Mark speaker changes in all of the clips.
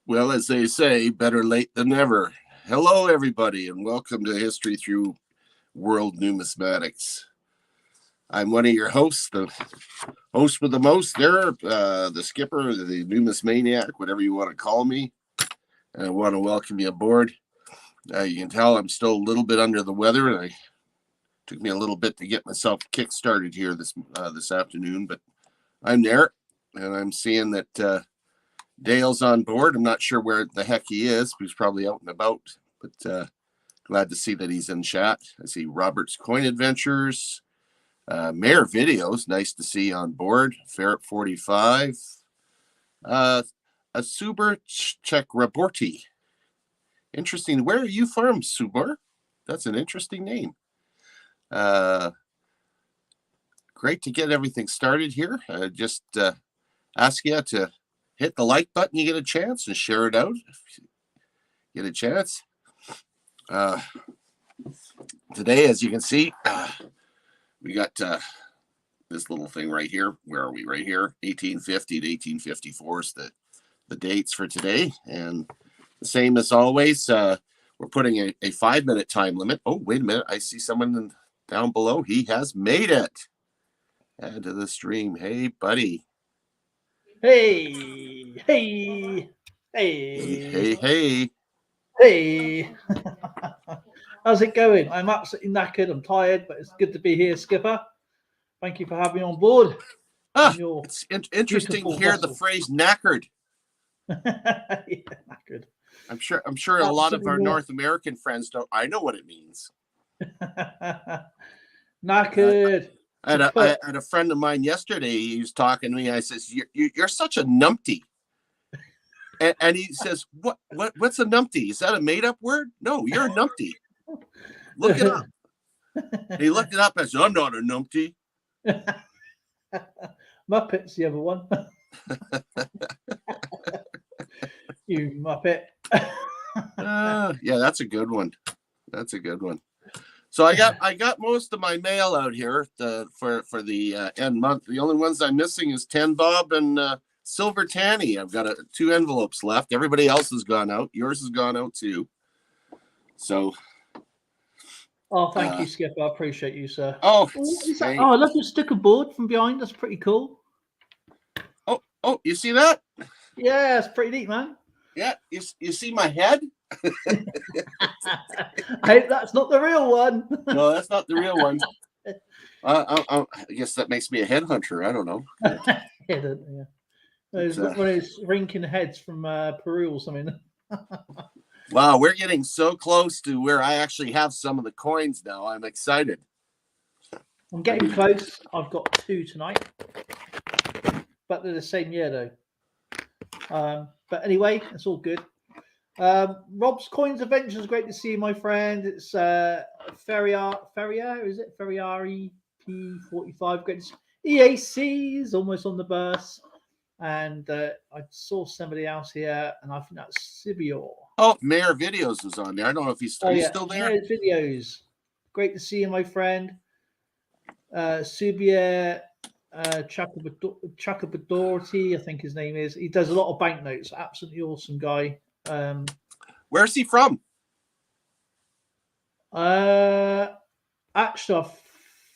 Speaker 1: Well, as they say, better late than never. Hello, everybody, and welcome to History Through World Numismatics. I'm one of your hosts, the host with the most there, the skipper, the numismaniac, whatever you want to call me. And I want to welcome you aboard. You can tell I'm still a little bit under the weather, and it took me a little bit to get myself kick-started here this afternoon, but I'm there, and I'm seeing that Dale's on board. I'm not sure where the heck he is. He's probably out and about, but glad to see that he's in chat. I see Robert's Coin Adventures, Mayor Videos. Nice to see on board. Ferret 45, a Suber Chekraborti. Interesting. Where are you from, Suber? That's an interesting name. Great to get everything started here. Just ask you to hit the like button, you get a chance, and share it out if you get a chance. Today, as you can see, we got this little thing right here. Where are we? Right here. 1850 to 1854 is the dates for today. And the same as always, we're putting a 5-minute time limit. Oh, wait a minute. I see someone down below. He has made it. Add to the stream. Hey, buddy.
Speaker 2: Hey. How's it going? I'm absolutely knackered. I'm tired, but it's good to be here, Skipper. Thank you for having me on board.
Speaker 1: It's interesting to hear the phrase knackered.
Speaker 2: Yeah, knackered.
Speaker 1: I'm sure a lot of our North American friends don't. I know what it means.
Speaker 2: Knackered.
Speaker 1: I had a friend of mine yesterday. He was talking to me. I says, "You're such a numpty," and he says, "What's a numpty? Is that a made up word? No, you're a numpty. Look it up." He looked it up. I said, "I'm not a numpty."
Speaker 2: Muppet's the other one. You Muppet.
Speaker 1: Yeah, that's a good one. That's a good one. So I got most of my mail out here for the end month. The only ones I'm missing is 10 Bob and Silver Tanny. I've got 2 envelopes left. Everybody else has gone out. Yours has gone out too. So.
Speaker 2: Oh, thank you, Skipper. I appreciate you, sir.
Speaker 1: Oh,
Speaker 2: I love your sticker board from behind. That's pretty cool.
Speaker 1: Oh, you see that?
Speaker 2: Yeah, it's pretty neat, man.
Speaker 1: Yeah, you see my head?
Speaker 2: I hope that's not the real one.
Speaker 1: No, that's not the real one. I guess that makes me a headhunter. I don't know.
Speaker 2: Yeah. One of those rinking heads from Peru or something.
Speaker 1: Wow, we're getting so close to where I actually have some of the coins now. I'm excited.
Speaker 2: I'm getting close. I've got 2 tonight, but they're the same year though. But anyway, it's all good. Rob's Coins Adventures, great to see you, my friend. It's Ferrier, is it? Ferriari P45. Great to see. EAC is almost on the bus. And I saw somebody else here, and I think that's Sibio.
Speaker 1: Oh, Mayor Videos is on there. I don't know if he's still there.
Speaker 2: Mayor Videos. Great to see you, my friend. Subia Chakabadorty, I think his name is. He does a lot of banknotes. Absolutely awesome guy.
Speaker 1: Where's he from?
Speaker 2: Actually, I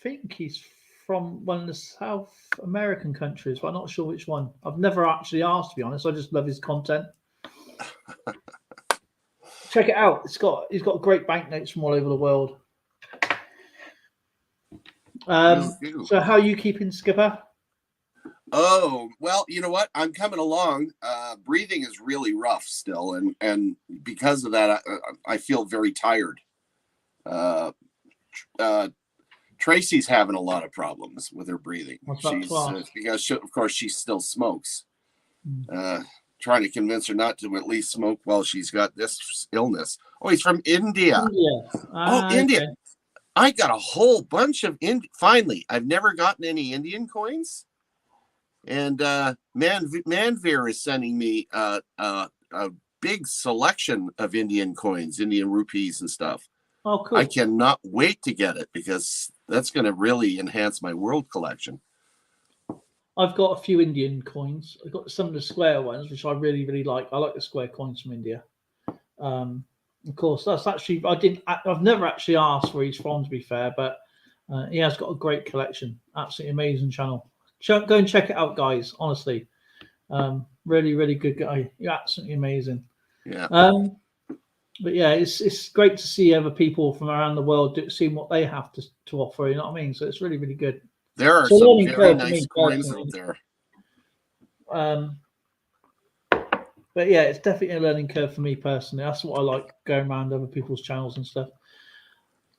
Speaker 2: think he's from one of the South American countries, but I'm not sure which one. I've never actually asked, to be honest. I just love his content. Check it out. He's got great banknotes from all over the world. So how are you keeping, Skipper?
Speaker 1: Oh, well, you know what? I'm coming along. Breathing is really rough still, and because of that, I feel very tired. Tracy's having a lot of problems with her breathing. Because of course she still smokes. Trying to convince her not to at least smoke while she's got this illness. Oh, he's from India. India. Okay. I got a whole bunch of finally, I've never gotten any Indian coins. And Manveer is sending me a big selection of Indian coins, Indian rupees and stuff.
Speaker 2: Oh, cool.
Speaker 1: I cannot wait to get it because that's going to really enhance my world collection.
Speaker 2: I've got a few Indian coins. I've got some of the square ones, which I really, really like. I like the square coins from India. Of course, that's actually I've never actually asked where he's from, to be fair, but he has got a great collection. Absolutely amazing channel. Go and check it out, guys. Honestly, really, really good guy. You're absolutely amazing.
Speaker 1: Yeah.
Speaker 2: But yeah, it's great to see other people from around the world seeing what they have to offer. You know what I mean? So it's really, really good.
Speaker 1: There are
Speaker 2: So
Speaker 1: some very nice coins out there.
Speaker 2: But yeah, it's definitely a learning curve for me personally. That's what I like, going around other people's channels and stuff.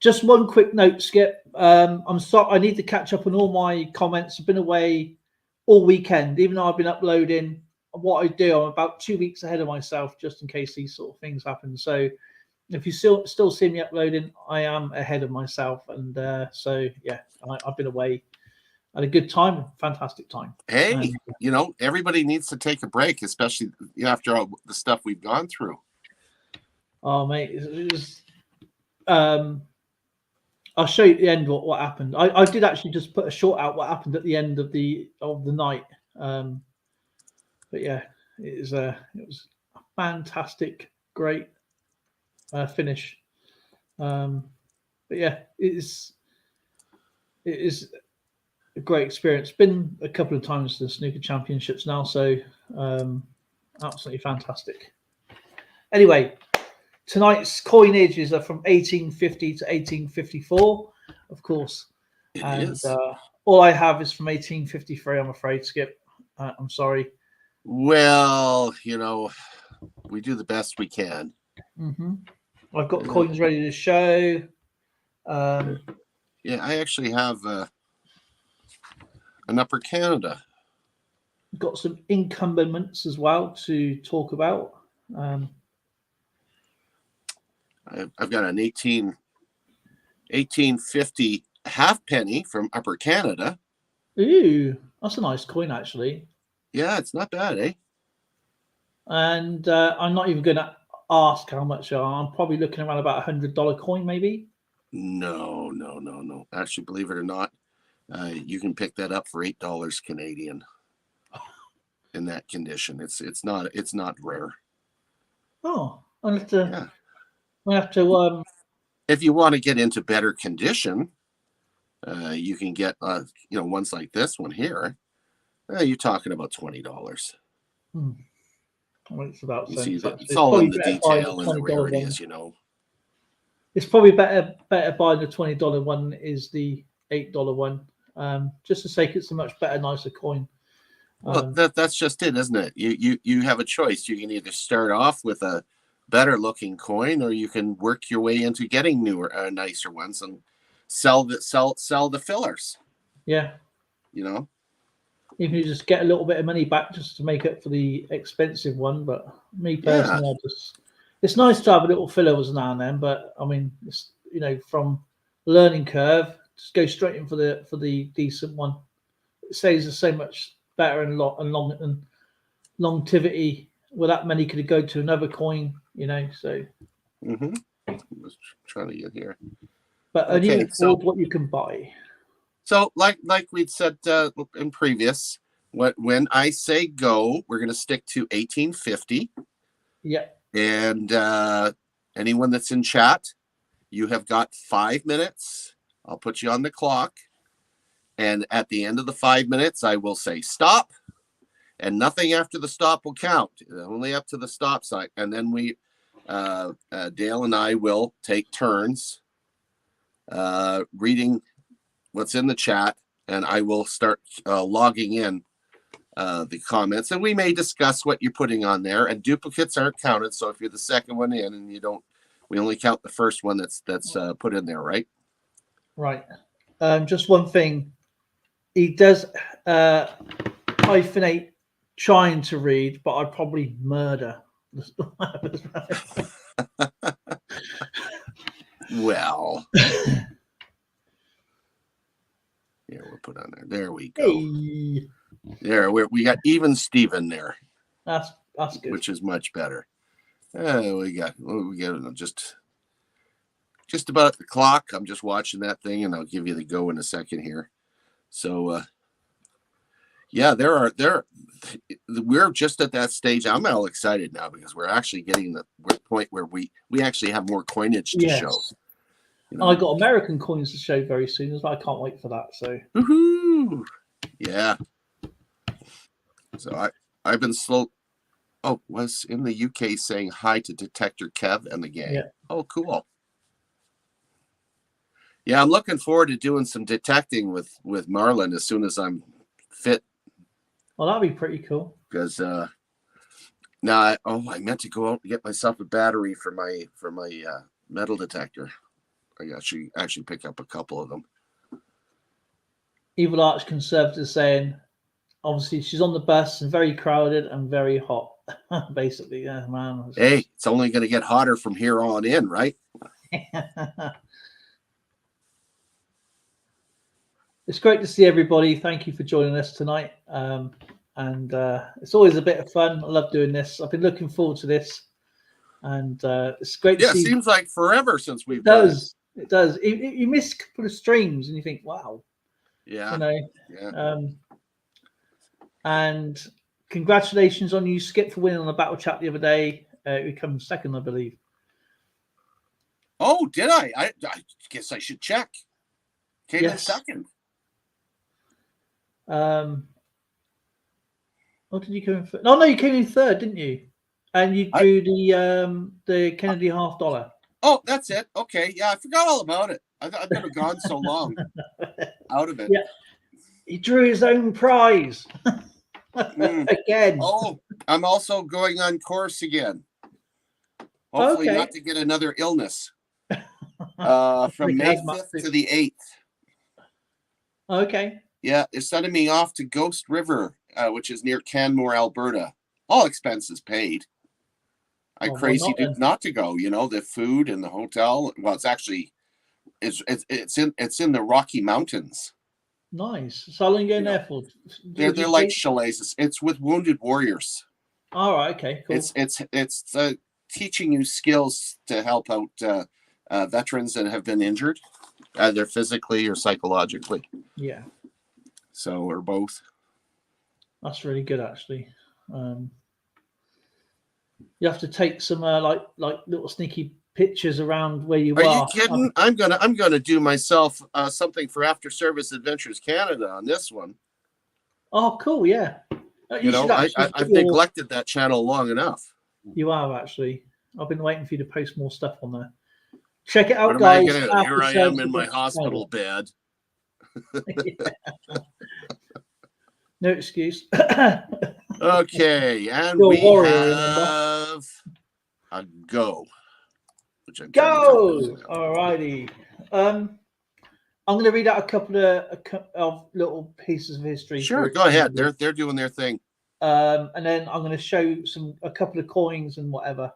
Speaker 2: Just one quick note, Skip. I'm sorry, I need to catch up on all my comments. I've been away all weekend, even though I've been uploading. What I do, I'm about 2 weeks ahead of myself, just in case these sort of things happen. So if you still see me uploading, I am ahead of myself. And so yeah, I've been away. Had a good time, fantastic time.
Speaker 1: Hey, everybody needs to take a break, especially after all the stuff we've gone through.
Speaker 2: Oh, mate, it was, I'll show you at the end what happened. I did actually just put a short out what happened at the end of the night. But yeah, it was a fantastic, great finish. But yeah, it is a great experience. Been a couple of times to the snooker championships now, so absolutely fantastic. Anyway, tonight's coinages are from 1850 to 1854, of course. All I have is from 1853, I'm afraid, Skip. I'm sorry.
Speaker 1: Well, we do the best we can.
Speaker 2: Mm-hmm. I've got coins ready to show.
Speaker 1: Yeah, I actually have an Upper Canada.
Speaker 2: Got some incumbents as well to talk about.
Speaker 1: I've got an 1850 halfpenny from Upper Canada.
Speaker 2: Ooh, that's a nice coin, actually.
Speaker 1: Yeah, it's not bad, eh?
Speaker 2: And I'm not even going to ask how much. I'm probably looking around about $100 coin, maybe.
Speaker 1: No. Actually, believe it or not, you can pick that up for $8 Canadian. In that condition, it's not rare.
Speaker 2: Oh, I'll have to. Yeah. I'll have to.
Speaker 1: If you want to get into better condition, you can get ones like this one here. You're talking about $20.
Speaker 2: Well, it's about
Speaker 1: it's all in the detail and the rarity, as you know.
Speaker 2: It's probably better buying the $20 one is the $8 one, just to say it's a much better, nicer coin.
Speaker 1: Well, that's just it, isn't it? You have a choice. You can either start off with a better looking coin, or you can work your way into getting newer, nicer ones, and sell the fillers.
Speaker 2: Yeah.
Speaker 1: Even
Speaker 2: you just get a little bit of money back just to make up for the expensive one. But me personally, it's nice to have a little fillers now and then. But I mean, it's, from learning curve, just go straight in for the decent one. It saves us so much better and longevity. Well, that money could go to another coin, So.
Speaker 1: Mm-hmm. I was trying to get here.
Speaker 2: But only what you can buy.
Speaker 1: So, like we'd said in previous, when I say go, we're going to stick to 1850.
Speaker 2: Yeah.
Speaker 1: And anyone that's in chat, you have got 5 minutes. I'll put you on the clock. And at the end of the 5 minutes, I will say stop. And nothing after the stop will count. Only up to the stop sign. And then Dale and I will take turns reading what's in the chat, and I will start logging in the comments, and we may discuss what you're putting on there. And duplicates aren't counted, so if you're the second one in and we only count the first one that's put in there, right?
Speaker 2: Right. Just one thing, he does hyphenate trying to read, but I'd probably murder.
Speaker 1: Well. Yeah, we'll put on there. There we go.
Speaker 2: Hey.
Speaker 1: There, we got even Steven there.
Speaker 2: That's good.
Speaker 1: Which is much better. We got just about at the clock. I'm just watching that thing, and I'll give you the go in a second here. So, Yeah, we're just at that stage. I'm all excited now because we're actually getting the point where we actually have more coinage to show.
Speaker 2: You know? I got American coins to show very soon as well. I can't wait for that. So,
Speaker 1: woohoo! Yeah. So I've been slow. Oh, was in the UK saying hi to Detector Kev and the gang.
Speaker 2: Yeah.
Speaker 1: Oh, cool. Yeah, I'm looking forward to doing some detecting with Marlon as soon as I'm fit.
Speaker 2: Well, that'd be pretty cool.
Speaker 1: Because now, I meant to go out and get myself a battery for my metal detector. I actually pick up a couple of them.
Speaker 2: Evil Arch Conservative saying, obviously she's on the bus and very crowded and very hot. Basically, yeah, man.
Speaker 1: Hey, it's only going to get hotter from here on in, right?
Speaker 2: It's great to see everybody. Thank you for joining us tonight. And it's always a bit of fun. I love doing this. I've been looking forward to this. And it's great to see.
Speaker 1: Yeah, it seems like forever since we've
Speaker 2: done it. It does. You miss a couple of streams and you think, wow.
Speaker 1: Yeah.
Speaker 2: You know.
Speaker 1: Yeah.
Speaker 2: And congratulations on you, Skip, for winning on the battle chat the other day. You come second, I believe.
Speaker 1: Oh, did I? I guess I should check. Came in second.
Speaker 2: Oh, did you come in first? No, you came in third, didn't you? And you drew the Kennedy $half.
Speaker 1: Oh, that's it. Okay, yeah, I forgot all about it. I've never gone so long out of it.
Speaker 2: Yeah, he drew his own prize again.
Speaker 1: Oh, I'm also going on course again. Hopefully, not to get another illness. From May 5th to the 8th.
Speaker 2: Okay.
Speaker 1: Yeah, they're sending me off to Ghost River, which is near Canmore, Alberta. All expenses paid. I'm crazy not to go. You know, the food and the hotel. Well, it's actually it's in the Rocky Mountains.
Speaker 2: Nice. So how long are you going there for?
Speaker 1: They're like chalets. It's with wounded warriors.
Speaker 2: All right. Okay. Cool.
Speaker 1: It's teaching you skills to help out veterans that have been injured, either physically or psychologically.
Speaker 2: Yeah.
Speaker 1: So, or both.
Speaker 2: That's really good, actually. You have to take some like little sneaky pictures around where you are.
Speaker 1: Are you kidding? I'm gonna do myself something for After Service Adventures Canada on this one.
Speaker 2: Oh, cool! Yeah.
Speaker 1: I've neglected that channel long enough.
Speaker 2: You have actually. I've been waiting for you to post more stuff on there. Check it out,
Speaker 1: what
Speaker 2: guys.
Speaker 1: Here I am in my hospital bed.
Speaker 2: No excuse.
Speaker 1: Okay, and we have a go.
Speaker 2: Go! All righty. I'm going to read out a couple of little pieces of history.
Speaker 1: Sure, go ahead. They're doing their thing.
Speaker 2: And then I'm going to show a couple of coins and whatever.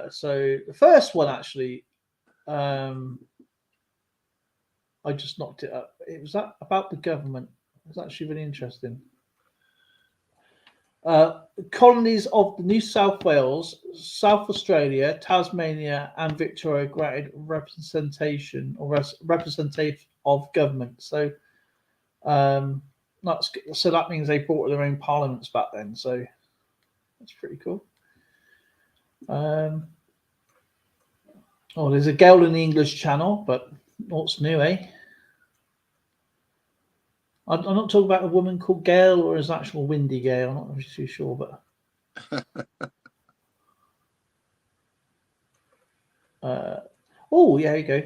Speaker 2: So the first one actually, I just knocked it up. It was about the government. It's actually really interesting. Colonies of the New South Wales, South Australia, Tasmania, and Victoria granted representation or representative of government. So that means they brought their own parliaments back then. So that's pretty cool. There's a gale in the English Channel, but what's new, eh? I'm not talking about a woman called Gail or his actual windy Gale. I'm not really too sure, but here you go.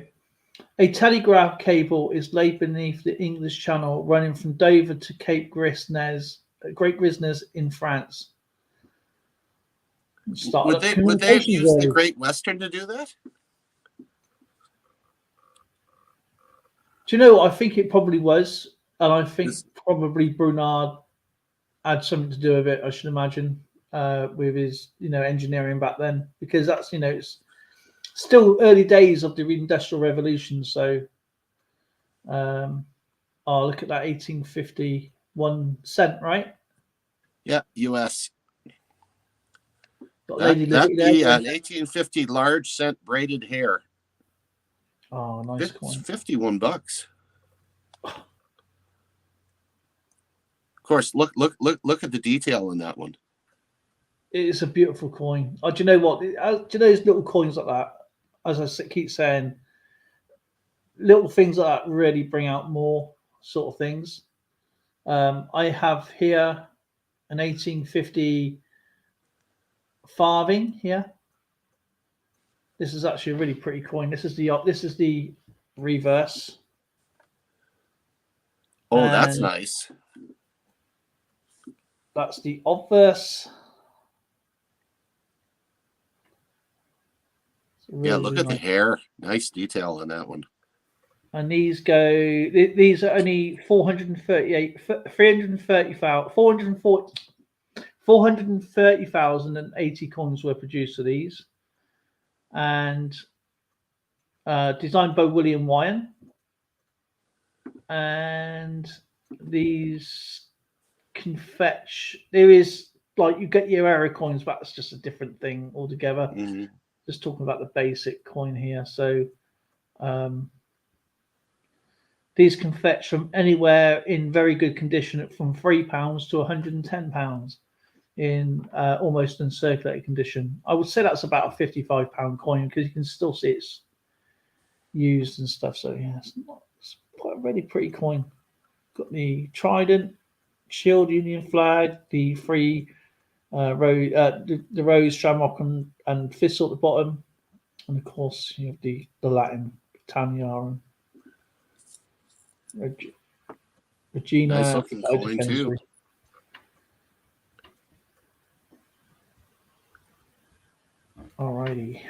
Speaker 2: A telegraph cable is laid beneath the English Channel, running from Dover to Cape Grisnez, Great Grisnez in France.
Speaker 1: Would they have used the Great Western to do that?
Speaker 2: Do you know? I think it probably was. And I think probably Brunard had something to do with it, I should imagine, with his, engineering back then, because that's, it's still early days of the Industrial Revolution. So, look at that 1851 cent, right?
Speaker 1: Yeah, US.
Speaker 2: That'd be
Speaker 1: an 1850 large cent braided hair.
Speaker 2: Oh, nice coin.
Speaker 1: $51. course, look at the detail in that one.
Speaker 2: It's a beautiful coin. Do you know what? Do you know those little coins like that? As I keep saying, little things like that really bring out more sort of things. I have here an 1850 farthing here. This is actually a really pretty coin. This is the reverse.
Speaker 1: Oh, that's nice.
Speaker 2: That's the obverse. Really,
Speaker 1: yeah, look
Speaker 2: really
Speaker 1: at
Speaker 2: nice.
Speaker 1: the hair. Nice detail on that one.
Speaker 2: And these are only 430,080 coins were produced of these. And designed by William Wagon. And these can fetch. There is, like, you get your error coins, but that's just a different thing altogether.
Speaker 1: Mm-hmm.
Speaker 2: Just talking about the basic coin here. So these can fetch from anywhere in very good condition from £3 to £110 in almost uncirculated condition. I would say that's about a £55 coin because you can still see it's used and stuff. So yeah, it's quite a really pretty coin. Got the trident, shield, Union flag, the three the rose, shamrock, and thistle at the bottom, and of course you have the Latin Britannia and Regina.
Speaker 1: Nice looking coin too.
Speaker 2: Alrighty.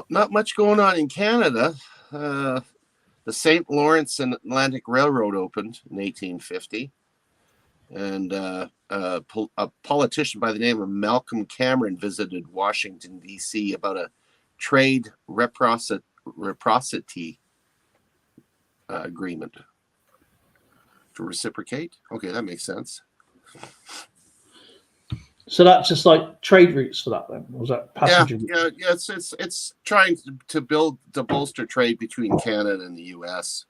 Speaker 1: Not much going on in Canada. The St. Lawrence and Atlantic Railroad opened in 1850, and a politician by the name of Malcolm Cameron visited Washington, D.C. about a trade reciprocity agreement. To reciprocate? Okay, that makes sense.
Speaker 2: So that's just like trade routes for that then? Or was that passenger routes?
Speaker 1: Yeah. It's trying to bolster trade between Canada and the U.S.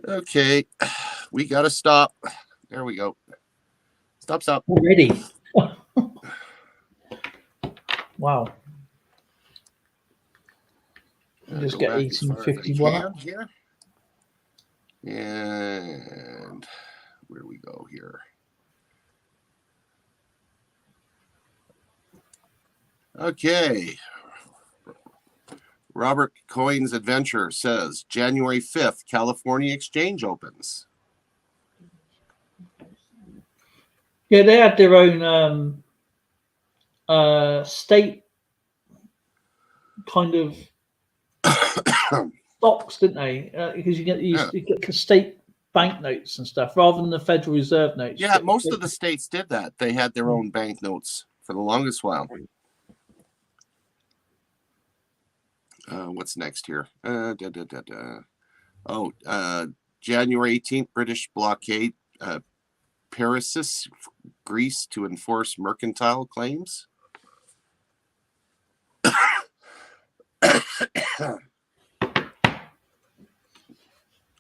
Speaker 1: Okay, we got to stop. There we go. Stop.
Speaker 2: Already? Wow. Just get 1851
Speaker 1: here. And where we go here. Okay. Robert Coyne's Adventure says January 5th, California Exchange opens.
Speaker 2: Yeah, they had their own state kind of stocks, didn't they? Because you get the state banknotes and stuff rather than the Federal Reserve notes.
Speaker 1: Yeah, most of the states did that. They had their own banknotes for the longest while. What's next here? January 18th, British blockade Paris, Greece to enforce mercantile claims.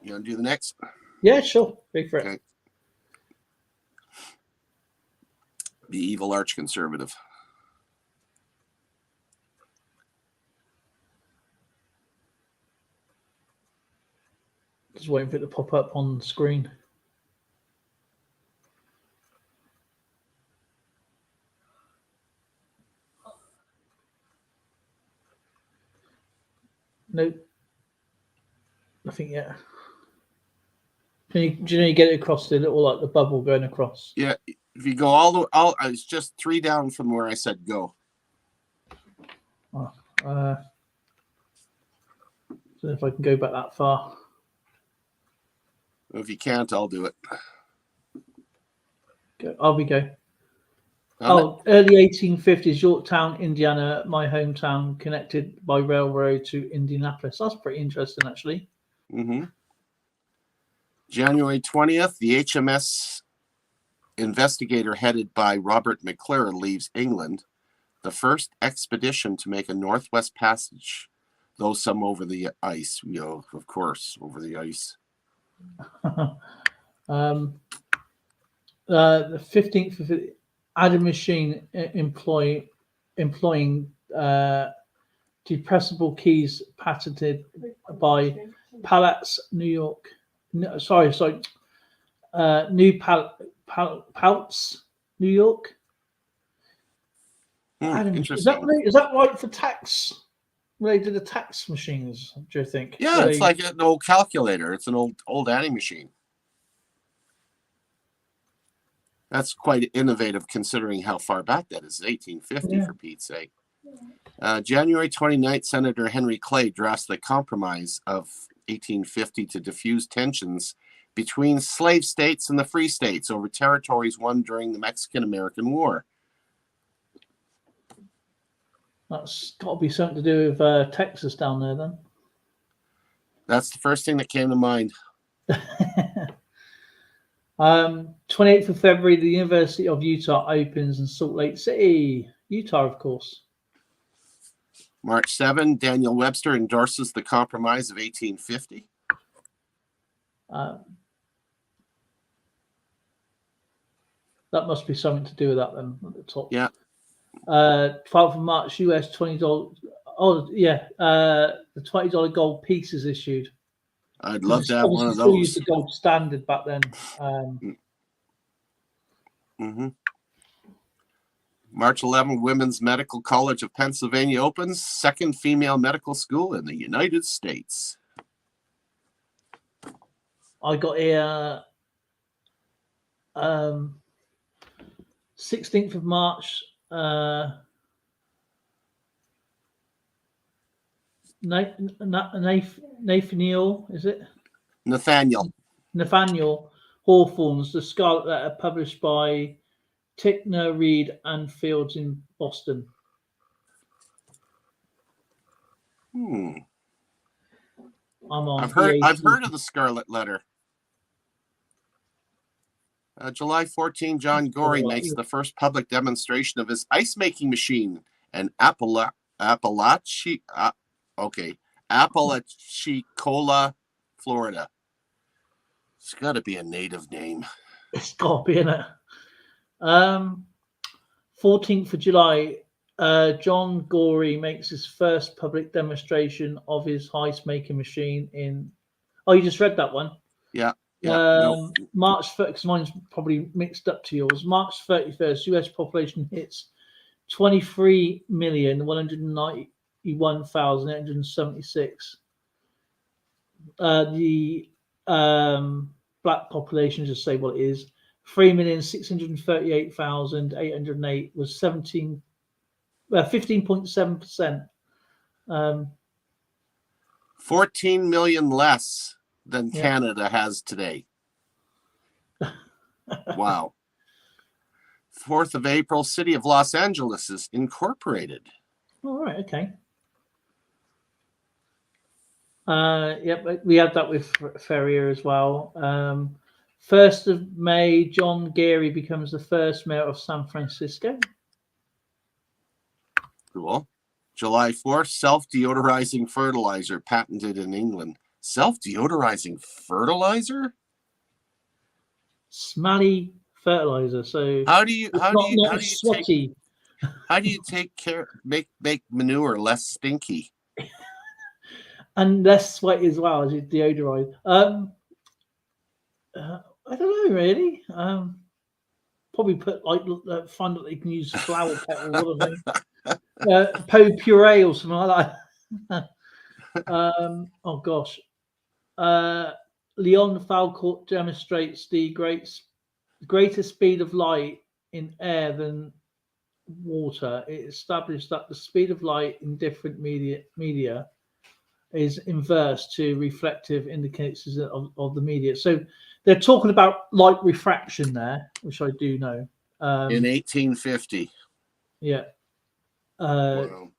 Speaker 1: You want to do the next?
Speaker 2: Yeah, sure. Big for it.
Speaker 1: Okay. The evil arch conservative.
Speaker 2: Just waiting for it to pop up on the screen. Nope. Nothing yet. Do you get it across the little, like the bubble going across?
Speaker 1: Yeah, if you go it's just 3 down from where I said go.
Speaker 2: Oh, so if I can go back that far.
Speaker 1: If you can't, I'll do it.
Speaker 2: We go. Early 1850s, Yorktown, Indiana, my hometown, connected by railroad to Indianapolis. That's pretty interesting, actually.
Speaker 1: Mm-hmm. January 20th, the HMS Investigator headed by Robert McClure leaves England. The first expedition to make a northwest passage though some over the ice, of course, over the ice.
Speaker 2: The 15th of add a machine employing depressible keys patented by Pallets, New York. No, sorry. New Paltz, New York.
Speaker 1: Interesting.
Speaker 2: Is that right for tax? They did the tax machines, do you think?
Speaker 1: Yeah, it's like an old calculator. It's an old Annie machine. That's quite innovative considering how far back that is. 1850, for Pete's sake. January 29th, Senator Henry Clay drafts the Compromise of 1850 to diffuse tensions between slave states and the free states over territories won during the Mexican-American War.
Speaker 2: That's got to be something to do with Texas down there, then.
Speaker 1: That's the first thing that came to mind.
Speaker 2: 28th of February, the University of Utah opens in Salt Lake City, Utah, of course.
Speaker 1: March 7, Daniel Webster endorses the Compromise of 1850.
Speaker 2: That must be something to do with that then at the top.
Speaker 1: Yeah.
Speaker 2: 12th of March, US $20. Oh, yeah. The $20 gold piece is issued.
Speaker 1: I'd love to have one of
Speaker 2: Still
Speaker 1: those.
Speaker 2: used the gold standard back then.
Speaker 1: March 11, Women's Medical College of Pennsylvania opens, second female medical school in the United States.
Speaker 2: I got here 16th of March. Nathaniel, is it? Nathaniel Hawthorne's The Scarlet Letter, published by Tickner, Reed and Fields in Boston.
Speaker 1: I've heard of the Scarlet Letter. July 14, John Gorey makes the first public demonstration of his ice making machine in Apalachicola, Florida. It's got to be a native name.
Speaker 2: It's got to be in it. 14th of July, John Gorey makes his first public demonstration of his ice making machine in. Oh, you just read that one?
Speaker 1: Yeah.
Speaker 2: March 1st, mine's probably mixed up to yours. March 31st, US population hits 23,191,876. The black population, just say what it is, 3,638,808 was 15.7%.
Speaker 1: 14 million less than Canada has today. Wow. 4th of April, City of Los Angeles is incorporated.
Speaker 2: All right, okay. We had that with Ferrier as well. 1st of May, John Gerry becomes the first mayor of San Francisco.
Speaker 1: Cool. July 4th, self-deodorizing fertilizer patented in England. Self-deodorizing fertilizer?
Speaker 2: Smelly fertilizer. So
Speaker 1: how do you make manure less stinky?
Speaker 2: And less sweaty as well as you deodorize. I don't know really. Probably put find that they can use flower petals or something. Pot puree or something like that. Oh gosh. Leon Falcourt demonstrates the greater speed of light in air than water. It established that the speed of light in different media is inverse to reflective indicators of the media. So they're talking about light refraction there, which I do know.
Speaker 1: In 1850.
Speaker 2: Yeah.
Speaker 1: Wow.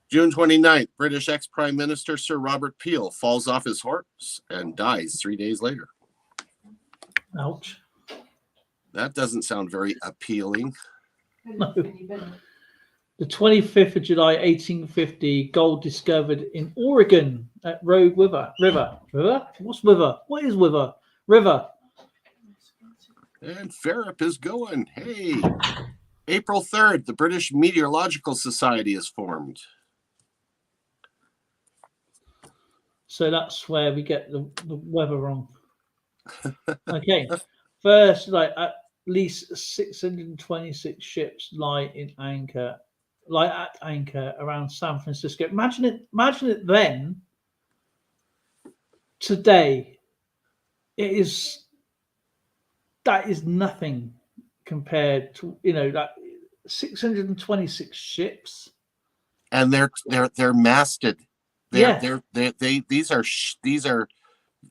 Speaker 1: June 29th, British ex-Prime Minister Sir Robert Peel falls off his horse and dies 3 days later.
Speaker 2: Ouch.
Speaker 1: That doesn't sound very appealing.
Speaker 2: No. The 25th of July, 1850, gold discovered in Oregon at Rogue River. River? What's river? What is river? River.
Speaker 1: And Ferrip is going. Hey, April 3rd, the British Meteorological Society is formed.
Speaker 2: So that's where we get the weather wrong. Okay. First, like at least 626 ships lie at anchor around San Francisco. Imagine it then. Today, that is nothing compared to that 626 ships.
Speaker 1: And they're masted. These are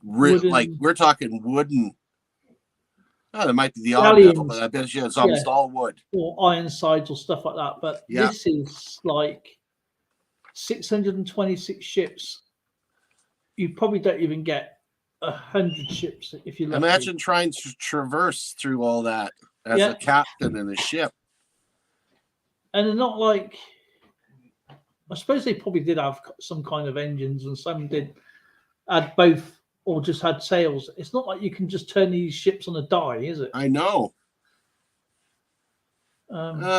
Speaker 2: wooden,
Speaker 1: like we're talking wooden. Oh, there might be the odd metal, but I bet it's almost all wood.
Speaker 2: Or iron sides or stuff like that. But this is like 626 ships. You probably don't even get 100 ships if you
Speaker 1: imagine trying to traverse through all that as a captain in a ship.
Speaker 2: And they're not like, I suppose they probably did have some kind of engines, and some did add both or just had sails. It's not like you can just turn these ships on a dime, is it?
Speaker 1: I know.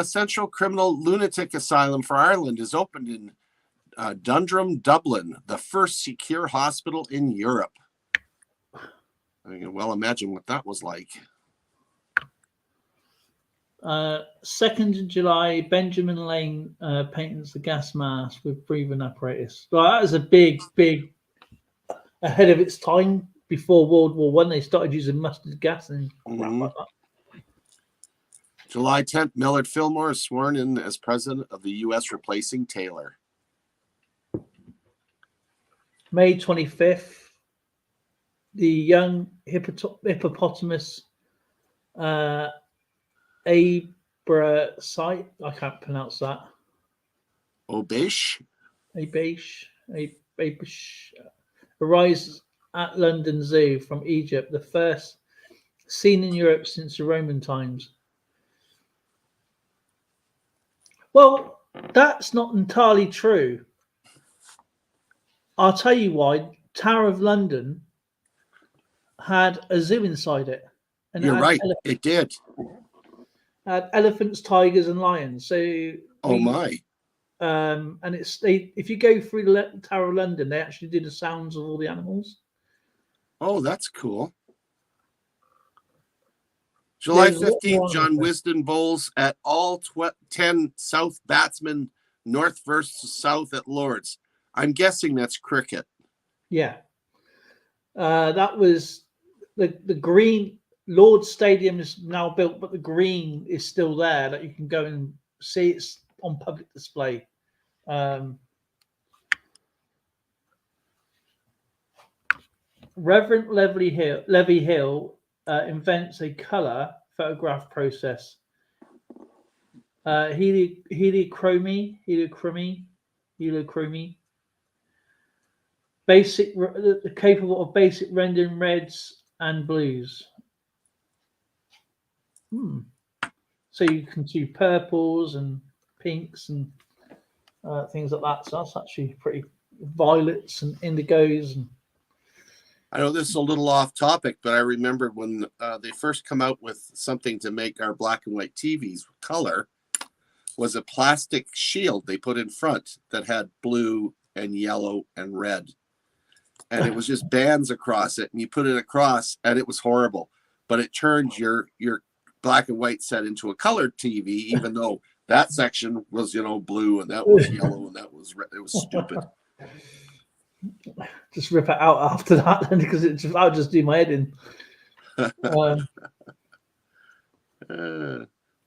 Speaker 1: Central Criminal Lunatic Asylum for Ireland is opened in Dundrum, Dublin, the first secure hospital in Europe. I can well imagine what that was like.
Speaker 2: 2nd of July, Benjamin Lane patents the gas mask with breathing apparatus. Well, that was a big ahead of its time. Before World War One, they started using mustard gas and crap like that.
Speaker 1: July 10th, Millard Fillmore is sworn in as president of the U.S., replacing Taylor.
Speaker 2: May 25th, the young hippopotamus Abrasite, I can't pronounce that.
Speaker 1: Abish
Speaker 2: arrives at London Zoo from Egypt, the first seen in Europe since the Roman times. Well, that's not entirely true. I'll tell you why. Tower of London had a zoo inside it. And
Speaker 1: you're right. It did.
Speaker 2: Had elephants, tigers, and lions. So,
Speaker 1: my!
Speaker 2: And if you go through the Tower of London, they actually do the sounds of all the animals.
Speaker 1: Oh, that's cool. July 15th, John Wisden bowls at all 10 South batsmen, north versus south at Lord's. I'm guessing that's cricket.
Speaker 2: Yeah. That was the green. Lord's Stadium is now built, but the green is still there that you can go and see. It's on public display. Reverend Levy Hill invents a color photograph process. Heliochrome, capable of basic rendering reds and blues. So you can see purples and pinks and things like that. So that's actually pretty violets and indigos. And
Speaker 1: I know this is a little off topic, but I remember when they first come out with something to make our black and white TVs color, was a plastic shield they put in front that had blue and yellow and red. And it was just bands across it. And you put it across and it was horrible. But it turned your black and white set into a colored TV, even though that section was, blue and that was yellow and that was red. It was stupid.
Speaker 2: Just rip it out after that, then, because I'll just do my head in.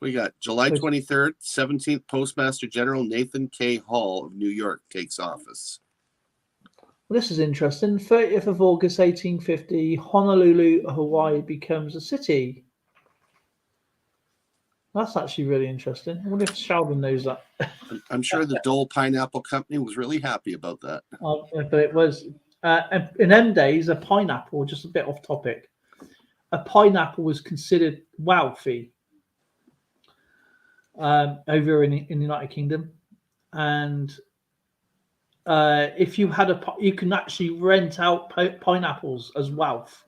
Speaker 1: We got July 23rd, 17th Postmaster General Nathan K. Hall of New York takes office.
Speaker 2: Well, this is interesting. 30th of August, 1850, Honolulu, Hawaii becomes a city. That's actually really interesting. I wonder if Sheldon knows that.
Speaker 1: I'm sure the Dole Pineapple Company was really happy about that.
Speaker 2: But it was, in them days, a pineapple, just a bit off topic, a pineapple was considered wealthy. over in the United Kingdom, and if you had you can actually rent out pineapples as wealth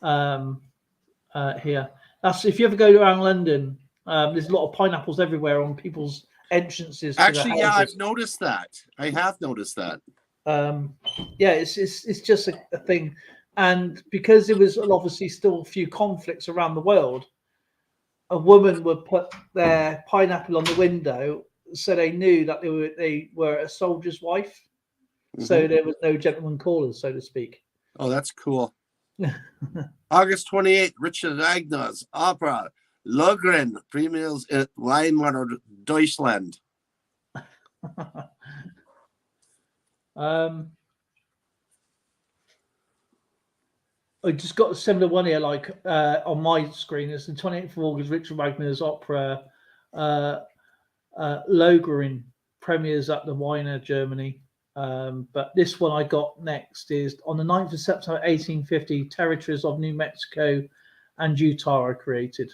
Speaker 2: here. That's if you ever go around London. There's a lot of pineapples everywhere on people's entrances.
Speaker 1: Actually, yeah, I've noticed that. I have noticed that.
Speaker 2: Yeah, it's just a thing, and because there was obviously still a few conflicts around the world, a woman would put their pineapple on the window so they knew that they were a soldier's wife. Mm-hmm. So there was no gentleman callers, so to speak.
Speaker 1: Oh, that's cool. August 28th, Richard Wagner's opera Lohengrin premieres at Weimar, Deutschland.
Speaker 2: I just got a similar one here, like on my screen. It's the 28th of August, Richard Wagner's opera Lohengrin premieres at the Weimar, Germany. But this one I got next is on the 9th of September 1850, territories of New Mexico and Utah are created.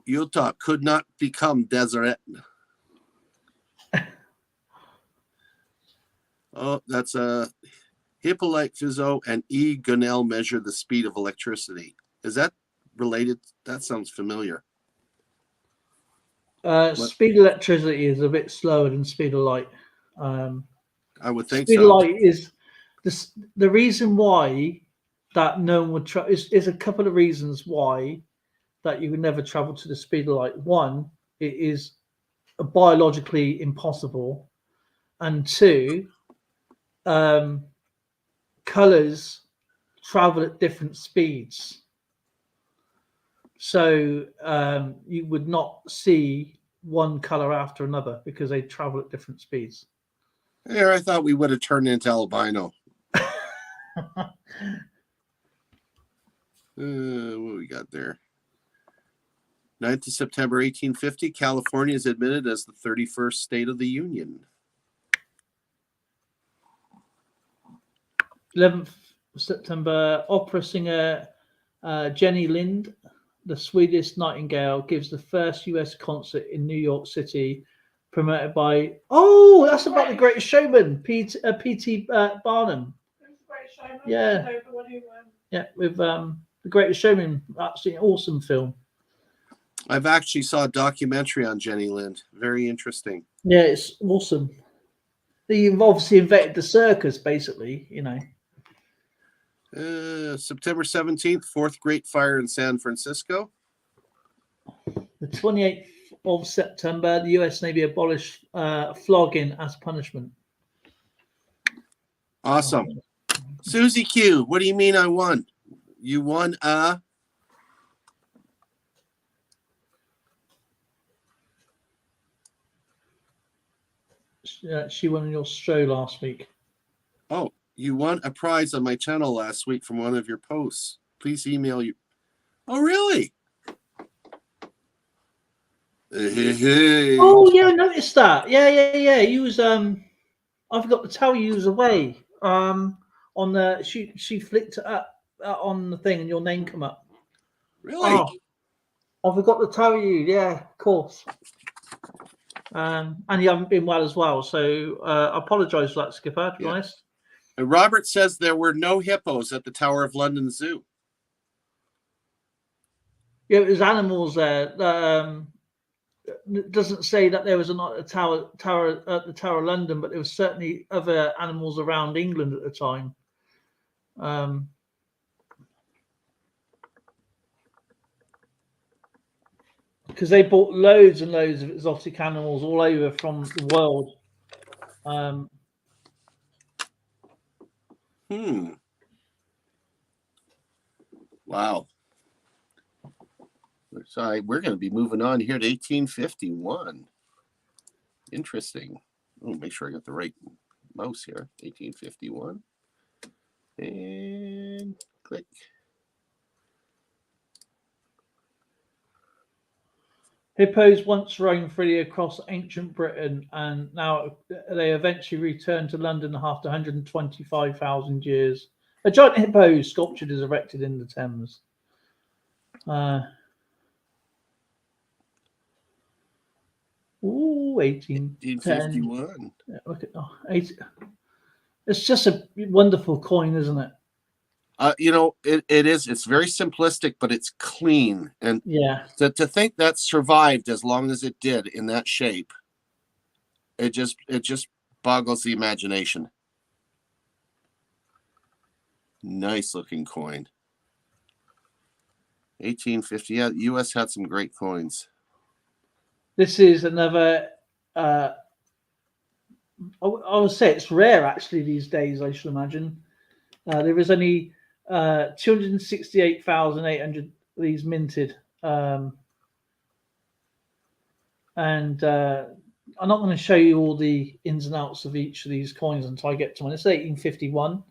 Speaker 1: Utah could not become desert. Oh, that's Hippolyte Fizeau and E. Gunnell measure the speed of electricity. Is that related? That sounds familiar.
Speaker 2: Speed of electricity is a bit slower than speed of light.
Speaker 1: I would think
Speaker 2: speed
Speaker 1: so.
Speaker 2: Of light is the reason why that no one would travel. Is a couple of reasons why that you would never travel to the speed of light. One, it is biologically impossible, and two, colors travel at different speeds. So you would not see one color after another because they travel at different speeds.
Speaker 1: Yeah, I thought we would have turned into albino. What we got there? 9th of September 1850, California is admitted as the 31st state of the Union.
Speaker 2: 11th of September, opera singer Jenny Lind, the Swedish Nightingale, gives the first US concert in New York City, promoted by, that's about The Greatest Showman, P.T. Barnum. Yeah. Yeah, with The Greatest Showman, absolutely awesome film.
Speaker 1: I've actually saw a documentary on Jenny Lind. Very interesting.
Speaker 2: Yeah, it's awesome. They obviously invented the circus, basically, you know.
Speaker 1: September 17th, fourth Great Fire in San Francisco.
Speaker 2: The 28th of September, the US Navy abolished flogging as punishment.
Speaker 1: Awesome. Susie Q, what do you mean I won? You won
Speaker 2: She won on your show last week.
Speaker 1: Oh, you won a prize on my channel last week from one of your posts. Please email you. Oh, really? Hey.
Speaker 2: Oh, yeah, I noticed that. Yeah. You was I forgot to tell you was away. On the she flicked it up on the thing and your name come up.
Speaker 1: Really?
Speaker 2: Oh, I forgot to tell you. Yeah, of course. And you haven't been well as well, so I apologise for that, Skipper, to be honest.
Speaker 1: And Robert says there were no hippos at the Tower of London Zoo.
Speaker 2: Yeah, there's animals there. It doesn't say that there was not a tower at the Tower of London, but there was certainly other animals around England at the time. Because they bought loads and loads of exotic animals all over from the world.
Speaker 1: Wow. Sorry, we're going to be moving on here to 1851. Interesting. Make sure I got the right mouse here. 1851. And click.
Speaker 2: Hippos once roamed freely across ancient Britain, and now they eventually returned to London after 125,000 years. A giant hippo sculpture is erected in the Thames. Ooh, 1810.
Speaker 1: 1851.
Speaker 2: Look at it's just a wonderful coin, isn't it?
Speaker 1: It is. It's very simplistic, but it's clean. And
Speaker 2: yeah,
Speaker 1: to think that survived as long as it did in that shape, it just boggles the imagination. Nice looking coin. 1850. Yeah, the U.S. had some great coins.
Speaker 2: This is another. I would say it's rare actually these days. I should imagine there is only 268,800 of these minted, and I'm not going to show you all the ins and outs of each of these coins until I get to one. It's 1851.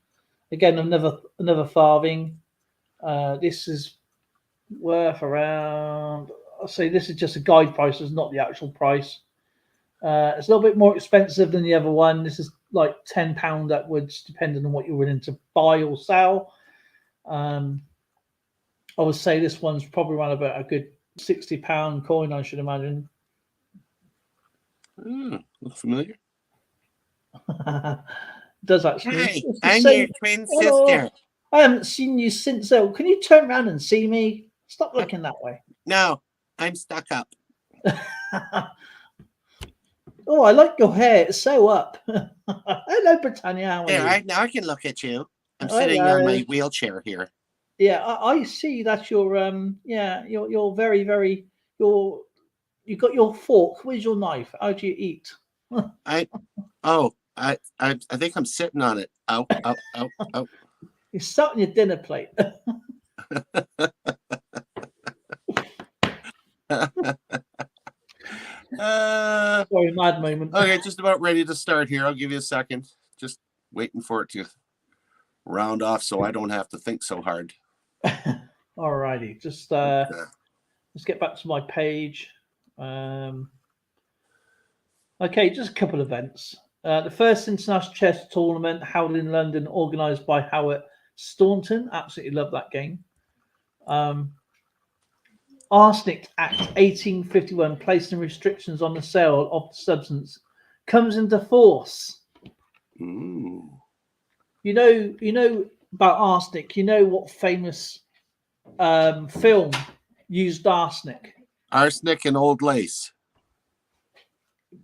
Speaker 2: Again, another farthing. This is worth around. I'll say this is just a guide price. It's not the actual price. It's a little bit more expensive than the other one. This is like £10 upwards, depending on what you're willing to buy or sell. I would say this one's probably around about a good £60 coin, I should imagine.
Speaker 1: Look familiar.
Speaker 2: It does actually.
Speaker 1: Hey, I'm your twin sister.
Speaker 2: I haven't seen you since. So can you turn around and see me? Stop looking that way.
Speaker 1: No, I'm stuck up.
Speaker 2: Oh, I like your hair. It's so up. Hello, Britannia. How are you?
Speaker 1: Now I can look at you. I'm sitting on my wheelchair here.
Speaker 2: Yeah, I see that you're you're very, very you got your fork. Where's your knife? How do you eat?
Speaker 1: I think I'm sitting on it. Ow.
Speaker 2: You're sat on your dinner plate. Sorry, mad moment.
Speaker 1: Okay, just about ready to start here. I'll give you a second. Just waiting for it to round off so I don't have to think so hard.
Speaker 2: Alrighty, just let's get back to my page. Okay, just a couple of events. The first international chess tournament held in London, organised by Howard Staunton. Absolutely love that game. Arsenic Act 1851, placing restrictions on the sale of the substance, comes into force.
Speaker 1: Ooh.
Speaker 2: You know about arsenic. You know what famous film used arsenic?
Speaker 1: Arsenic and Old Lace.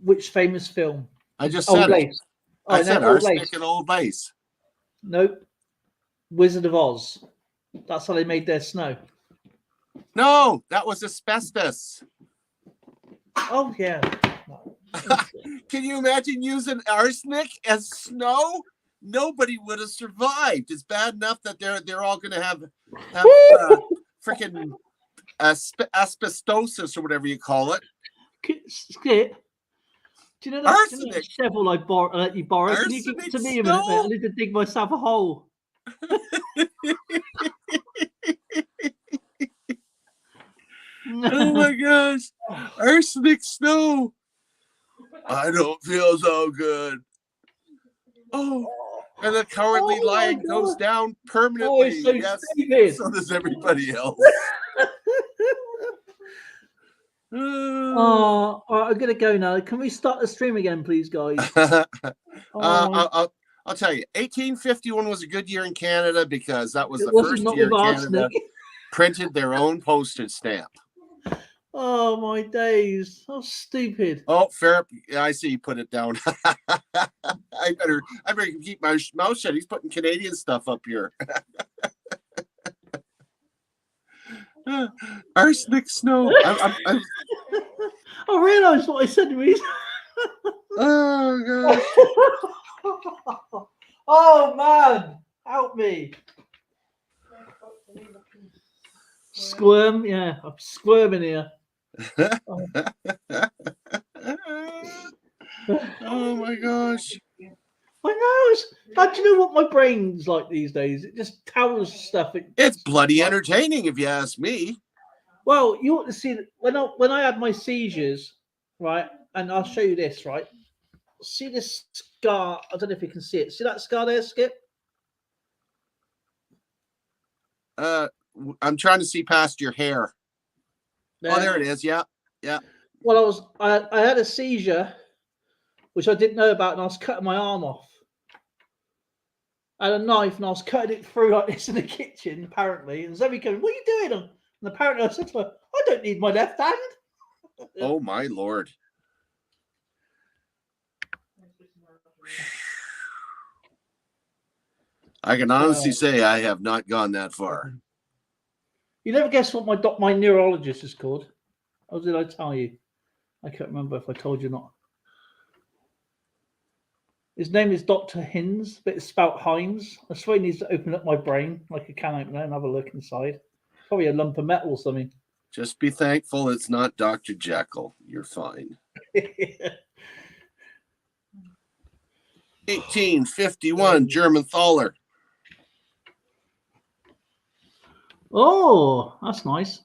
Speaker 2: Which famous film?
Speaker 1: I just said
Speaker 2: Old
Speaker 1: it.
Speaker 2: Lace.
Speaker 1: I said Arsenic and Old Lace.
Speaker 2: Nope. Wizard of Oz. That's how they made their snow.
Speaker 1: No, that was asbestos.
Speaker 2: Oh yeah.
Speaker 1: Can you imagine using arsenic as snow? Nobody would have survived. It's bad enough that they're all going to have freaking asbestosis or whatever you call it.
Speaker 2: Skip. Do you know that,
Speaker 1: Arsenic.
Speaker 2: shovel I let you borrow? Can you give it to me a minute? I need to dig myself a hole.
Speaker 1: Oh my gosh. Arsenic snow. I don't feel so good. Oh, and the cowardly lion goes down permanently.
Speaker 2: So
Speaker 1: yes,
Speaker 2: stupid.
Speaker 1: So does everybody else.
Speaker 2: All right, I'm gonna go now. Can we start the stream again, please, guys?
Speaker 1: I'll tell you, 1851 was a good year in Canada because that was the first year Canada printed their own postage stamp.
Speaker 2: Oh my days! How stupid!
Speaker 1: Oh, fair. I see. You put it down. I better keep my mouth shut. He's putting Canadian stuff up here. Arsenic snow. I
Speaker 2: realised what I said to me.
Speaker 1: Oh
Speaker 2: gosh! Oh man, help me! Squirm, yeah, I'm squirming here.
Speaker 1: Oh my gosh!
Speaker 2: I know. Do you know what my brain's like these days? It just tells stuff.
Speaker 1: It's bloody entertaining, if you ask me.
Speaker 2: Well, you ought to see when I had my seizures, right? And I'll show you this, right? See this scar? I don't know if you can see it. See that scar there, Skip?
Speaker 1: I'm trying to see past your hair. There. Oh, there it is. Yeah.
Speaker 2: Well, I had a seizure, which I didn't know about, and I was cutting my arm off. I had a knife, and I was cutting it through like this in the kitchen, apparently. And Zoe going, "What are you doing?" And apparently I said to her, "I don't need my left hand."
Speaker 1: Oh, my Lord. I can honestly say I have not gone that far.
Speaker 2: You never guess what my neurologist is called. Or did I tell you? I can't remember if I told you or not. His name is Dr. Hinz, but it's spelt Hines. I swear he needs to open up my brain like a can opener and have a look inside. Probably a lump of metal or something.
Speaker 1: Just be thankful it's not Dr. Jekyll. You're fine. 1851, German Thawler.
Speaker 2: Oh, that's nice.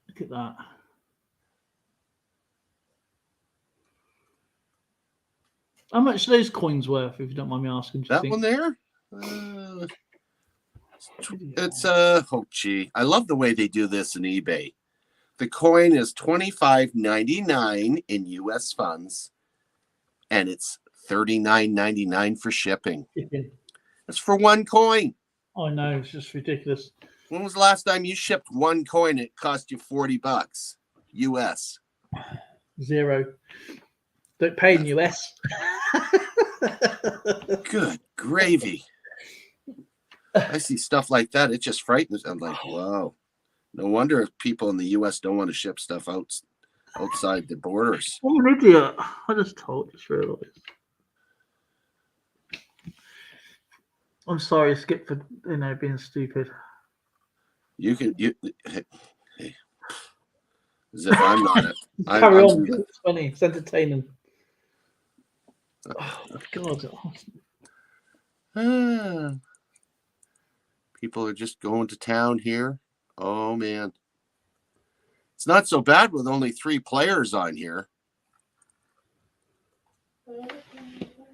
Speaker 2: Look at that. How much are those coins worth, if you don't mind me asking?
Speaker 1: That one there? It's oh gee. I love the way they do this in eBay. The coin is $25.99 in US funds, and it's $39.99 for shipping. That's for one coin.
Speaker 2: I know, it's just ridiculous.
Speaker 1: When was the last time you shipped one coin? It cost you $40 US.
Speaker 2: Zero. Don't pay in US.
Speaker 1: Good gravy. I see stuff like that. It just frightens. I'm like, wow. No wonder if people in the US don't want to ship stuff outside the borders.
Speaker 2: I'm an idiot. I just realized. I'm sorry, Skip, for being stupid.
Speaker 1: Hey, as if I'm not it.
Speaker 2: Carry on. It's funny. It's entertaining. Oh God.
Speaker 1: People are just going to town here. Oh man. It's not so bad with only 3 players on here.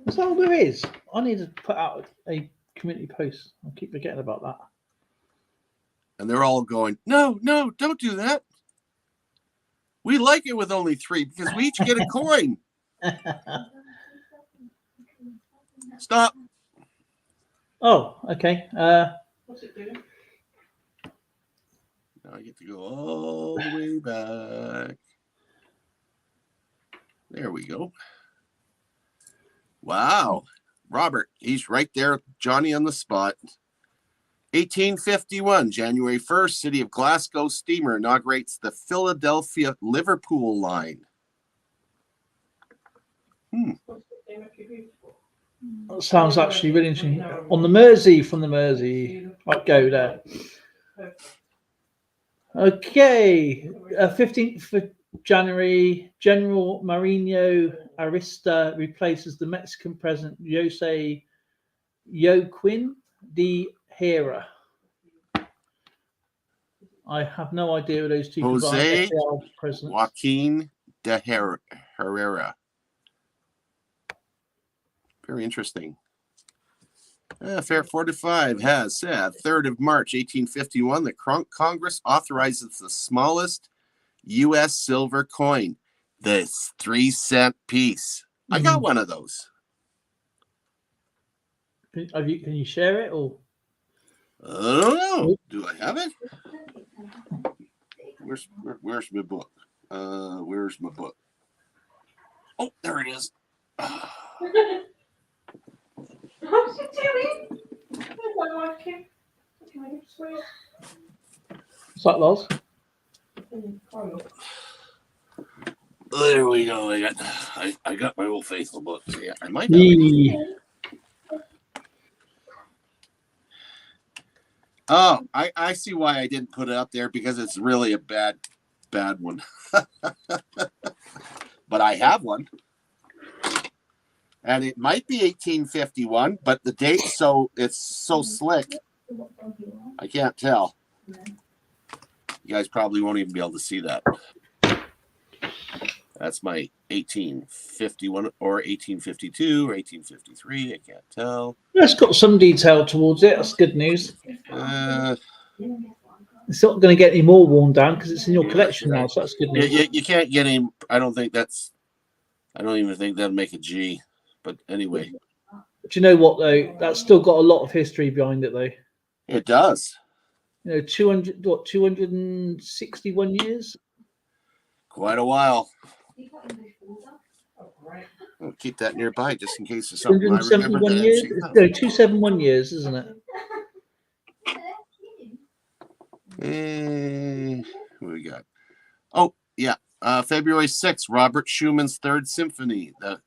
Speaker 2: That's all there is. I need to put out a community post. I keep forgetting about that.
Speaker 1: And they're all going, no, don't do that. We like it with only 3 because we each get a coin. Stop.
Speaker 2: Oh, okay. What's it doing?
Speaker 1: Now I get to go all the way back. There we go. Wow. Robert, he's right there, Johnny on the spot. 1851, January 1st, City of Glasgow steamer inaugurates the Philadelphia-Liverpool line.
Speaker 2: That sounds actually really interesting. On the Mersey, from the Mersey. I'd go there. Okay. 15th of January, General Marino Arista replaces the Mexican president, Jose Joaquin de Hera. I have no idea who those two people are.
Speaker 1: Jose Joaquin de Herrera. Very interesting. Fair 45 has said 3rd of March, 1851, the Congress authorizes the smallest U.S. silver coin, the 3-cent piece. I got one of those.
Speaker 2: Can you share it or?
Speaker 1: I don't know. Do I have it? Where's my book? Where's my book? Oh, there it is.
Speaker 3: What's it doing?
Speaker 2: What's that, Loz?
Speaker 1: There we go. I got my old faithful book. So yeah, I might have it. Oh, I see why I didn't put it up there, because it's really a bad one. But I have one. And it might be 1851, but the date it's so slick. I can't tell. You guys probably won't even be able to see that. That's my 1851 or 1852 or 1853. I can't tell.
Speaker 2: It's got some detail towards it. That's good news. It's not going to get any more worn down because it's in your collection now, so that's good news.
Speaker 1: You can't get any. I don't even think that'll make a G. But anyway.
Speaker 2: Do you know what, though? That's still got a lot of history behind it, though.
Speaker 1: It does.
Speaker 2: 261 years?
Speaker 1: Quite a while. I'll keep that nearby just in case there's something I remember.
Speaker 2: 271 years? No, 271 years, isn't it?
Speaker 1: What we got? Oh, yeah. February 6th, Robert Schumann's Third Symphony. The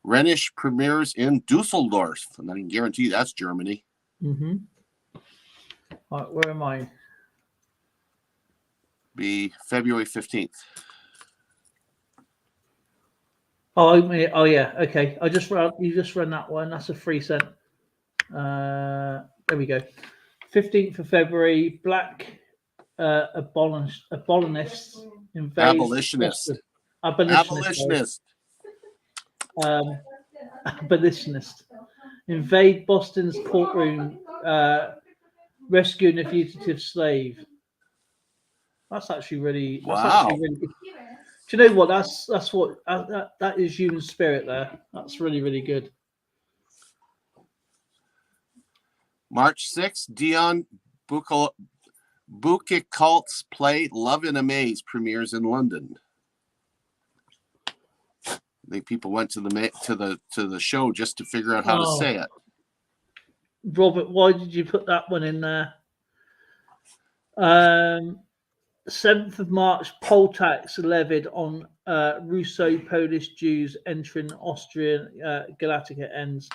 Speaker 1: Rhenish premieres in Dusseldorf. And I can guarantee that's Germany.
Speaker 2: Mm-hmm. All right, where am I?
Speaker 1: Be February 15th.
Speaker 2: Oh yeah. Okay. You just run that one. That's a 3 cent. There we go. 15th of February. Black abolitionists invade.
Speaker 1: Abolitionist.
Speaker 2: Abolitionist invade Boston's courtroom, rescuing a fugitive slave. That's actually really.
Speaker 1: Wow.
Speaker 2: Do you know what? That is human spirit there. That's really, really good.
Speaker 1: March 6th, Dion Boucicault's play Love in a Maze premieres in London. I think people went to the show just to figure out how to say it.
Speaker 2: Robert, why did you put that one in there? 7th of March, poll tax levied on Russo-Polish Jews entering Austrian Galactica ends.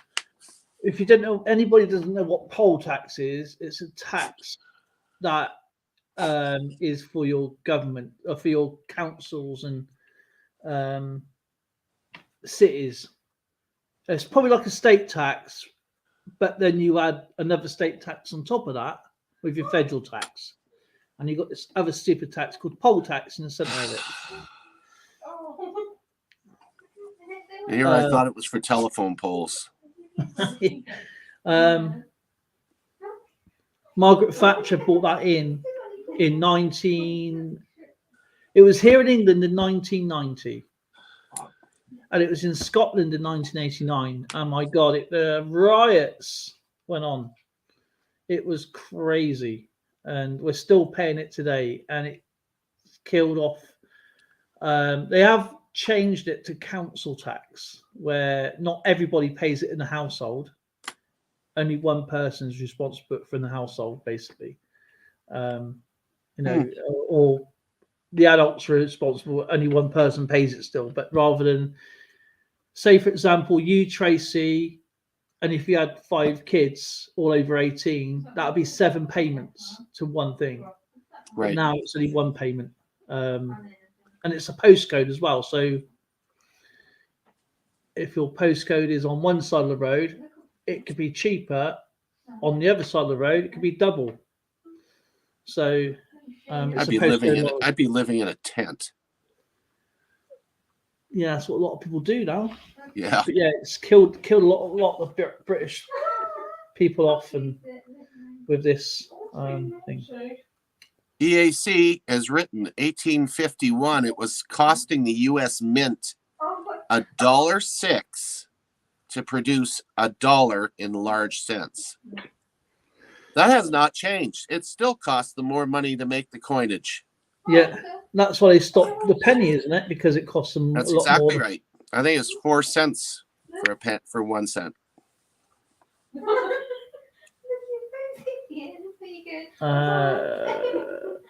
Speaker 2: If you don't know, anybody doesn't know what poll tax is, it's a tax that is for your government or for your councils and cities. It's probably like a state tax, but then you add another state tax on top of that with your federal tax. And you've got this other stupid tax called poll tax in the center of it.
Speaker 1: Here I thought it was for telephone poles.
Speaker 2: Margaret Thatcher brought that in 19. It was here in England in 1990, and it was in Scotland in 1989. Oh my God! The riots went on. It was crazy. And we're still paying it today, and it killed off. They have changed it to council tax, where not everybody pays it in the household. Only one person is responsible for in the household, basically. Or the adults are responsible. Only one person pays it still. But rather than, say, for example, you, Tracy. And if you had 5 kids all over 18, that would be 7 payments to one thing.
Speaker 1: Right.
Speaker 2: Now it's only 1 payment. And it's a postcode as well. So if your postcode is on one side of the road, it could be cheaper. On the other side of the road, it could be double. So
Speaker 1: I'd be living in a tent.
Speaker 2: Yeah, that's what a lot of people do now.
Speaker 1: Yeah.
Speaker 2: But yeah, it's killed a lot of British people off and with this thing.
Speaker 1: EAC has written 1851. It was costing the U.S. Mint $1.06 to produce $1 in large cents. That has not changed. It still costs them more money to make the coinage.
Speaker 2: Yeah, that's why they stopped the penny, isn't it? Because it costs them
Speaker 1: That's
Speaker 2: a lot
Speaker 1: exactly
Speaker 2: more.
Speaker 1: right. I think it's 4 cents for a pen for 1 cent.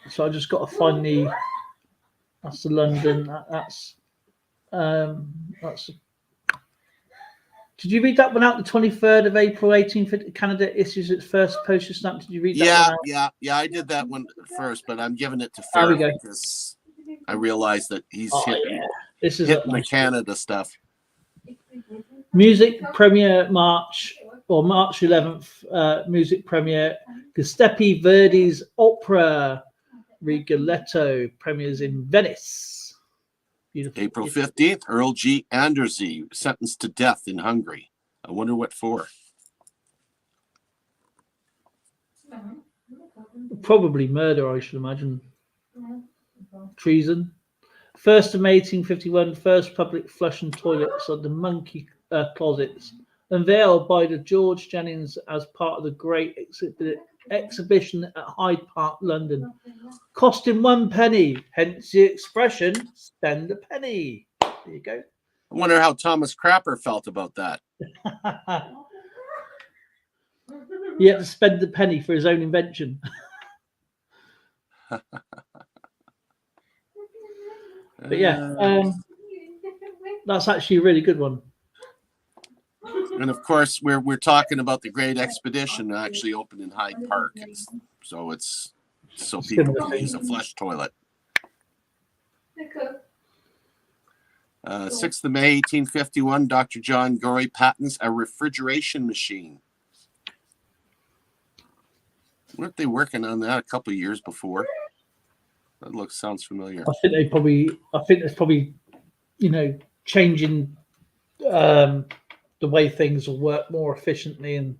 Speaker 2: So I just got to find that's the London. That's. Did you read that one out? The 23rd of April, 1850, Canada issues its first postage stamp. Did you read that one out?
Speaker 1: Yeah. I did that one first, but I'm giving it to
Speaker 2: There we
Speaker 1: Farrah
Speaker 2: go.
Speaker 1: because I realized that he's hitting the Canada stuff.
Speaker 2: Music premiere March 11th. Music premiere Giuseppe Verdi's opera Rigoletto premieres in Venice. Beautiful.
Speaker 1: April 15th, Earl G. Andersey sentenced to death in Hungary. I wonder what for.
Speaker 2: Probably murder, I should imagine. Treason. 1st of May 1851, first public flushing toilets of the monkey closets, unveiled by the George Jennings as part of the Great Exhibition at Hyde Park, London. Costing 1 penny, hence the expression, spend a penny. There you go.
Speaker 1: I wonder how Thomas Crapper felt about that.
Speaker 2: He had to spend a penny for his own invention. But yeah, that's actually a really good one.
Speaker 1: And of course, we're talking about the Great Expedition actually opened in Hyde Park, so it's so people can use a flush toilet. 6th of May 1851, Dr. John Gorey patents a refrigeration machine. Weren't they working on that a couple of years before? That sounds familiar.
Speaker 2: I think it's probably, changing the way things will work more efficiently. And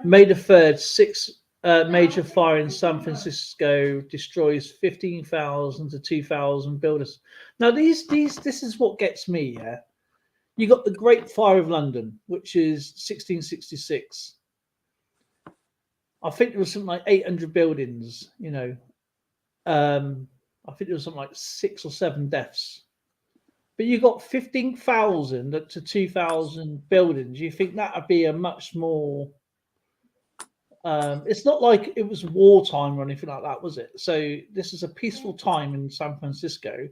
Speaker 2: May the 3rd, 6 major fire in San Francisco destroys 15,000 to 2,000 buildings. Now this is what gets me. Yeah, you got the Great Fire of London, which is 1666. I think there was something like 800 buildings. I think there was something like 6 or 7 deaths. But you got 15,000 to 2,000 buildings. You think that would be a much more... it's not like it was wartime or anything like that, was it? So this is a peaceful time in San Francisco.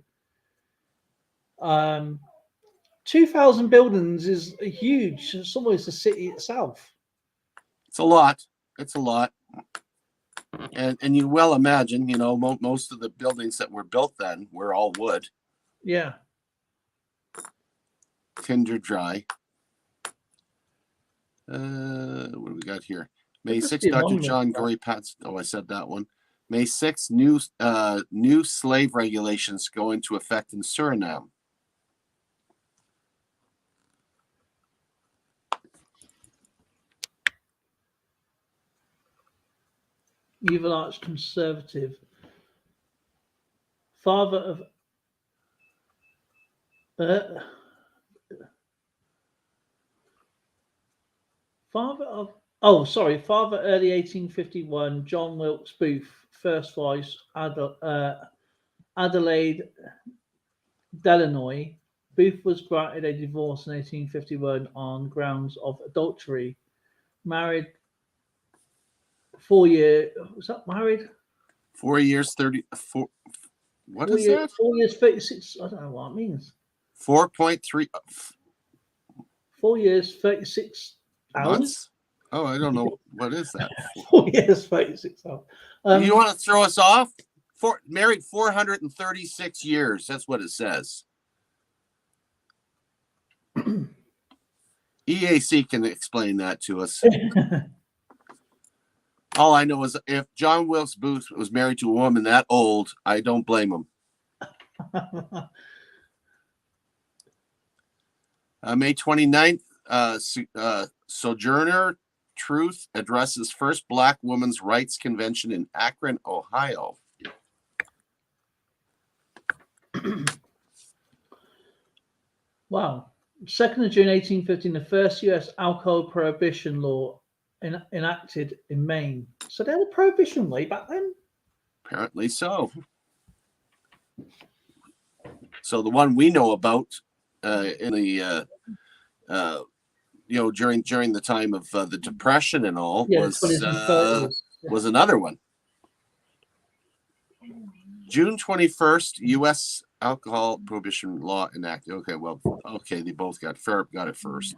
Speaker 2: 2,000 buildings is a huge. It's almost a city itself.
Speaker 1: It's a lot. And you well imagine, most of the buildings that were built then were all wood.
Speaker 2: Yeah.
Speaker 1: Tinder dry. What do we got here? May 6th, Dr. John Gorey patents. Oh, I said that one. May 6th, new slave regulations go into effect in Suriname.
Speaker 2: Evil arch conservative. Father early 1851, John Wilkes Booth, first vice, Adelaide Delanoy. Booth was granted a divorce in 1851 on grounds of adultery. Married 4 years. Was that married?
Speaker 1: 4 years, 34. What is that?
Speaker 2: 4 years, 36. I don't know what it means.
Speaker 1: 4.3.
Speaker 2: 4 years, 36 hours.
Speaker 1: Months? Oh, I don't know. What is that?
Speaker 2: 4 years, 36 hours.
Speaker 1: You want to throw us off? Married 436 years. That's what it says. EAC can explain that to us. All I know is if John Wilkes Booth was married to a woman that old, I don't blame him. May 29th, Sojourner Truth addresses first Black Women's Rights Convention in Akron, Ohio.
Speaker 2: Wow. 2nd of June 1815, the first U.S. alcohol prohibition law enacted in Maine. So they had a prohibition way back then?
Speaker 1: Apparently so. So the one we know about in the during the time of the Depression and all was another one. June 21st, U.S. alcohol prohibition law enacted. Okay, they both got it first.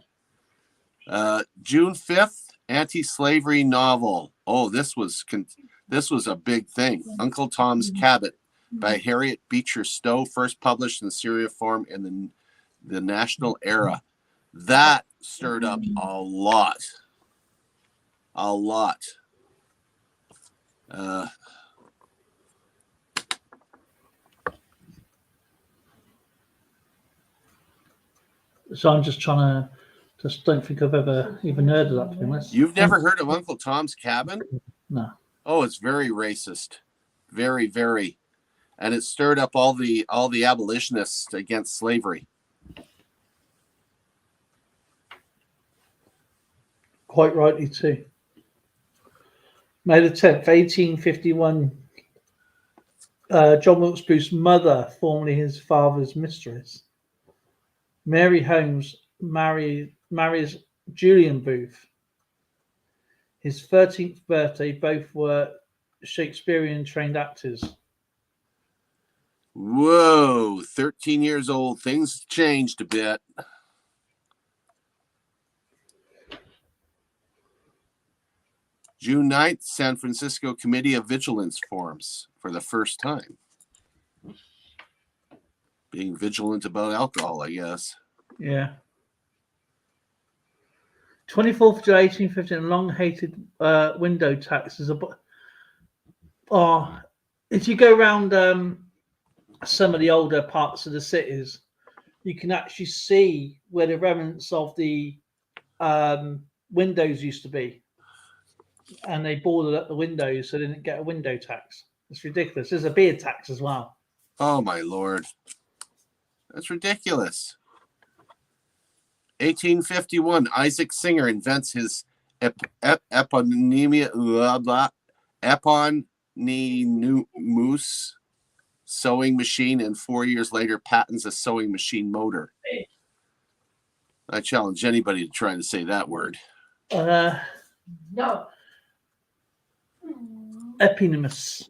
Speaker 1: June 5th, anti-slavery novel. Oh, this was a big thing. Uncle Tom's Cabin by Harriet Beecher Stowe, first published in serial form in the National Era. That stirred up a lot.
Speaker 2: So I'm just trying to don't think I've ever even heard of that, to be honest.
Speaker 1: You've never heard of Uncle Tom's Cabin?
Speaker 2: No.
Speaker 1: Oh, it's very racist. Very, very. And it stirred up all the abolitionists against slavery.
Speaker 2: Quite rightly too. May the 10th, 1851, John Wilkes Booth's mother, formerly his father's mistress, Mary Holmes, marries Julian Booth. His 13th birthday, both were Shakespearean trained actors.
Speaker 1: Whoa, 13 years old. Things changed a bit. June 9th, San Francisco Committee of Vigilance forms for the first time. Being vigilant about alcohol, I guess.
Speaker 2: Yeah. 24th July 1815, long-hated window tax is if you go around some of the older parts of the cities, you can actually see where the remnants of the windows used to be. And they boarded up the windows so they didn't get a window tax. It's ridiculous. There's a beer tax as well.
Speaker 1: Oh, my Lord. That's ridiculous. 1851, Isaac Singer invents his eponymous sewing machine, and 4 years later patents a sewing machine motor. I challenge anybody to try to say that word.
Speaker 3: No.
Speaker 2: Eponymous.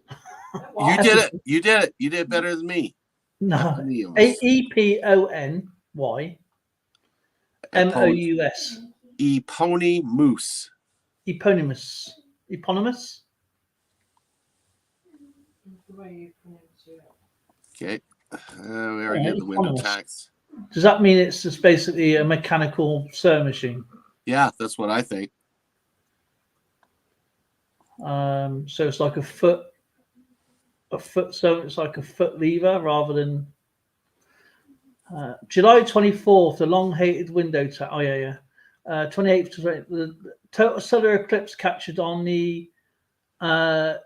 Speaker 1: You did it. You did it. You did better than me.
Speaker 2: No.
Speaker 1: Eponymous.
Speaker 2: EPONY MOUS.
Speaker 1: Eponymous.
Speaker 2: Eponymous. Eponymous?
Speaker 1: Okay. We already did the window tax.
Speaker 2: Does that mean it's just basically a mechanical sewing machine?
Speaker 1: Yeah, that's what I think.
Speaker 2: So it's like a foot, so it's like a foot lever rather than July 24th, the long-hated window tax. Oh yeah. 28th, the total solar eclipse captured on the Daguerreotto.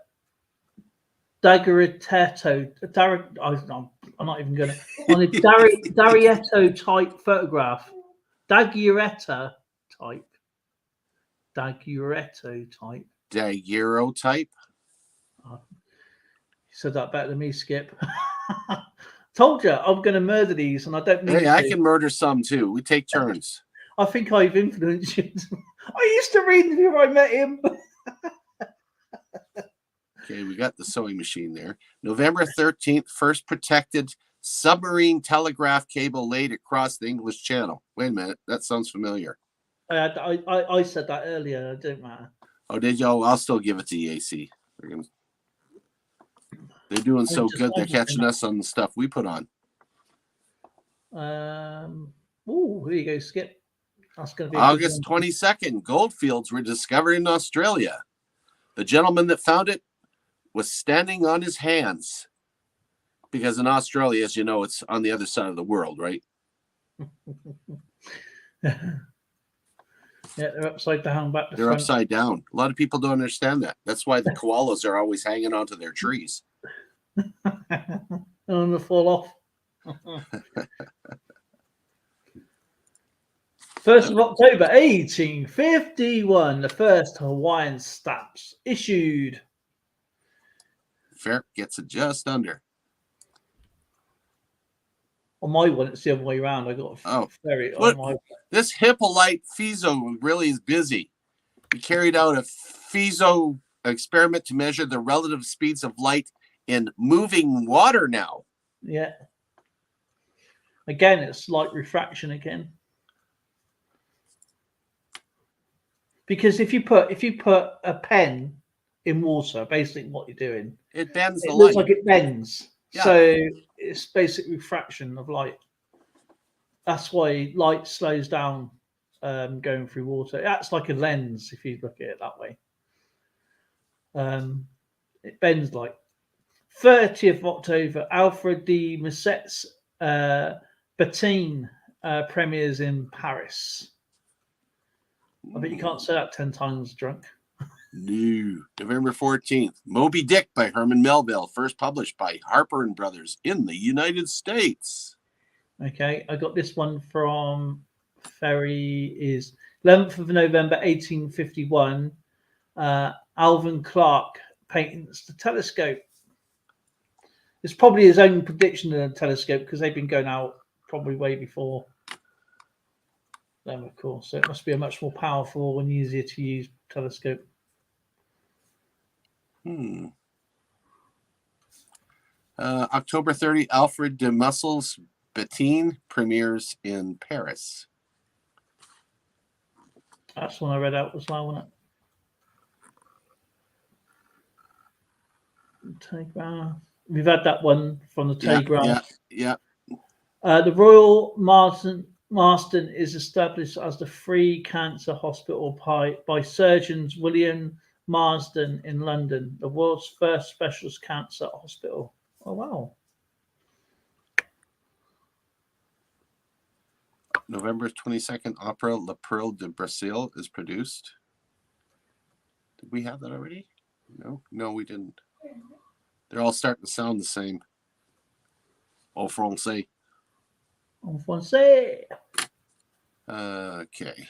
Speaker 2: I'm not even gonna on the Daguerreotto type photograph. Daguerreotto type.
Speaker 1: Daguerreotype.
Speaker 2: You said that better than me, Skip. Told you I'm going to murder these, and I don't mean
Speaker 1: Hey, I can murder some too. We take turns.
Speaker 2: I think I've influenced you. I used to read before I met him.
Speaker 1: Okay, we got the sewing machine there. November 13th, first protected submarine telegraph cable laid across the English Channel. Wait a minute, that sounds familiar.
Speaker 2: I said that earlier. It didn't matter.
Speaker 1: Oh, did you? Oh, I'll still give it to EAC. They're doing so good. They're catching us on the stuff we put on.
Speaker 2: Oh, here you go, Skip. That's going to be
Speaker 1: August 22nd. Goldfields were discovered in Australia. The gentleman that found it was standing on his hands, because in Australia, as you know, it's on the other side of the world, right?
Speaker 2: Yeah, they're upside down back to
Speaker 1: They're
Speaker 2: front.
Speaker 1: upside down. A lot of people don't understand that. That's why the koalas are always hanging onto their trees.
Speaker 2: And they fall off. 1st of October 1851, the first Hawaiian stamps issued.
Speaker 1: Fair gets it just under.
Speaker 2: On my one, it's the other way around. I got a ferry on my.
Speaker 1: This Hippolyte Fizeau really is busy. He carried out a Fizeau experiment to measure the relative speeds of light in moving water now.
Speaker 2: Yeah. Again, it's like refraction again. Because if you put a pen in water, basically what you're doing,
Speaker 1: it bends the
Speaker 2: light.
Speaker 1: light.
Speaker 2: Looks like it bends.
Speaker 1: Yeah.
Speaker 2: So it's basic refraction of light. That's why light slows down going through water. It acts like a lens if you look at it that way. It bends like 30th of October. Alfred de Musset's Bettine premieres in Paris. I bet you can't say that 10 times drunk.
Speaker 1: No. November 14th, Moby Dick by Herman Melville, first published by Harper and Brothers in the United States.
Speaker 2: Okay, I got this one from Ferry, is 11th of November 1851. Alvin Clark patents the telescope. It's probably his own prediction of the telescope because they've been going out probably way before them, of course. So it must be a much more powerful and easier to use telescope.
Speaker 1: October 30, Alfred de Mussel's Bettine premieres in Paris.
Speaker 2: That's one I read out as well, wasn't it? Telegraph. We've had that one from the Telegraph.
Speaker 1: Yeah.
Speaker 2: The Royal Marsden is established as the free cancer hospital by surgeons William Marsden in London, the world's first specialist cancer hospital. Oh, wow.
Speaker 1: November 22nd, opera La Perle de Brazil is produced. Did we have that already? No, we didn't. They're all starting to sound the same. En français.
Speaker 2: En français.
Speaker 1: Okay.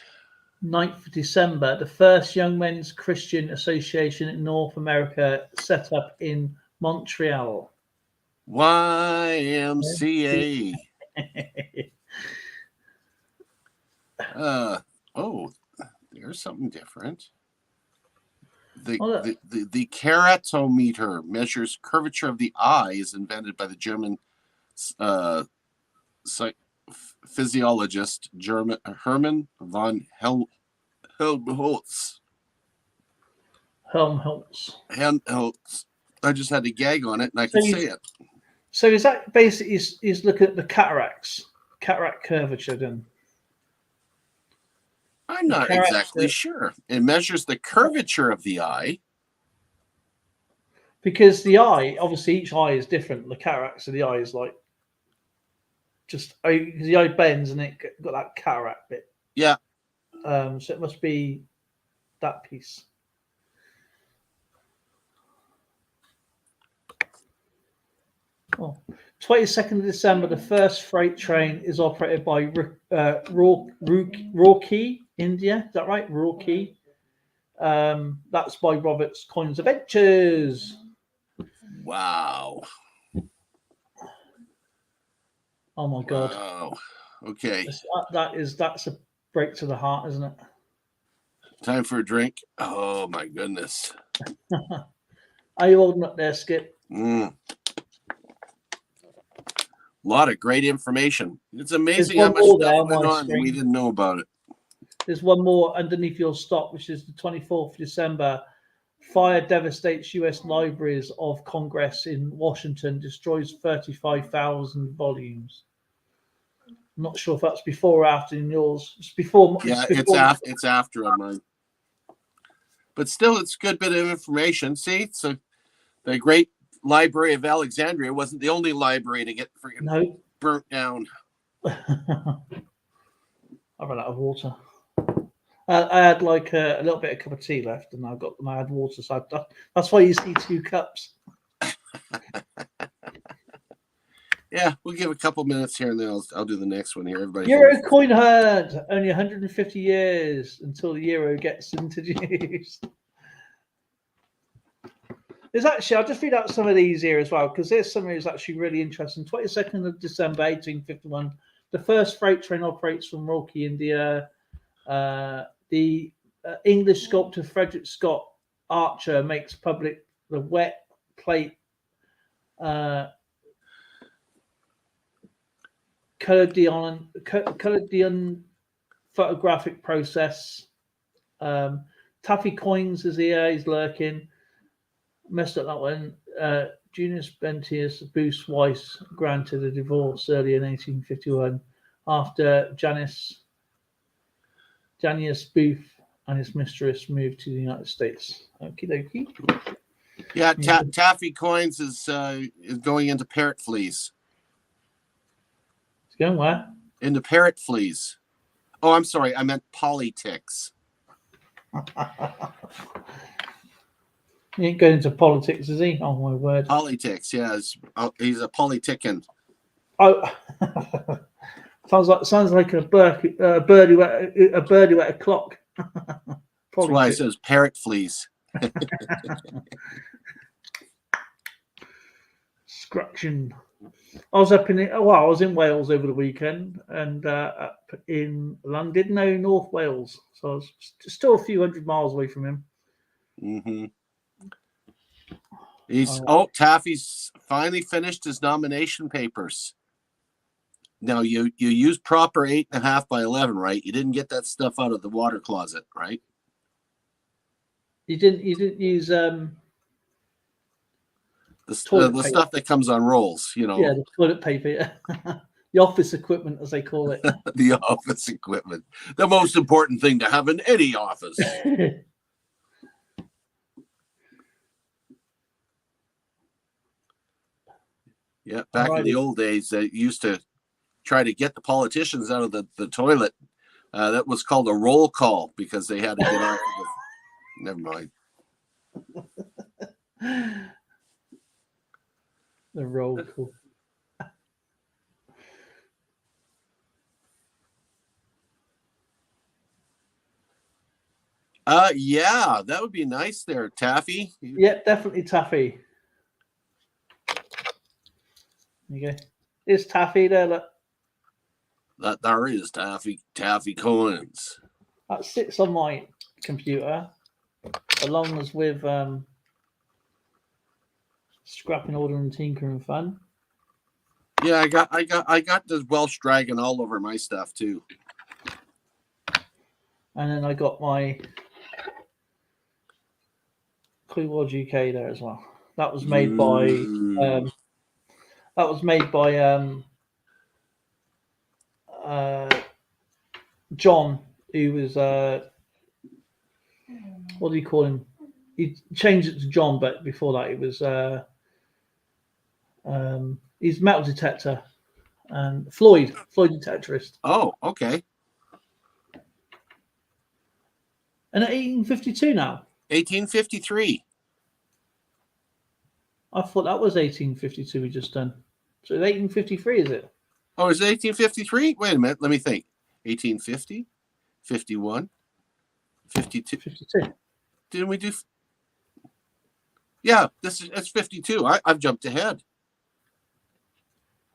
Speaker 2: 9th of December, the first Young Men's Christian Association in North America set up in Montreal.
Speaker 1: YMCA. There's something different. The keratometer measures curvature of the eye, is invented by the German physiologist Hermann von Helmholtz. Helmholtz. I just had to gag on it and I could say it.
Speaker 2: So is that basically is looking at the cataract curvature then?
Speaker 1: I'm not exactly sure. It measures the curvature of the eye.
Speaker 2: Because the eye, obviously each eye is different. The cataracts of the eye is like just because the eye bends and it got that cataract bit.
Speaker 1: Yeah.
Speaker 2: So it must be that piece. Oh. 22nd of December, the first freight train is operated by Roorkee, India. Is that right? Roorkee. That's by Roberts Coins Adventures.
Speaker 1: Wow.
Speaker 2: Oh my God.
Speaker 1: Wow. Okay.
Speaker 2: That's a break to the heart, isn't it?
Speaker 1: Time for a drink. Oh my goodness.
Speaker 2: Are you holding up there, Skip?
Speaker 1: A lot of great information. It's amazing how much stuff went on and we didn't know about it.
Speaker 2: There's one more underneath your stop, which is the 24th of December. Fire devastates U.S. Libraries of Congress in Washington, destroys 35,000 volumes. I'm not sure if that's before or after in yours. It's before.
Speaker 1: Yeah, it's after on mine. But still, it's a good bit of information. See, so the great Library of Alexandria wasn't the only library to get freaking burnt down.
Speaker 2: I ran out of water. I had like a little bit of cup of tea left, and I had water. So that's why you see 2 cups.
Speaker 1: Yeah, we'll give a couple minutes here, and then I'll do the next one here. Everybody.
Speaker 2: Euro coin herd. Only 150 years until the euro gets introduced. There's actually, I'll just read out some of these here as well, because there's something that's actually really interesting. 22nd of December, 1851, the first freight train operates from Roorkee, India. The English sculptor Frederick Scott Archer makes public the wet plate collodion photographic process. Taffy Coins is here, he's lurking. Messed up that one. Junius Bentius Booth Weiss granted a divorce early in 1851 after Janius Booth and his mistress moved to the United States. Okie dokie.
Speaker 1: Yeah, Taffy Coins is going into parrot fleas.
Speaker 2: It's going where?
Speaker 1: Into parrot fleas. Oh, I'm sorry. I meant politics.
Speaker 2: He ain't going into politics, is he? Oh my word!
Speaker 1: Politics, yeah. He's a politicking.
Speaker 2: Oh, sounds like a birdie at a clock.
Speaker 1: That's why it says parrot fleas.
Speaker 2: Scratching. I was in Wales over the weekend and up in London, no, North Wales. So I was still a few hundred miles away from him.
Speaker 1: Mm-hmm. Taffy's finally finished his nomination papers. Now you used proper 8.5 by 11, right? You didn't get that stuff out of the water closet, right?
Speaker 2: You didn't use
Speaker 1: the stuff that comes on rolls, you know.
Speaker 2: Yeah, the toilet paper, yeah. The office equipment, as they call it.
Speaker 1: The office equipment, the most important thing to have in any office. Yeah, back in the old days, they used to try to get the politicians out of the toilet. That was called a roll call because they had to get off of the... Never mind.
Speaker 2: The roll call.
Speaker 1: Yeah, that would be nice there, Taffy.
Speaker 2: Yeah, definitely Taffy. There you go. Is Taffy there? Look.
Speaker 1: There is Taffy coins.
Speaker 2: That sits on my computer, along as with scrapping, ordering, tinkering fun.
Speaker 1: Yeah, I got the Welsh dragon all over my stuff too.
Speaker 2: And then I got my World UK there as well. That was made by John, who was what do you call him? He changed it to John, but before that it was he's metal detector and Floyd detectorist.
Speaker 1: Oh, okay.
Speaker 2: And at 1852 now.
Speaker 1: 1853.
Speaker 2: I thought that was 1852 we just done. So 1853, is it?
Speaker 1: Oh, is it 1853? Wait a minute. Let me think. 1850, 51, 52.
Speaker 2: 52.
Speaker 1: Didn't we do? Yeah, it's 52. I've jumped ahead.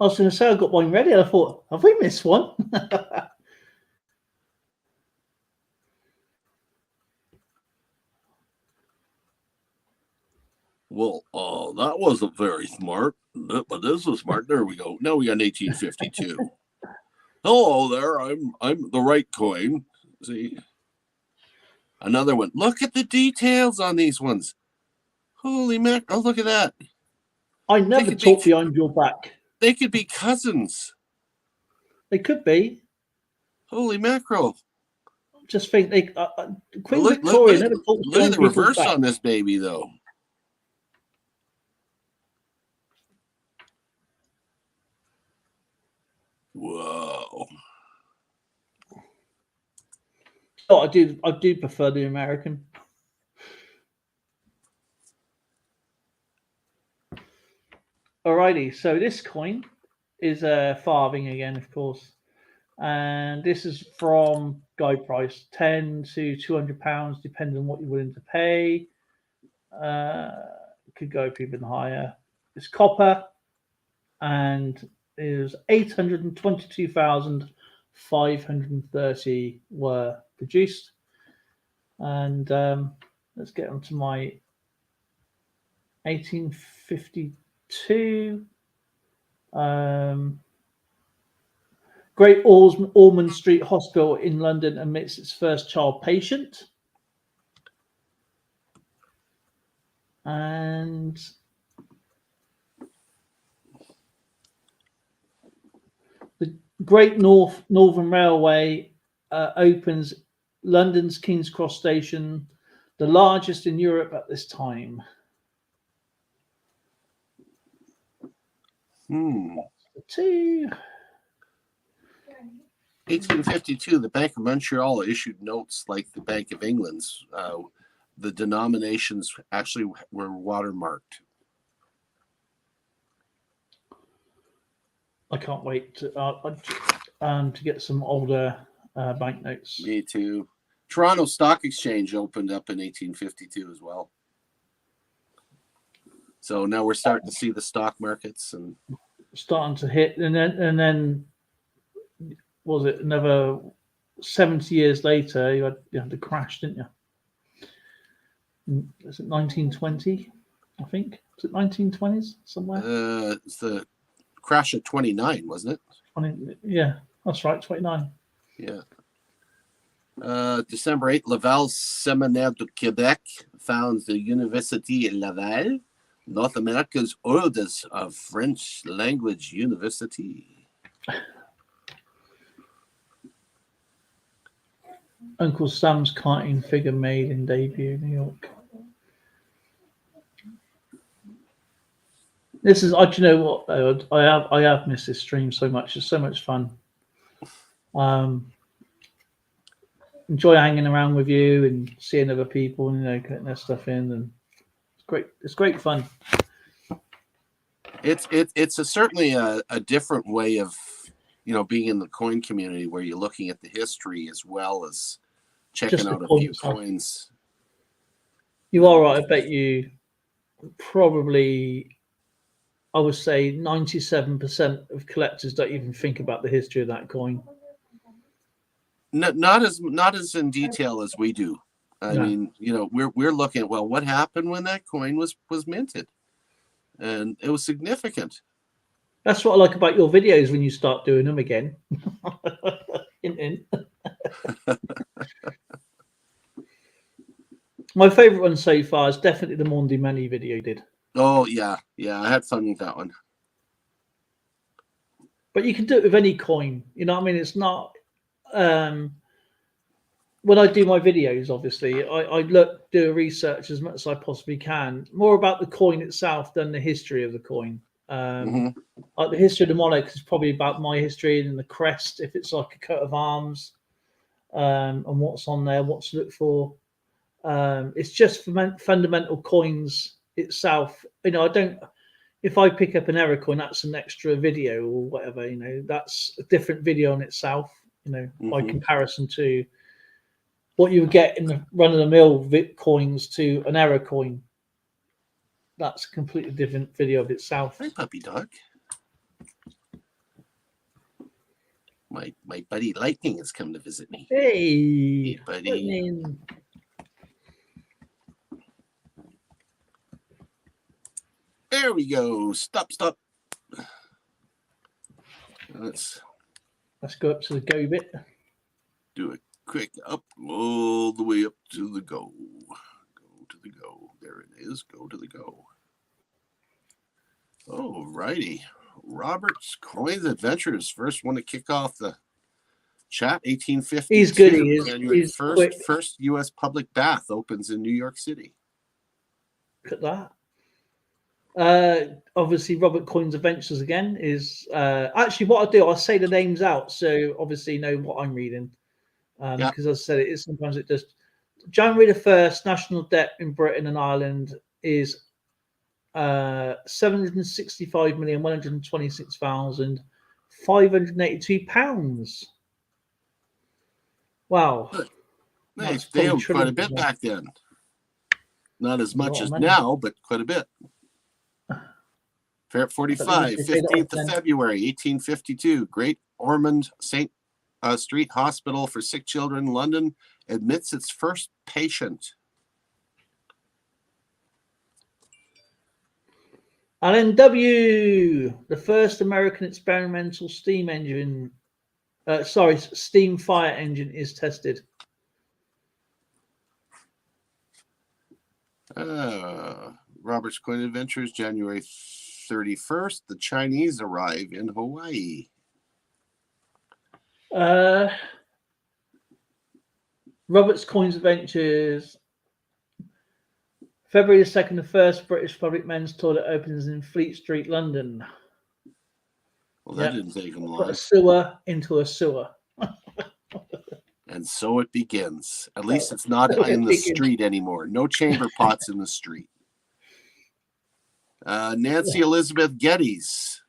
Speaker 2: I was going to say I got mine ready, and I thought, have we missed one?
Speaker 1: Well, that wasn't very smart, but this was smart. There we go. Now we got 1852. Hello there. I'm the right coin. See, another one. Look at the details on these ones. Holy mac! Oh, look at that.
Speaker 2: I never talk behind your back.
Speaker 1: They could be cousins.
Speaker 2: They could be.
Speaker 1: Holy mackerel!
Speaker 2: Just think they Queen Victoria never talked
Speaker 1: behind. Look at the reverse on this baby, though. Whoa.
Speaker 2: Oh, I do prefer the American. Alrighty, so this coin is a farthing again, of course, and this is from guide price £10 to £200, depending on what you're willing to pay. Could go up even higher. It's copper, and is 822,530 were produced. And let's get on to my 1852. Great Ormond Street Hospital in London admits its first child patient. And the Great Northern Railway opens London's King's Cross Station, the largest in Europe at this time.
Speaker 1: 1852, the Bank of Montreal issued notes like the Bank of England's, the denominations actually were watermarked.
Speaker 2: I can't wait to get some older banknotes.
Speaker 1: Me too. Toronto Stock Exchange opened up in 1852 as well. So now we're starting to see the stock markets and
Speaker 2: starting to hit, and then was it another 70 years later? You had the crash, didn't you? Is it 1920? I think was it 1920s somewhere?
Speaker 1: It's the crash of 29, wasn't it?
Speaker 2: 20, yeah, that's right, 29.
Speaker 1: Yeah. December 8th, Laval Séminaire du Québec founds the Université Laval, North America's oldest of French language university.
Speaker 2: Uncle Sam's kiting figure made in debut, New York. This is, do you know what? I have missed this stream so much. It's so much fun. Enjoy hanging around with you and seeing other people, getting their stuff in, and it's great. It's great fun.
Speaker 1: It's certainly a different way of being in the coin community, where you're looking at the history as well as checking out a few coins.
Speaker 2: You are right. I bet you probably, I would say 97% of collectors don't even think about the history of that coin.
Speaker 1: Not as in detail as we do. I mean, we're looking at, well, what happened when that coin was minted, and it was significant.
Speaker 2: That's what I like about your videos when you start doing them again. My favorite one so far is definitely the Monday Money video you did.
Speaker 1: Oh yeah, I had fun with that one.
Speaker 2: But you can do it with any coin. You know what I mean? It's not. When I do my videos, obviously, I do research as much as I possibly can, more about the coin itself than the history of the coin. Like the history of the monarch is probably about my history, and the crest, if it's like a coat of arms, and what's on there, what to look for. It's just fundamental coins itself. I don't. If I pick up an error coin, that's an extra video or whatever. That's a different video in itself. By comparison to what you would get in the run-of-the-mill coins to an error coin. That's a completely different video of itself.
Speaker 1: Hi, puppy dog. My buddy Lightning has come to visit me.
Speaker 2: Hey
Speaker 1: buddy.
Speaker 2: Lightning.
Speaker 1: There we go. Stop. Let's
Speaker 2: go up to the go bit.
Speaker 1: Do it quick up, all the way up to the go. Go to the go. There it is. Go to the go. All righty. Robert's Coins Adventures, first one to kick off the chat. 1850.
Speaker 2: He's good. He is.
Speaker 1: January
Speaker 2: He's
Speaker 1: 1st.
Speaker 2: quick.
Speaker 1: First U.S. public bath opens in New York City.
Speaker 2: Look at that. Obviously, Robert Coins Adventures again is actually what I do. I say the names out, so obviously you know what I'm reading. Because as I said, it is sometimes it just January the 1st. National debt in Britain and Ireland is £765,126,582. Wow,
Speaker 1: Nice. They owned quite a bit back then. Not as much as now, but quite a bit. Fair at 45, 15th of February, 1852. Great Ormond St. Street Hospital for Sick Children, London, admits its first patient.
Speaker 2: LNW, the first American experimental steam engine, steam fire engine is tested.
Speaker 1: Robert's Coin Adventures, January 31st. The Chinese arrive in Hawaii.
Speaker 2: Robert's Coins Adventures, February the 2nd, the first British public men's toilet opens in Fleet Street, London.
Speaker 1: Well, that didn't take them long.
Speaker 2: Put a sewer into a sewer.
Speaker 1: And so it begins. At least it's not in the street anymore. No chamber pots in the street. Nancy Elizabeth Geddes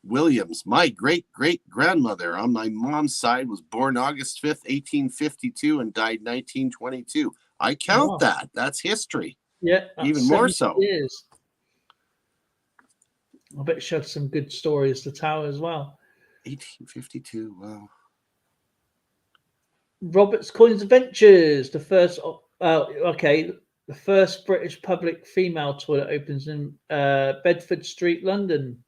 Speaker 1: Williams, my great-great-grandmother on my mom's side, was born August 5th, 1852 and died 1922. I count that. That's history.
Speaker 2: Yeah.
Speaker 1: Even more so.
Speaker 2: Years. I bet she had some good stories to tell as well.
Speaker 1: 1852, wow.
Speaker 2: Robert's Coins Adventures, the first, the first British public female toilet opens in Bedford Street, London.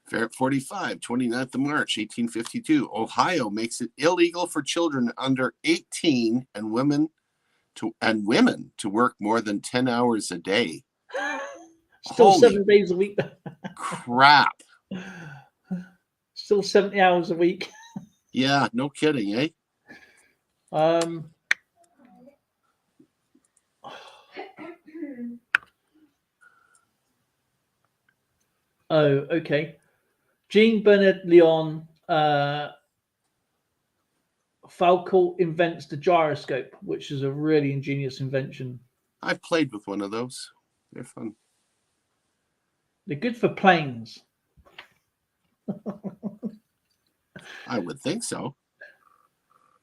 Speaker 1: Fair 45, 29th of March, 1852. Ohio makes it illegal for children under 18 and women to work more than 10 hours a day.
Speaker 2: Still
Speaker 1: Holy
Speaker 2: 7 days a week.
Speaker 1: Crap.
Speaker 2: Still 70 hours a week.
Speaker 1: Yeah, no kidding, eh?
Speaker 2: Oh, okay. Jean Bernard Leon Falco invents the gyroscope, which is a really ingenious invention.
Speaker 1: I've played with one of those. They're fun.
Speaker 2: They're good for planes.
Speaker 1: I would think so.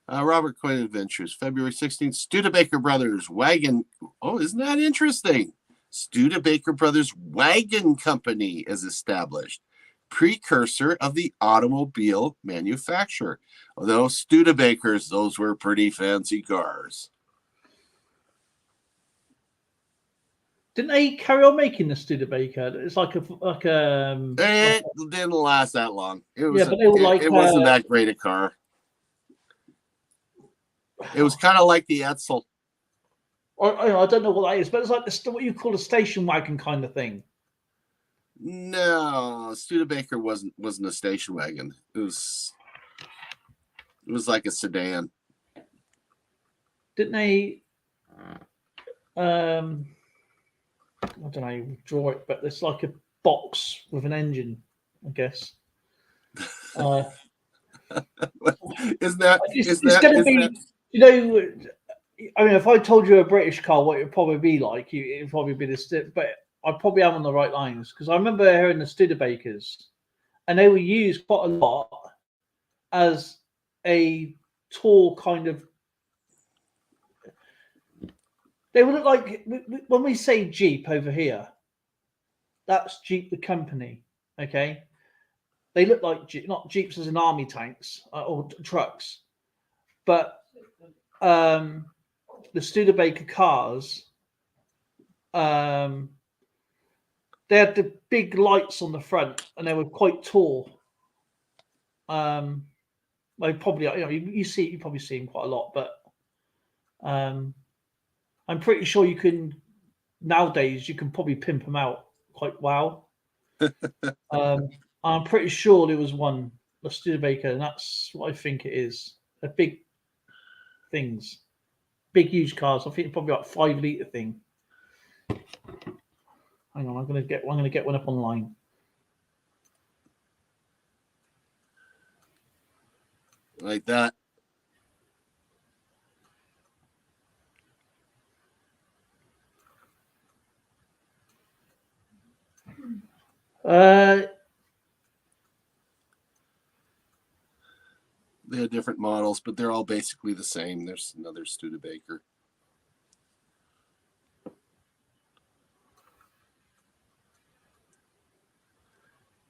Speaker 1: Robert Coin Adventures, February 16th. Studebaker Brothers Wagon. Oh, isn't that interesting? Studebaker Brothers Wagon Company is established, precursor of the automobile manufacturer. Although Studebakers, those were pretty fancy cars.
Speaker 2: Didn't they carry on making the Studebaker? It's
Speaker 1: It didn't last that long. It was
Speaker 2: but they were
Speaker 1: it wasn't that great a car. It was kind of like the Edsel.
Speaker 2: I don't know what that is, but it's like what you call a station wagon kind of thing.
Speaker 1: No, Studebaker wasn't a station wagon. It was like a sedan.
Speaker 2: Didn't they? I don't know, draw it, but it's like a box with an engine, I guess. It's going to be. You know, I mean, if I told you a British car, what it would probably be like, it would probably be this. But I probably am on the right lines because I remember hearing the Studebakers, and they were used quite a lot as a tour kind of. They would look like when we say Jeep over here, that's Jeep the company, okay? They look like not Jeeps as in army tanks or trucks, but the Studebaker cars, they had the big lights on the front and they were quite tall. They probably, you probably see them quite a lot, but I'm pretty sure nowadays you can probably pimp them out quite well. I'm pretty sure there was one, a Studebaker, and that's what I think it is. They're big things, big, huge cars. I think it's probably like 5 litre thing. Hang on, I'm gonna get one up online.
Speaker 1: Like that. They have different models, but they're all basically the same. There's another Studebaker.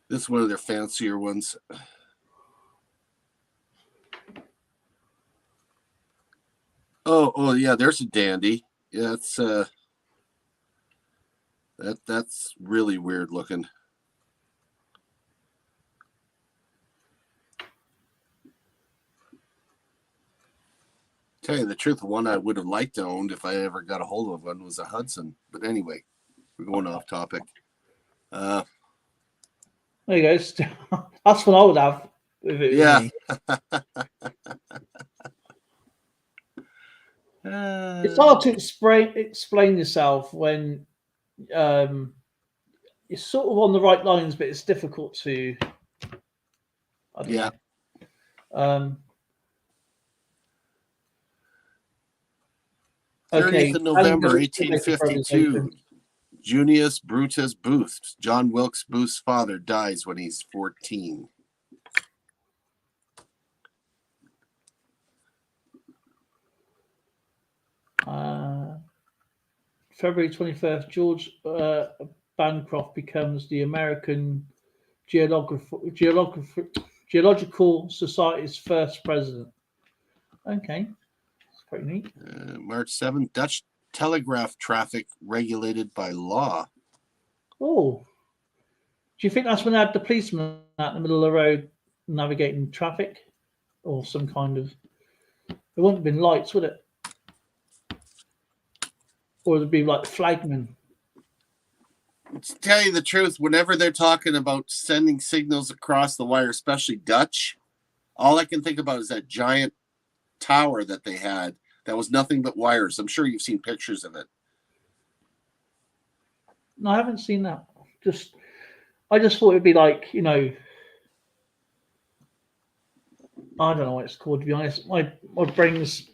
Speaker 1: This is one of their fancier ones. Oh yeah, there's a dandy. Yeah, that's really weird looking. Tell you the truth, the one I would have liked to own if I ever got a hold of one was a Hudson. But anyway, we're going off topic.
Speaker 2: There you go. That's what I would have. If it was me. It's hard to explain yourself when you're sort of on the right lines, but it's difficult to.
Speaker 1: Yeah.
Speaker 2: Um,
Speaker 1: 30th of November,
Speaker 2: Studebaker privatization.
Speaker 1: 1852. Junius Brutus Booth, John Wilkes Booth's father, dies when he's 14.
Speaker 2: February 21st, George Bancroft becomes the American Geological Society's first president. Okay, that's pretty neat.
Speaker 1: March 7th, Dutch telegraph traffic regulated by law.
Speaker 2: Oh, do you think that's when they had the policeman out in the middle of the road navigating traffic, or some kind of? There wouldn't have been lights, would it? Or it'd be like flagmen.
Speaker 1: To tell you the truth, whenever they're talking about sending signals across the wire, especially Dutch, all I can think about is that giant tower that they had that was nothing but wires. I'm sure you've seen pictures of it.
Speaker 2: No, I haven't seen that. I just thought it'd be like, I don't know what it's called, to be honest. My brain's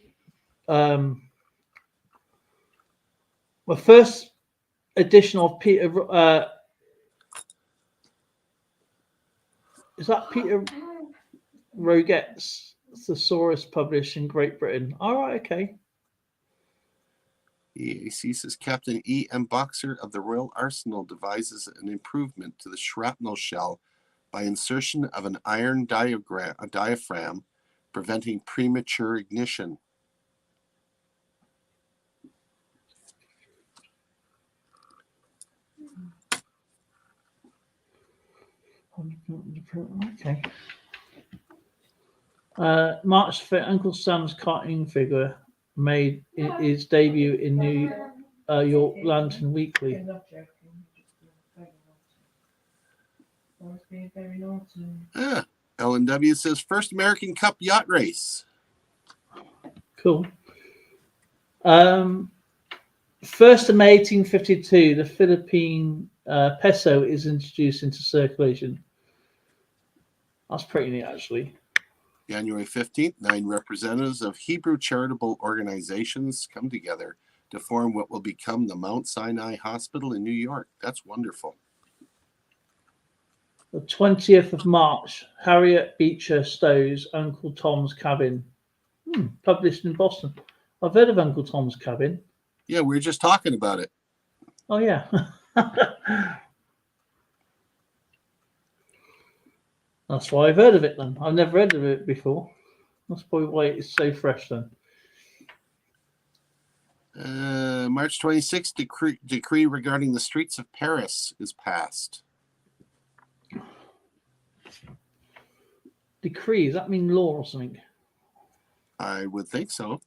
Speaker 2: my first edition of Peter is that Peter Roget's Thesaurus published in Great Britain. All right, okay.
Speaker 1: He ceases Captain E. M. Boxer of the Royal Arsenal devises an improvement to the shrapnel shell by insertion of an iron diaphragm, preventing premature ignition.
Speaker 2: Okay. March 5th, Uncle Sam's cartoon figure made its debut in New York Lantern Weekly.
Speaker 1: L&W says first American Cup yacht race.
Speaker 2: Cool. 1st of May 1852, the Philippine Peso is introduced into circulation. That's pretty neat, actually.
Speaker 1: January 15th, 9 representatives of Hebrew charitable organizations come together to form what will become the Mount Sinai Hospital in New York. That's wonderful.
Speaker 2: The 20th of March, Harriet Beecher Stowe's Uncle Tom's Cabin, published in Boston. I've heard of Uncle Tom's Cabin.
Speaker 1: Yeah, we were just talking about it.
Speaker 2: Oh, yeah. That's why I've heard of it then. I've never heard of it before. That's probably why it's so fresh then.
Speaker 1: March 26th, decree regarding the streets of Paris is passed.
Speaker 2: Decree, does that mean law or something?
Speaker 1: I would think so.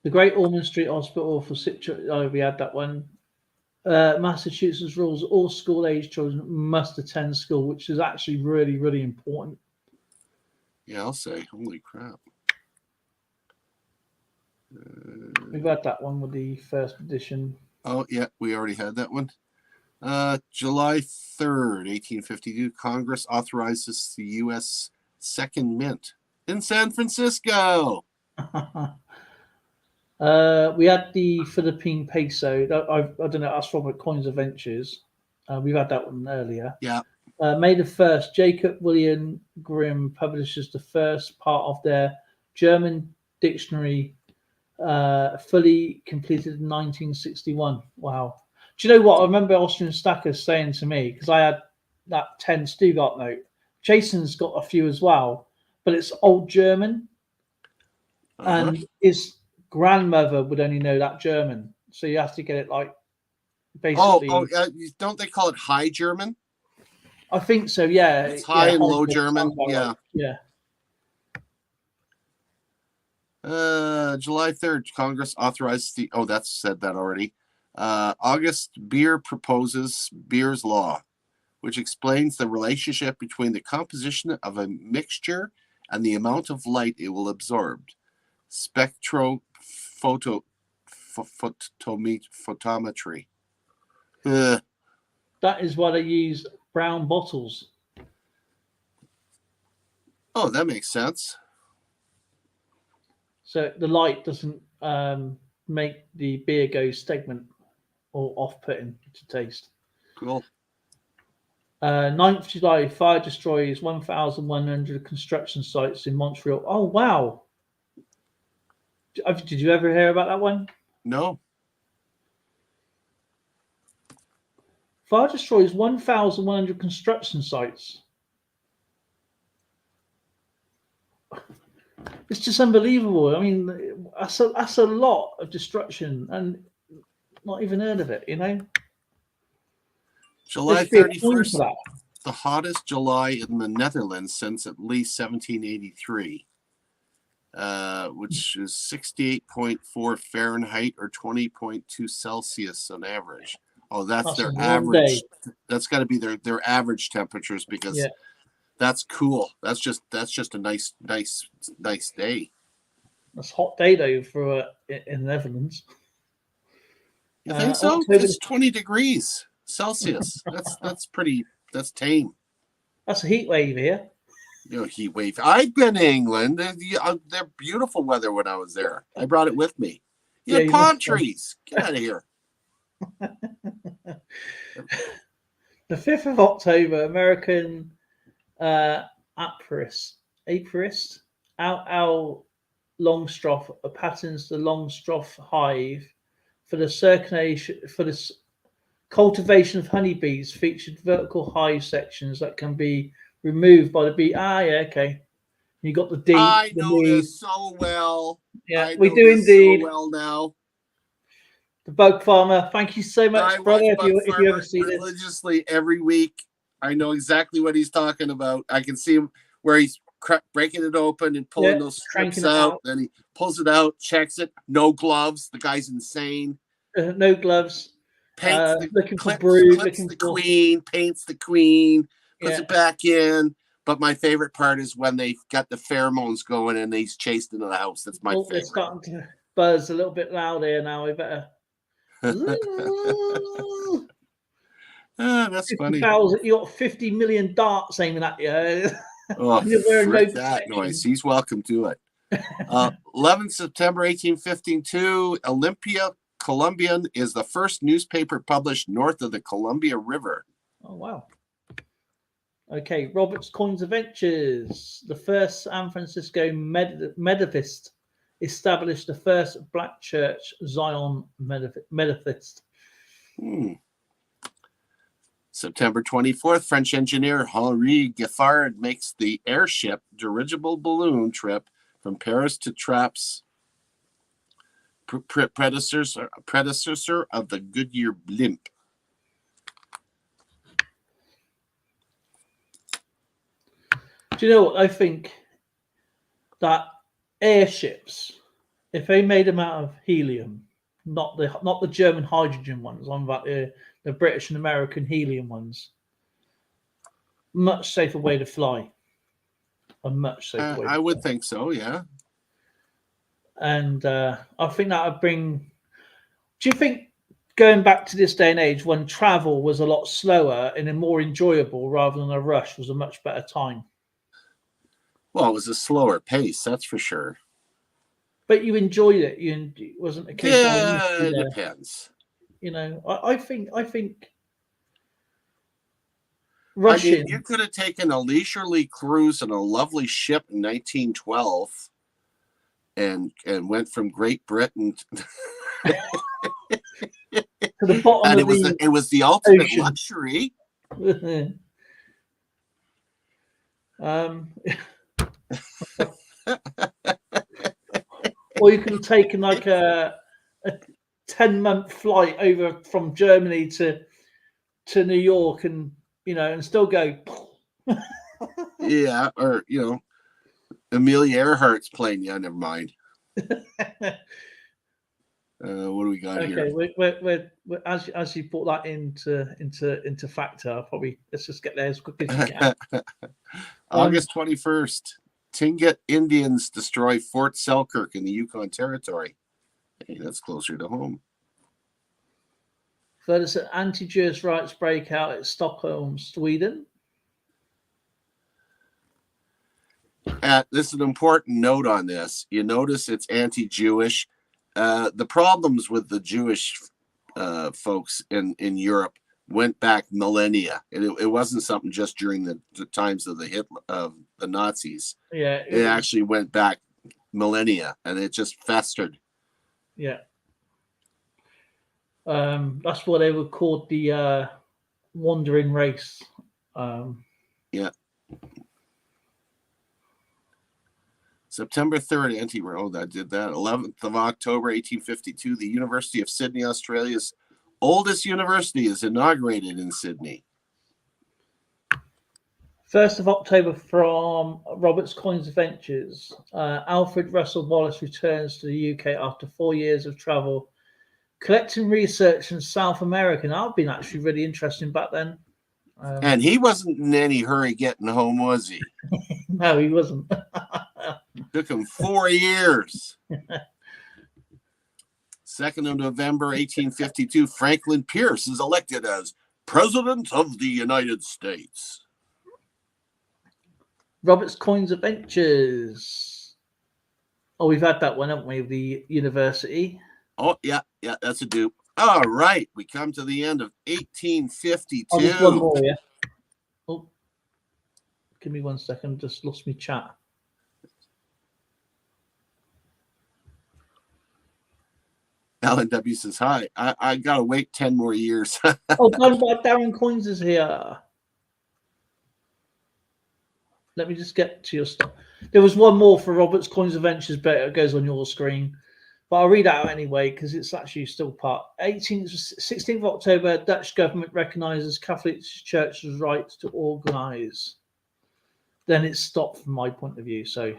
Speaker 2: The Great Ormond Street Hospital for we had that one. Massachusetts rules all school-age children must attend school, which is actually really, really important.
Speaker 1: Yeah, I'll say, holy crap.
Speaker 2: We've had that one with the first edition.
Speaker 1: Oh, yeah, we already had that one. July 3rd, 1852, Congress authorizes the U.S. second mint in San Francisco.
Speaker 2: We had the Philippine Peso. I don't know, that's Robert Coins Adventures. We've had that one earlier.
Speaker 1: Yeah.
Speaker 2: May the 1st, Jacob William Grimm publishes the first part of their German dictionary, fully completed in 1961. Wow. Do you know what? I remember Austrian Stacker saying to me, because I had that 10 Stuttgart note. Jason's got a few as well, but it's old German. And his grandmother would only know that German. So you have to get it like basically.
Speaker 1: Don't they call it High German?
Speaker 2: I think so, yeah.
Speaker 1: It's high and low German. Yeah.
Speaker 2: Yeah.
Speaker 1: July 3rd, Congress authorized that's said that already. August Beer proposes Beer's Law, which explains the relationship between the composition of a mixture and the amount of light it will absorb. Spectrophotometry.
Speaker 2: That is why they use brown bottles.
Speaker 1: Oh, that makes sense.
Speaker 2: So the light doesn't make the beer go stagnant or off-putting to taste.
Speaker 1: Cool.
Speaker 2: 9th July, fire destroys 1,100 construction sites in Montreal. Oh, wow. Did you ever hear about that one?
Speaker 1: No.
Speaker 2: Fire destroys 1,100 construction sites. It's just unbelievable. I mean, that's a lot of destruction, and not even heard of it, you know?
Speaker 1: July
Speaker 2: There should be a coin
Speaker 1: 31st,
Speaker 2: for that.
Speaker 1: the hottest July in the Netherlands since at least 1783, which is 68.4 Fahrenheit or 20.2 Celsius on average. Oh, that's their
Speaker 2: a warm
Speaker 1: average.
Speaker 2: day.
Speaker 1: That's got to be their average temperatures because that's cool. That's just a nice day.
Speaker 2: That's a hot day though for in the Netherlands.
Speaker 1: You think so? It's 20 degrees Celsius. That's tame.
Speaker 2: That's a heat wave here.
Speaker 1: You know, heat wave. I've been to England. They're beautiful weather when I was there. I brought it with me. You had palm trees. Get out of here.
Speaker 2: The 5th of October, American apiarist Al Longstroth patents the Longstroth hive for the cultivation of honeybees. Featured vertical hive sections that can be removed by the bee. Okay. You got the D.
Speaker 1: I know this so well.
Speaker 2: Yeah, we do indeed.
Speaker 1: So well now.
Speaker 2: The Bug Farmer. Thank you so much, brother. If you ever see this
Speaker 1: religiously every week, I know exactly what he's talking about. I can see him where he's breaking it open and pulling those strips out. Then he pulls it out, checks it. No gloves. The guy's insane.
Speaker 2: No gloves.
Speaker 1: Paints
Speaker 2: looking for brood.
Speaker 1: Clips the queen. Paints the queen. Puts it back in. But my favorite part is when they've got the pheromones going and he's chased into the house. That's my favorite.
Speaker 2: They're starting to buzz a little bit loud here now. We better.
Speaker 1: That's funny.
Speaker 2: You got 50 million darts aiming at you.
Speaker 1: Oh, that noise. He's welcome to it. 11th September 1852, Olympia, Colombian is the first newspaper published north of the Columbia River.
Speaker 2: Oh, wow. Okay, Robert's Coins Adventures. The first San Francisco Methodist established the first black church, Zion Methodist.
Speaker 1: September 24th, French engineer Henry Giffard makes the airship dirigible balloon trip from Paris to Trappes, predecessor of the Goodyear blimp.
Speaker 2: Do you know what I think? That airships, if they made them out of helium, not the German hydrogen ones, I'm about the British and American helium ones, much safer way to fly. A much safer way.
Speaker 1: I would think so, yeah.
Speaker 2: And I think that would bring. Do you think going back to this day and age, when travel was a lot slower and more enjoyable rather than a rush, was a much better time?
Speaker 1: Well, it was a slower pace, that's for sure.
Speaker 2: But you enjoyed it. It wasn't a case.
Speaker 1: It depends.
Speaker 2: You know, I think rushing.
Speaker 1: I mean, you could have taken a leisurely cruise on a lovely ship in 1912 and went from Great Britain
Speaker 2: to the bottom
Speaker 1: and
Speaker 2: of
Speaker 1: it was the ultimate
Speaker 2: ocean.
Speaker 1: luxury.
Speaker 2: Or you could have taken like a 10-month flight over from Germany to New York, and and still go.
Speaker 1: Yeah, or Amelia Earhart's playing. Yeah, never mind. What do we got here?
Speaker 2: Okay, we're as you brought that into factor, probably let's just get there as quick as you can.
Speaker 1: August 21st, Tlingit Indians destroy Fort Selkirk in the Yukon Territory. Hey, that's closer to home.
Speaker 2: Further, anti-Jewish rights break out at Stockholm, Sweden.
Speaker 1: this is an important note on this. You notice it's anti-Jewish. The problems with the Jewish folks in Europe went back millennia. It wasn't something just during the times of the Nazis.
Speaker 2: Yeah,
Speaker 1: it actually went back millennia, and it just festered.
Speaker 2: Yeah. That's what they were called, the wandering race.
Speaker 1: Yeah. September 3rd, that did that. 11th of October, 1852, the University of Sydney, Australia's oldest university, is inaugurated in Sydney.
Speaker 2: 1st of October, from Roberts Coins Adventures, Alfred Russel Wallace returns to the UK after 4 years of travel, collecting research in South America. That would have been actually really interesting back then.
Speaker 1: And he wasn't in any hurry getting home, was he?
Speaker 2: No, he wasn't.
Speaker 1: Took him 4 years. 2nd of November, 1852, Franklin Pierce is elected as President of the United States.
Speaker 2: Roberts Coins Adventures. Oh, we've had that one, haven't we? The university.
Speaker 1: Oh, yeah, that's a dupe. All right, we come to the end of 1852.
Speaker 2: Oh, there's one more, yeah. Oh, give me 1 second. Just lost me chat.
Speaker 1: Alan W says, hi, I got to wait 10 more years.
Speaker 2: Oh, Darren Coins is here. Let me just get to your stuff. There was one more for Roberts Coins Adventures, but it goes on your screen. But I'll read it out anyway, because it's actually still part. 16th of October, Dutch government recognises Catholic Church's right to organise. Then it stopped from my point of view. So,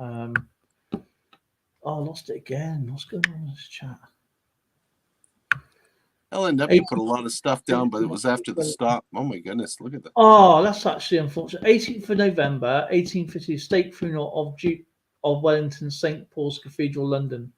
Speaker 2: I lost it again. What's going on in this chat?
Speaker 1: LNW put a lot of stuff down, but it was after the stop. Oh my goodness, look at that.
Speaker 2: Oh, that's actually unfortunate. 18th of November, 1850, state funeral of Duke of Wellington, St. Paul's Cathedral, London.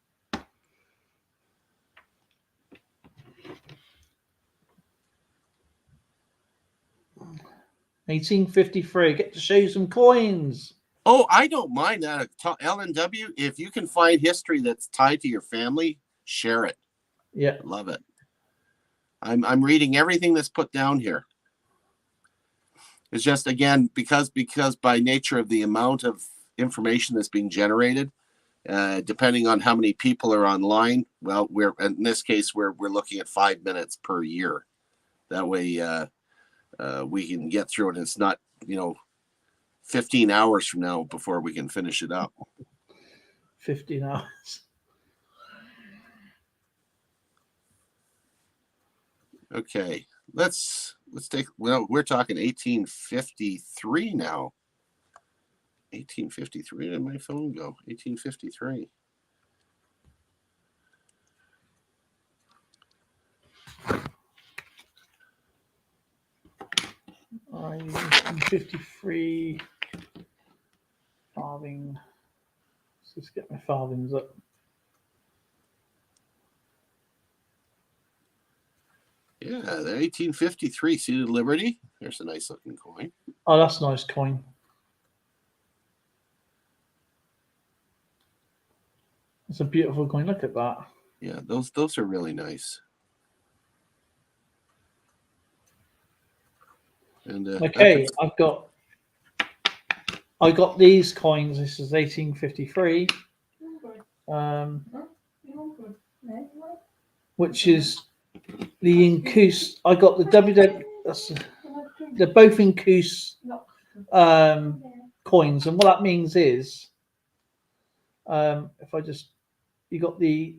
Speaker 2: $1853. Get to show you some coins.
Speaker 1: Oh, I don't mind that. LNW, if you can find history that's tied to your family, share it.
Speaker 2: Yeah,
Speaker 1: love it. I'm reading everything that's put down here. It's just, again, because by nature of the amount of information that's being generated, depending on how many people are online, well, we're in this case we're looking at 5 minutes per year. That way we can get through it. And it's not 15 hours from now before we can finish it up.
Speaker 2: 15 hours.
Speaker 1: Okay, let's take. Well, we're talking 1853 now. 1853. Did my phone go? 1853.
Speaker 2: I'm 53 farthing. Let's just get my farthings up.
Speaker 1: Yeah, the 1853 Seated Liberty. There's a nice looking coin.
Speaker 2: Oh, that's a nice coin. It's a beautiful coin. Look at that.
Speaker 1: Yeah, those are really nice. And
Speaker 2: okay, I got these coins. This is 1853, which is the Incus. I got the WW. They're both Incus coins, and what that means is, if I just, you got the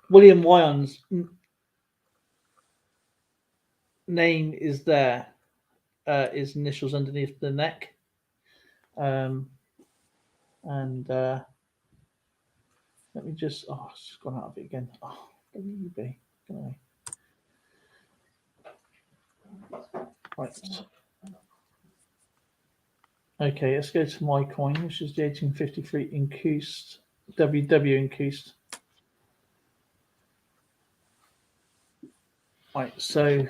Speaker 2: William Wyon's name is there, his initials underneath the neck, and let me just, it's just gone out of it again. Oh, WB, right. Okay, let's go to my coin, which is the 1853 Incused, WW Incused. Right, so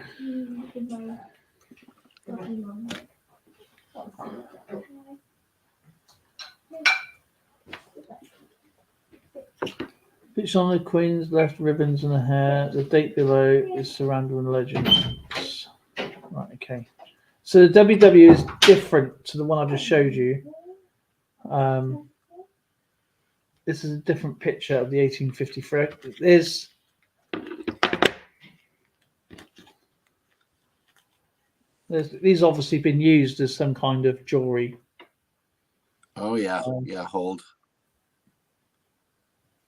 Speaker 2: Picture on the Queen's left ribbons and the hair. The date below is surrounded with legends. Right, okay. So the WW is different to the one I just showed you. This is a different picture of the 1853. These obviously been used as some kind of jewelry.
Speaker 1: Oh yeah, yeah. Hold.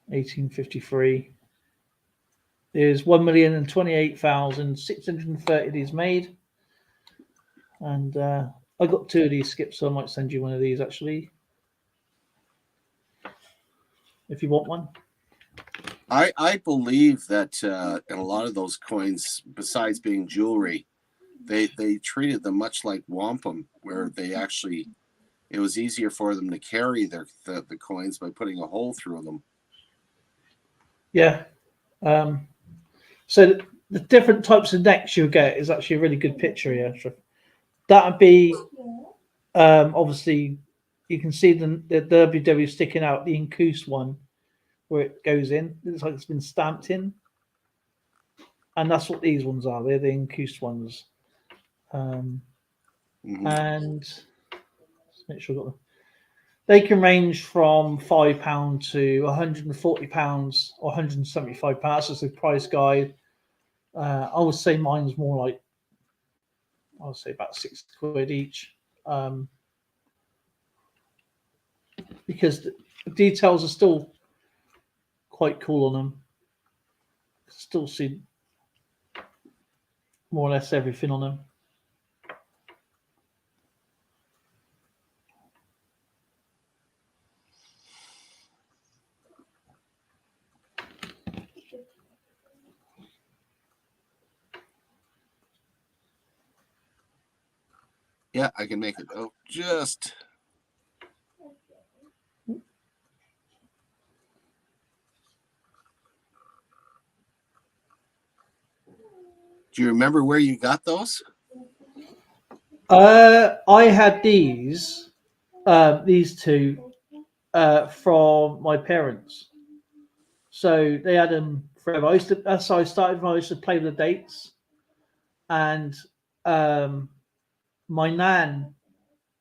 Speaker 2: 1853. There's 1,028,630 of these made, and I got 2 of these skips, so I might send you one of these actually, if you want one.
Speaker 1: I believe that in a lot of those coins, besides being jewelry, they treated them much like wampum, where they actually it was easier for them to carry the coins by putting a hole through them.
Speaker 2: Yeah. So the different types of necks you'll get is actually a really good picture here. That would be obviously you can see the WW sticking out, the incuse one where it goes in. It looks like it's been stamped in. And that's what these ones are. They're the incuse ones. And let's make sure I got them. They can range from £5 to £140 or £175. That's a price guide. I would say mine's more like, I would say about £6 each. Because the details are still quite cool on them. Still see more or less everything on them.
Speaker 1: Yeah, I can make it. Oh, just. Do you remember where you got those?
Speaker 2: I had these two from my parents. So they had them forever. That's how I started. I used to play with the dates, and my nan.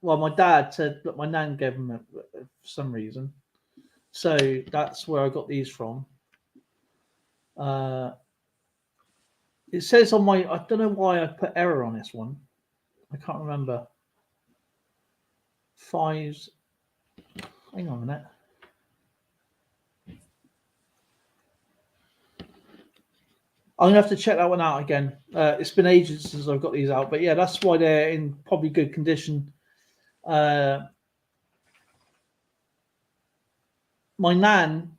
Speaker 2: Well, my dad said that my nan gave them for some reason. So that's where I got these from. It says on my, I don't know why I put error on this one. I can't remember. Fives. Hang on a minute. I'm gonna have to check that one out again. It's been ages since I've got these out, but yeah, that's why they're in probably good condition. My nan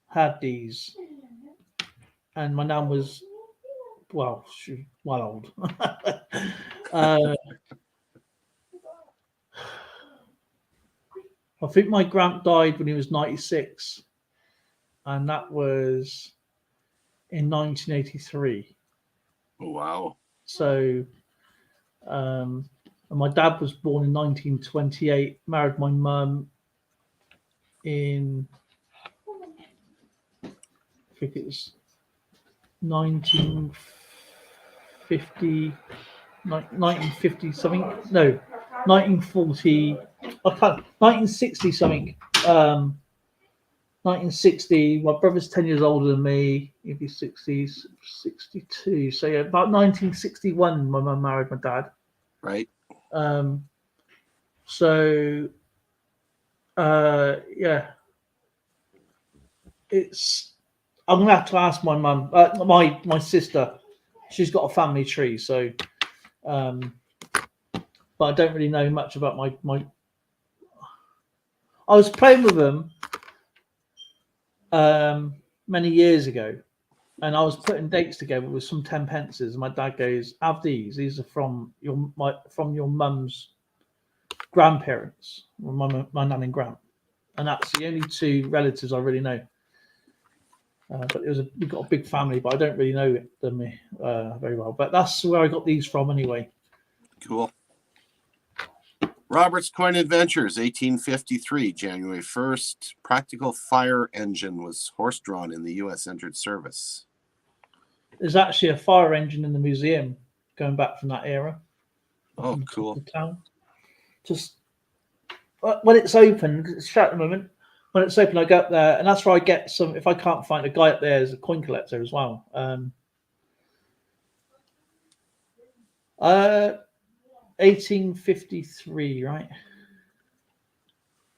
Speaker 2: had these, and my nan was, well, she well old. I think my gramp died when he was 96, and that was in 1983.
Speaker 1: Oh, wow.
Speaker 2: So, and my dad was born in 1928, married my mum in, I think it was 1950 something. No, 1940. I can't. 1960 something. 1960. My brother's 10 years older than me. He'd be 62. So yeah, about 1961, my mum married my dad.
Speaker 1: Right.
Speaker 2: So yeah, it's. I'm gonna have to ask my mum, my sister. She's got a family tree, so. But I don't really know much about my. I was playing with them many years ago, and I was putting dates together with some 10 pences. And my dad goes, "Have these? These are from your mum's grandparents, my nan and grand." And that's the only 2 relatives I really know. But we've got a big family, but I don't really know them very well. But that's where I got these from anyway.
Speaker 1: Cool. Robert's Coin Adventures, 1853, January 1st. Practical fire engine was horse-drawn in the U.S. entered service.
Speaker 2: There's actually a fire engine in the museum going back from that era.
Speaker 1: Oh, cool.
Speaker 2: The town. Just when it's open, it's shut at the moment. When it's open, I go up there, and that's where I get some. If I can't find a guy up there, there's a coin collector as well. 1853, right?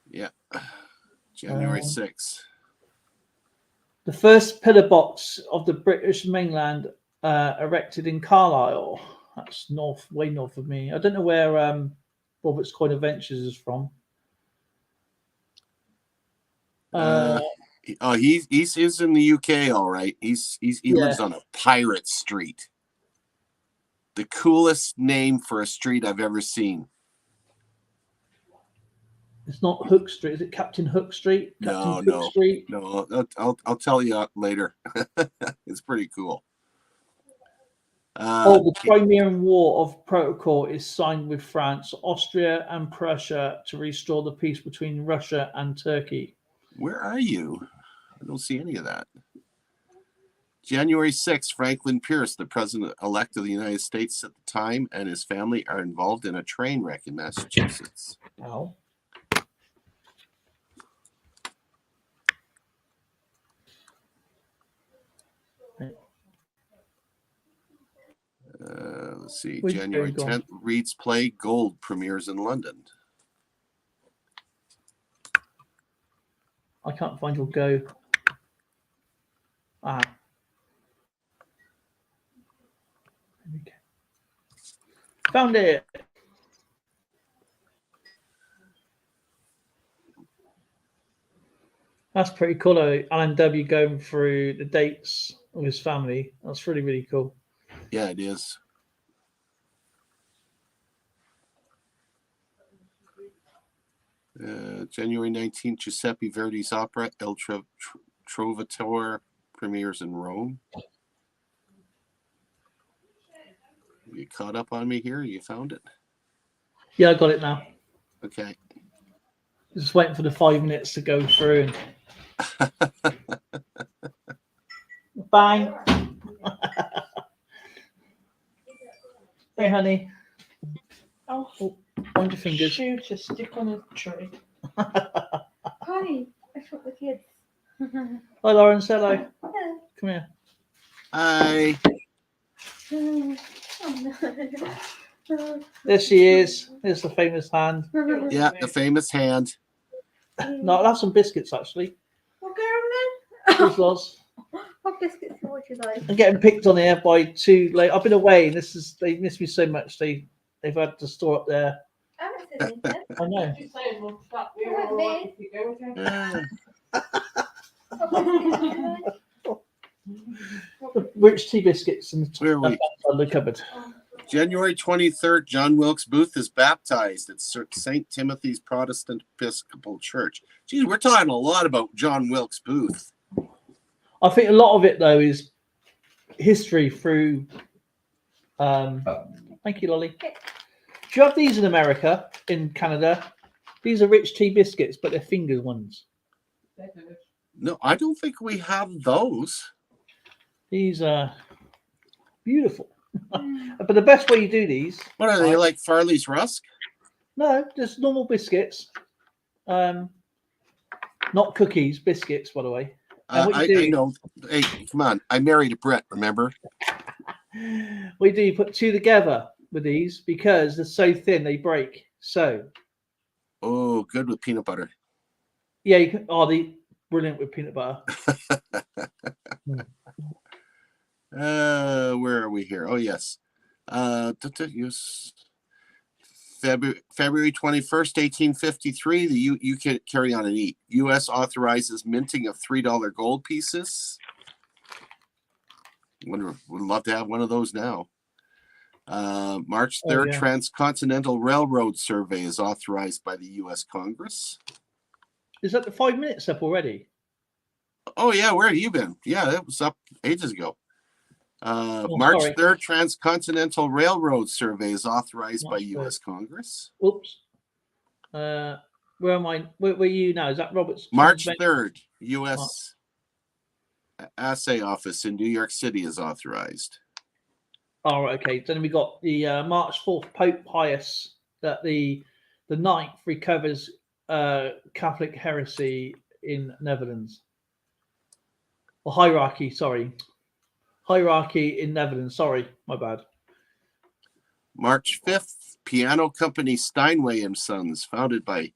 Speaker 1: Yeah. January 6th.
Speaker 2: The first pillar box of the British mainland erected in Carlisle. That's way north of me. I don't know where Robert's Coin Adventures is from.
Speaker 1: He's in the UK, all right. He lives on a pirate street. The coolest name for a street I've ever seen.
Speaker 2: It's not Hook Street. Is it Captain Hook Street?
Speaker 1: No.
Speaker 2: Street?
Speaker 1: No, I'll tell you later. It's pretty cool.
Speaker 2: The Crimean War of Protocol is signed with France, Austria, and Prussia to restore the peace between Russia and Turkey.
Speaker 1: Where are you? I don't see any of that. January 6th, Franklin Pierce, the president-elect of the United States at the time, and his family are involved in a train wreck in Massachusetts.
Speaker 2: Oh.
Speaker 1: Let's see. January 10th, Reed's play Gold premieres in London.
Speaker 2: I can't find your go. Found it. That's pretty cool. Alan W. going through the dates of his family. That's really, really cool.
Speaker 1: Yeah, it is. January 19th, Giuseppe Verdi's opera El Trovatore premieres in Rome. You caught up on me here? You found it?
Speaker 2: Yeah, I got it now.
Speaker 1: Okay.
Speaker 2: Just waiting for the 5 minutes to go through. Bang. Hey, honey.
Speaker 3: Oh,
Speaker 2: mind your fingers.
Speaker 3: Shoe to stick on a tree. Hi, I shot the kids.
Speaker 2: Hi, Lawrence. Hello.
Speaker 3: Hello.
Speaker 2: Come here.
Speaker 1: Hi.
Speaker 3: Oh, no.
Speaker 2: There she is. There's the famous hand.
Speaker 1: Yeah, the famous hand.
Speaker 2: No, I'll have some biscuits, actually.
Speaker 3: What going
Speaker 2: Here's Loz.
Speaker 3: What biscuits would you like?
Speaker 2: I'm getting picked on here by two. Like, I've been away, and they miss me so much. They've had to store up there. I know. Rich tea biscuits and the cupboard.
Speaker 1: January 23rd, John Wilkes Booth is baptized at St. Timothy's Protestant Episcopal Church. Geez, we're talking a lot about John Wilkes Booth.
Speaker 2: I think a lot of it, though, is history through. Thank you, Lolly. Do you have these in America, in Canada? These are rich tea biscuits, but they're finger ones.
Speaker 1: No, I don't think we have those.
Speaker 2: These are beautiful. But the best way you do these.
Speaker 1: What are they, like Farley's Rusk?
Speaker 2: No, just normal biscuits. Not cookies, biscuits, by the way.
Speaker 1: I know. Hey, come on. I married a Brit, remember?
Speaker 2: What you do, you put two together with these because they're so thin they break. So.
Speaker 1: Oh, good with peanut butter.
Speaker 2: Yeah, you can, they're brilliant with peanut butter.
Speaker 1: Where are we here? Oh, yes. February 21st, 1853, you can carry on and eat. U.S. authorizes minting of $3 gold pieces. Would love to have one of those now. March 3rd, Transcontinental Railroad Survey is authorized by the U.S. Congress.
Speaker 2: Is that the 5 minutes up already?
Speaker 1: Oh, yeah. Where have you been? Yeah, that was up ages ago. March 3rd, Transcontinental Railroad Survey is authorized by U.S. Congress.
Speaker 2: Oops. Where am I? Where are you now? Is that Robert's?
Speaker 1: March 3rd, U.S. Assay Office in New York City is authorized.
Speaker 2: Oh, right, okay. Then we got the March 4th, Pope Pius, that the 9th recovers Catholic heresy in Netherlands. Or hierarchy, sorry. Hierarchy in Netherlands. Sorry, my bad.
Speaker 1: March 5th, piano company Steinway and Sons, founded by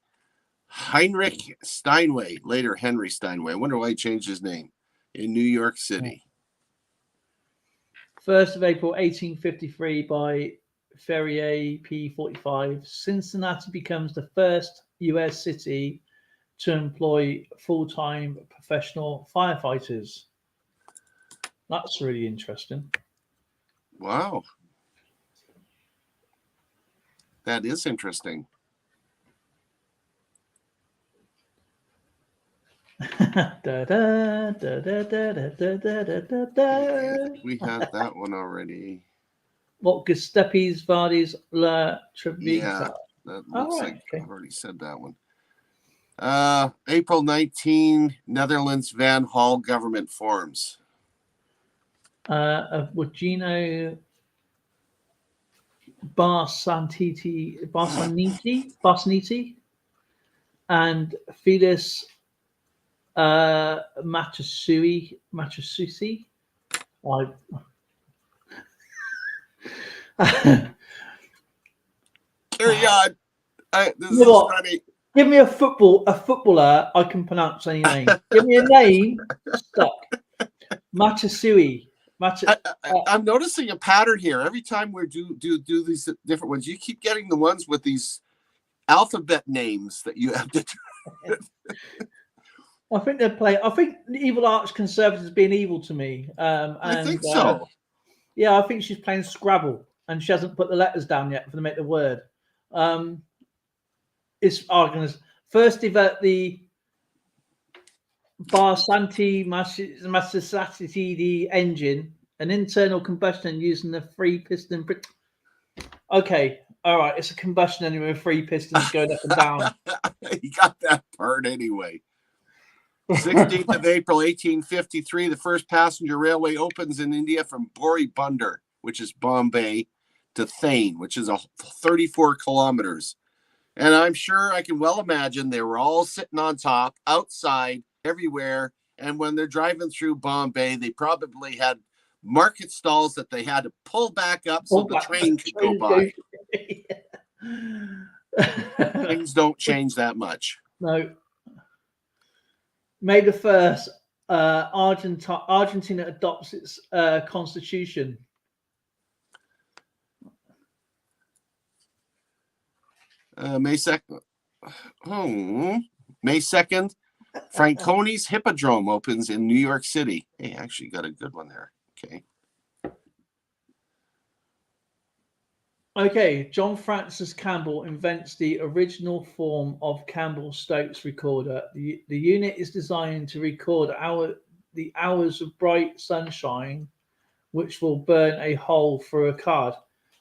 Speaker 1: Heinrich Steinway, later Henry Steinway. I wonder why he changed his name, in New York City.
Speaker 2: 1st of April, 1853, by Ferrier P45, Cincinnati becomes the first U.S. city to employ full-time professional firefighters. That's really interesting.
Speaker 1: Wow. That is interesting.
Speaker 2: Da, da, da, da, da, da, da, da, da.
Speaker 1: We had that one already.
Speaker 2: What Giuseppe's Vardy's La Trivita?
Speaker 1: Yeah, that looks like
Speaker 2: okay.
Speaker 1: I've already said that one. April 19, Netherlands Van Hall government forms.
Speaker 2: Of Wagino Barsaniti and Felix Matasusi.
Speaker 1: Carry on. This is funny.
Speaker 2: Give me a footballer I can pronounce any name. Give me a name stuck. Matasui.
Speaker 1: I'm noticing a pattern here. Every time we do these different ones, you keep getting the ones with these alphabet names that you have to do.
Speaker 2: I think they're playing. I think the evil arch conservative is being evil to me.
Speaker 1: I think so.
Speaker 2: Yeah, I think she's playing Scrabble and she hasn't put the letters down yet for to make the word. It's organized. First developed the Barsanti Massasati engine, an internal combustion using the three piston. Okay, all right, it's a combustion engine with three pistons going up and down.
Speaker 1: You got that part anyway. 16th of April, 1853, the first passenger railway opens in India from Boribandar, which is Bombay, to Thane, which is 34 kilometers. And I'm sure I can well imagine they were all sitting on top, outside, everywhere. And when they're driving through Bombay, they probably had market stalls that they had to pull back up so the train could go by. Things don't change that much.
Speaker 2: No. May the 1st, Argentina adopts its constitution.
Speaker 1: May 2nd. May 2nd, Franconi's Hippodrome opens in New York City. Hey, actually got a good one there.
Speaker 2: Okay, John Francis Campbell invents the original form of Campbell-Stokes recorder. The unit is designed to record the hours of bright sunshine, which will burn a hole through a card.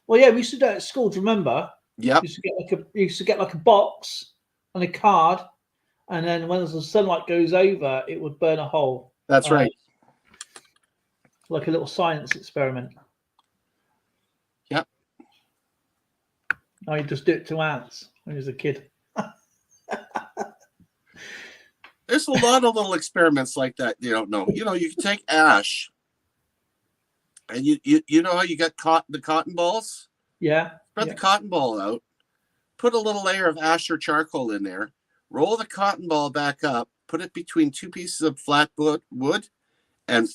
Speaker 2: Well, yeah, we used to do it at school. Do you remember?
Speaker 1: Yeah.
Speaker 2: You used to get like a box and a card, and then when the sunlight goes over, it would burn a hole.
Speaker 1: That's right.
Speaker 2: Like a little science experiment.
Speaker 1: Yep.
Speaker 2: I just do it to ants when I was a kid.
Speaker 1: There's a lot of little experiments like that you don't know. You know, you can take ash, and you know how you got the cotton balls?
Speaker 2: Yeah.
Speaker 1: Spread the cotton ball out, put a little layer of ash or charcoal in there, roll the cotton ball back up, put it between two pieces of flat wood, and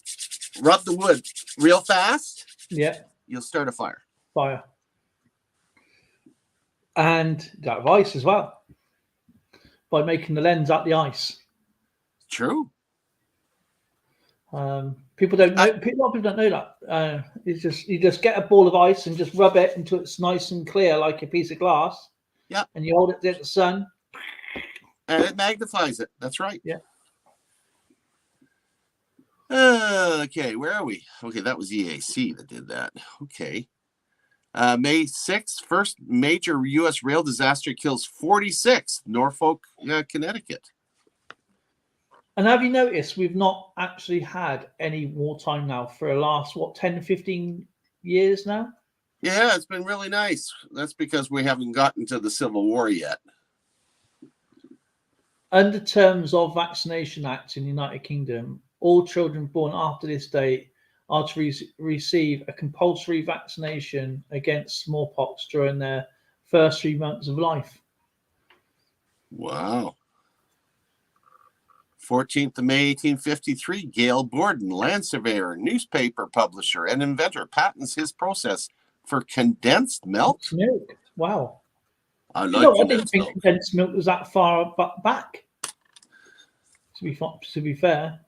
Speaker 1: rub the wood real fast.
Speaker 2: Yeah.
Speaker 1: You'll start a fire.
Speaker 2: And that of ice as well, by making the lens out the ice.
Speaker 1: True.
Speaker 2: People don't know. A lot of people don't know that. You just get a ball of ice and just rub it until it's nice and clear, like a piece of glass.
Speaker 1: Yeah.
Speaker 2: And you hold it in the sun,
Speaker 1: and it magnifies it. That's right.
Speaker 2: Yeah.
Speaker 1: Okay, where are we? Okay, that was EAC that did that. Okay. May 6th, first major U.S. rail disaster kills 46, Norfolk, Connecticut.
Speaker 2: And have you noticed we've not actually had any wartime now for the last, 10, 15 years now?
Speaker 1: Yeah, it's been really nice. That's because we haven't gotten to the Civil War yet.
Speaker 2: Under terms of Vaccination Act in the United Kingdom, all children born after this date are to receive a compulsory vaccination against smallpox during their first 3 months of life.
Speaker 1: Wow. 14th of May, 1853, Gale Borden, land surveyor, newspaper publisher, and inventor, patents his process for condensed milk.
Speaker 2: Milk. Wow.
Speaker 1: I
Speaker 2: I didn't
Speaker 1: condensed
Speaker 2: think
Speaker 1: milk.
Speaker 2: condensed milk was that far back. To be fair.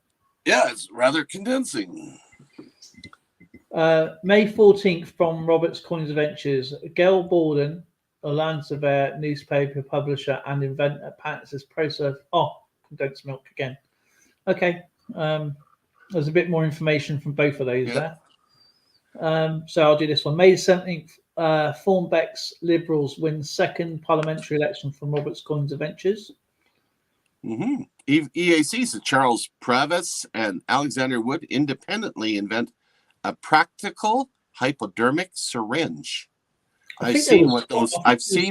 Speaker 1: Yeah, it's rather condensing.
Speaker 2: May 14th, from Robert's Coins Adventures, Gale Borden, a land surveyor, newspaper publisher, and inventor, patents his process. Condensed milk again. Okay. There's a bit more information from both of those there. So I'll do this one. May 17th, Thornbeck's Liberals win second parliamentary election from Robert's Coins Adventures.
Speaker 1: Mm-hmm. EACs, Charles Pravis and Alexander Wood independently invent a practical hypodermic syringe. I've seen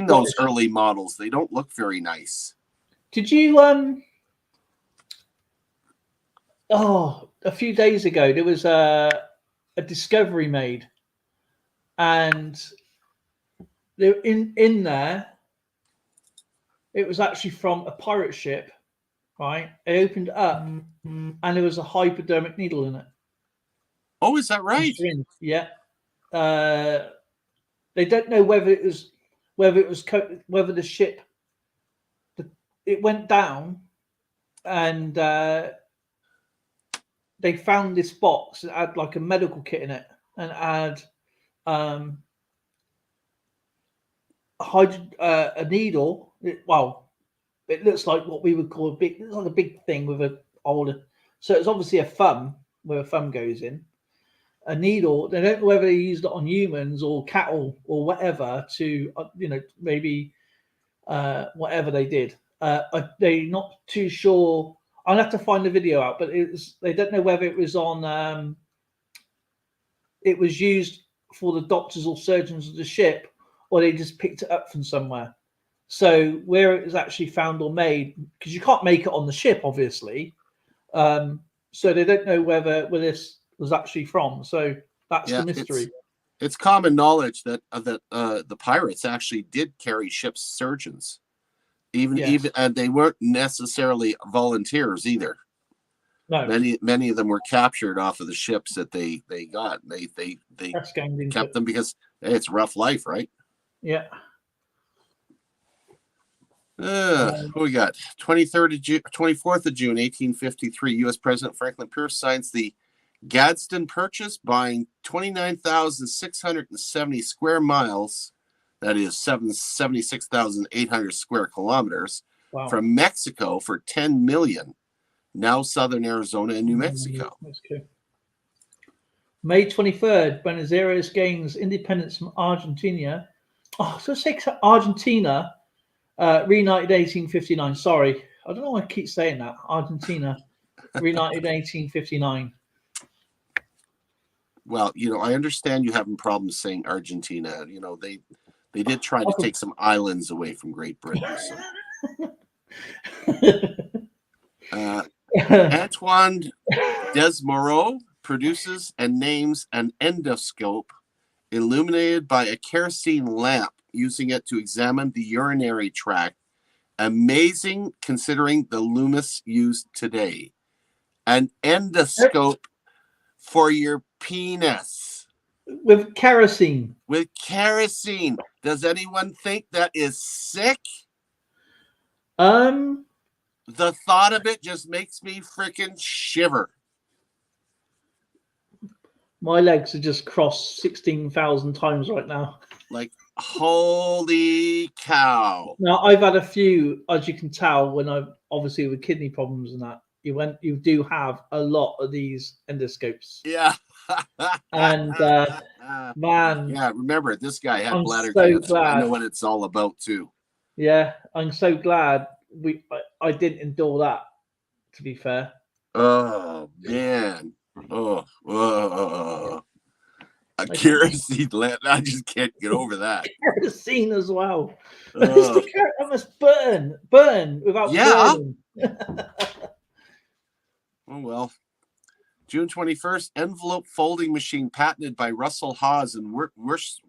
Speaker 1: those early models. They don't look very nice.
Speaker 2: Did you a few days ago there was a discovery made, and in there it was actually from a pirate ship, right? They opened it up and there was a hypodermic needle in it.
Speaker 1: Oh, is that right?
Speaker 2: Yeah. They don't know whether the ship it went down, and they found this box that had like a medical kit in it, and had a needle. It looks like what we would call a big thing with a older. So it's obviously a thumb, where a thumb goes in. A needle. They don't know whether they used it on humans or cattle or whatever to, maybe whatever they did. They're not too sure. I'll have to find the video out, but they don't know whether it was on. It was used for the doctors or surgeons of the ship, or they just picked it up from somewhere. So where it was actually found or made, because you can't make it on the ship, obviously. So they don't know where this was actually from. So that's the mystery.
Speaker 1: It's common knowledge that the pirates actually did carry ship's surgeons. Even and they weren't necessarily volunteers either. No, many of them were captured off of the ships that they got. They kept them because it's rough life, right?
Speaker 2: Yeah.
Speaker 1: What we got? 24th of June, 1853. U.S. President Franklin Pierce signs the Gadsden Purchase, buying 29,670 square miles. That is 76,800 square kilometers from Mexico for $10 million. Now southern Arizona and New Mexico.
Speaker 2: May 23rd, Buenos Aires gains independence from Argentina. Argentina reunited 1859. Sorry, I don't know why I keep saying that. Argentina reunited 1859.
Speaker 1: Well, I understand you having problems saying Argentina. They did try to take some islands away from Great Britain. So. Antoine Desmoreaux produces and names an endoscope illuminated by a kerosene lamp, using it to examine the urinary tract. Amazing considering the Loomis used today. An endoscope for your penis.
Speaker 2: With kerosene.
Speaker 1: Does anyone think that is sick? The thought of it just makes me freaking shiver.
Speaker 2: My legs are just crossed 16,000 times right now.
Speaker 1: Like, holy cow.
Speaker 2: Now, I've had a few, as you can tell, when I've obviously with kidney problems and that. you do have a lot of these endoscopes.
Speaker 1: Yeah.
Speaker 2: And man,
Speaker 1: yeah, remember this guy had
Speaker 2: I'm
Speaker 1: bladder
Speaker 2: so
Speaker 1: cancer. I
Speaker 2: glad.
Speaker 1: know what it's all about too.
Speaker 2: Yeah, I'm so glad I didn't endure that, to be fair.
Speaker 1: Oh man. Kerosene lamp. I just can't get over that.
Speaker 2: Kerosene as well.
Speaker 1: Oh.
Speaker 2: That must burn without burning.
Speaker 1: Oh well. June 21st, envelope folding machine patented by Russell Hawes and Worcester.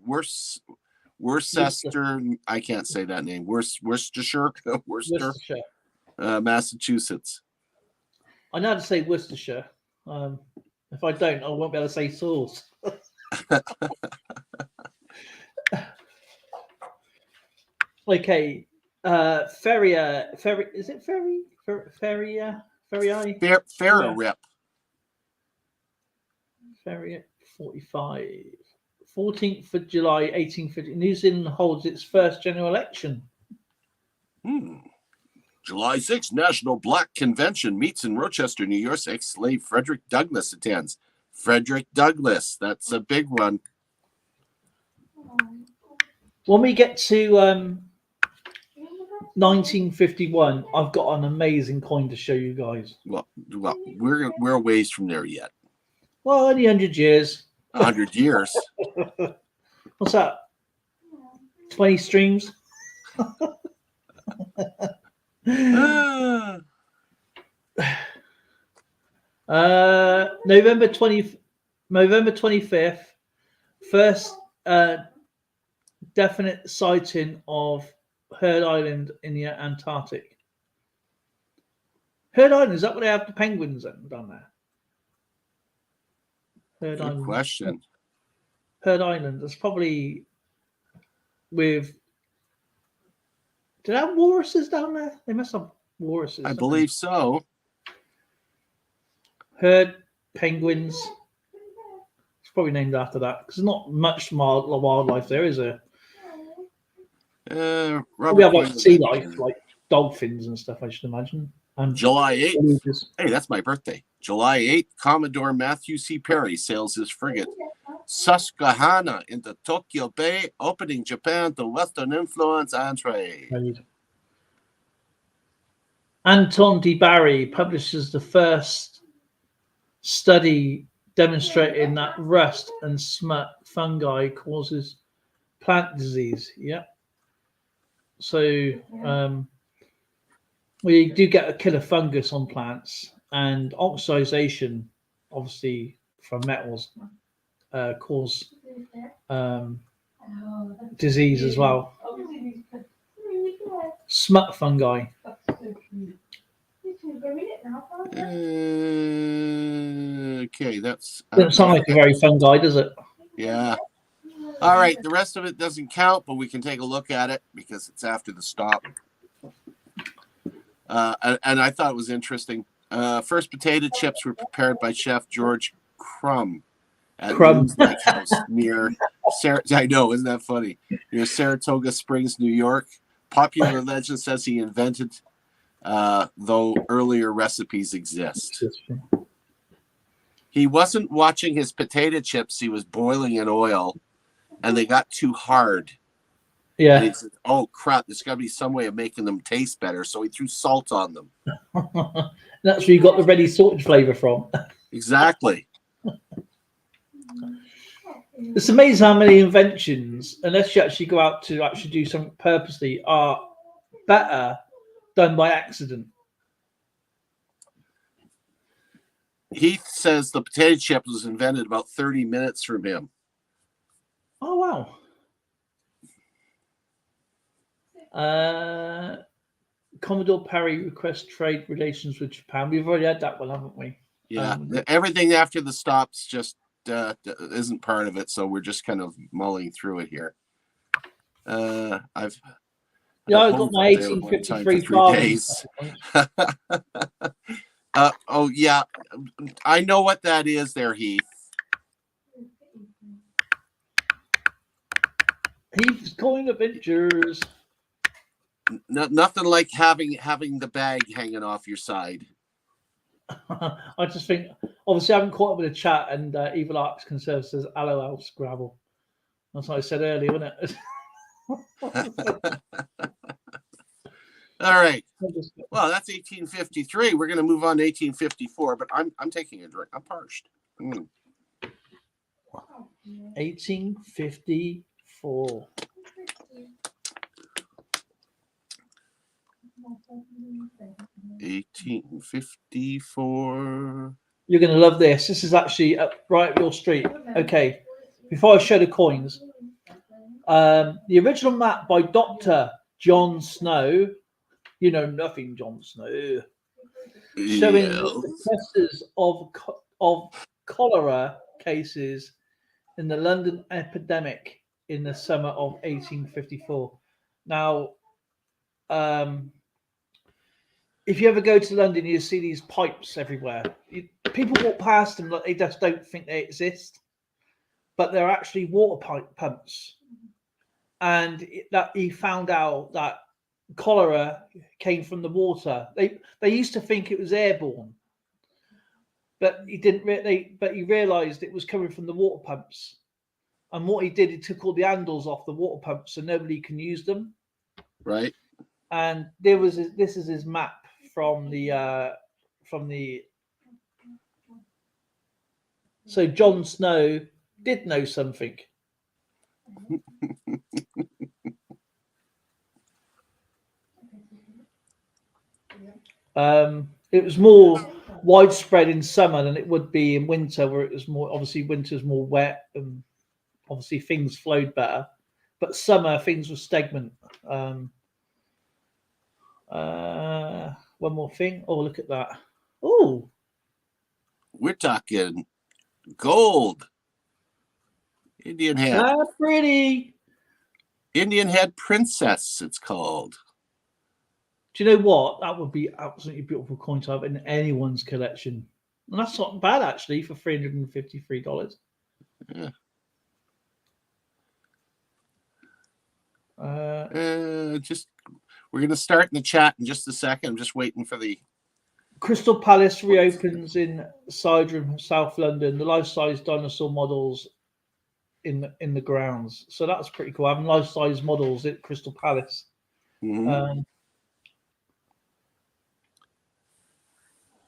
Speaker 1: I can't say that name. Worcestershire, Massachusetts.
Speaker 2: I know how to say Worcestershire. If I don't, I won't be able to say sauce. Okay. Ferrier. Is it Ferry? Ferrier?
Speaker 1: Ferrarip.
Speaker 2: Ferrier 45. 14th of July, 1850. New Zealand holds its first general election.
Speaker 1: July 6th, National Black Convention meets in Rochester, New York. Ex-slave Frederick Douglass attends. Frederick Douglass, that's a big one.
Speaker 2: When we get to 1951, I've got an amazing coin to show you guys.
Speaker 1: Well, we're a ways from there yet.
Speaker 2: Well, only 100 years.
Speaker 1: 100 years.
Speaker 2: What's that? 20 streams? November 25th, first definite sighting of Heard Island in the Antarctic. Heard Island, is that where they have the penguins down there? Heard
Speaker 1: Good
Speaker 2: Island.
Speaker 1: question.
Speaker 2: Heard Island. That's probably with. Do they have walruses down there? They must have walruses.
Speaker 1: I believe so.
Speaker 2: Heard penguins. It's probably named after that because there's not much wildlife there, is there? We have like sea life, like dolphins and stuff, I should imagine. And
Speaker 1: July 8th. Hey, that's my birthday. July 8th, Commodore Matthew C. Perry sails his frigate Susquehanna into Tokyo Bay, opening Japan to Western influence and trade.
Speaker 2: Anton de Barry publishes the first study demonstrating that rust and smut fungi causes plant disease. Yeah. So we do get a killer fungus on plants, and oxidization, obviously from metals, cause disease as well. Smut fungi.
Speaker 1: Okay, that's.
Speaker 2: Doesn't sound like a very fun guy, does it?
Speaker 1: Yeah. All right, the rest of it doesn't count, but we can take a look at it because it's after the stop. And I thought it was interesting. First potato chips were prepared by Chef George Crumb at Lake House near I know, isn't that funny? Near Saratoga Springs, New York. Popular legend says he invented, though earlier recipes exist. He wasn't watching his potato chips. He was boiling in oil, and they got too hard.
Speaker 2: Yeah.
Speaker 1: And he said, oh, crap, there's got to be some way of making them taste better. So he threw salt on them.
Speaker 2: That's where you got the ready salted flavor from.
Speaker 1: Exactly.
Speaker 2: It's amazing how many inventions, unless you actually go out to actually do something purposely, are better done by accident.
Speaker 1: Heath says the potato chip was invented about 30 minutes from him.
Speaker 2: Oh, wow. Commodore Perry requests trade relations with Japan. We've already had that one, haven't we?
Speaker 1: Yeah. Everything after the stops just isn't part of it, so we're just kind of mulling through it here. I've
Speaker 2: got my 1853
Speaker 1: days. Oh yeah, I know what that is there, Heath.
Speaker 2: Heath's Coin Adventures.
Speaker 1: Nothing like having the bag hanging off your side.
Speaker 2: I just think, obviously, I haven't caught up with the chat, and Evil Arcs Conserve says, "Hello, Alf Gravel." That's what I said earlier, wasn't it?
Speaker 1: All right. Well, that's 1853. We're going to move on to 1854, but I'm taking a drink. I'm parched.
Speaker 2: 1854.
Speaker 1: 1854.
Speaker 2: You're going to love this. This is actually right up your street. Okay. Before I show the coins, the original map by Dr. John Snow. You know nothing, John Snow. Showing the clusters of cholera cases in the London epidemic in the summer of 1854. Now, if you ever go to London, you see these pipes everywhere. People walk past them like they just don't think they exist, but they're actually water pumps. And that he found out that cholera came from the water. They used to think it was airborne, but he didn't. But he realised it was coming from the water pumps. And what he did, he took all the handles off the water pumps so nobody can use them.
Speaker 1: Right.
Speaker 2: And this is his map from the. So John Snow did know something. It was more widespread in summer than it would be in winter, where it was more, obviously winter's more wet and obviously things flowed better. But summer things were stagnant. One more thing. Oh, look at that. Oh,
Speaker 1: we're talking gold. Indian head.
Speaker 2: That's pretty.
Speaker 1: Indian head princess, it's called.
Speaker 2: Do you know what? That would be absolutely beautiful coin to have in anyone's collection. And that's not bad, actually, for $353.
Speaker 1: Yeah. We're going to start in the chat in just a second. I'm just waiting for the...
Speaker 2: Crystal Palace reopens in Sidrum, South London. The life-size dinosaur models in the grounds. So that's pretty cool. Having life-size models at Crystal Palace.
Speaker 1: Mm-hmm.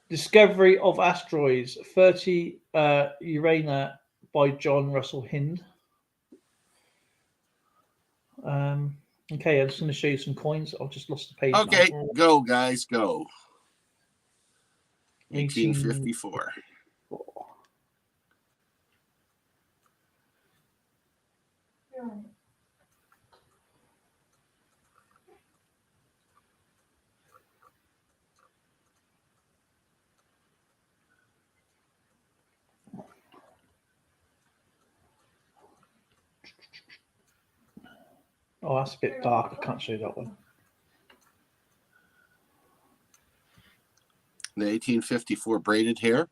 Speaker 2: Discovery of asteroids 30 Urania by John Russell Hind. Okay, I'm just going to show you some coins. I've just lost the page.
Speaker 1: Okay,
Speaker 2: now.
Speaker 1: go guys, go. 1854.
Speaker 2: Oh, that's a bit dark. I can't show you that one.
Speaker 1: The 1854 braided hair.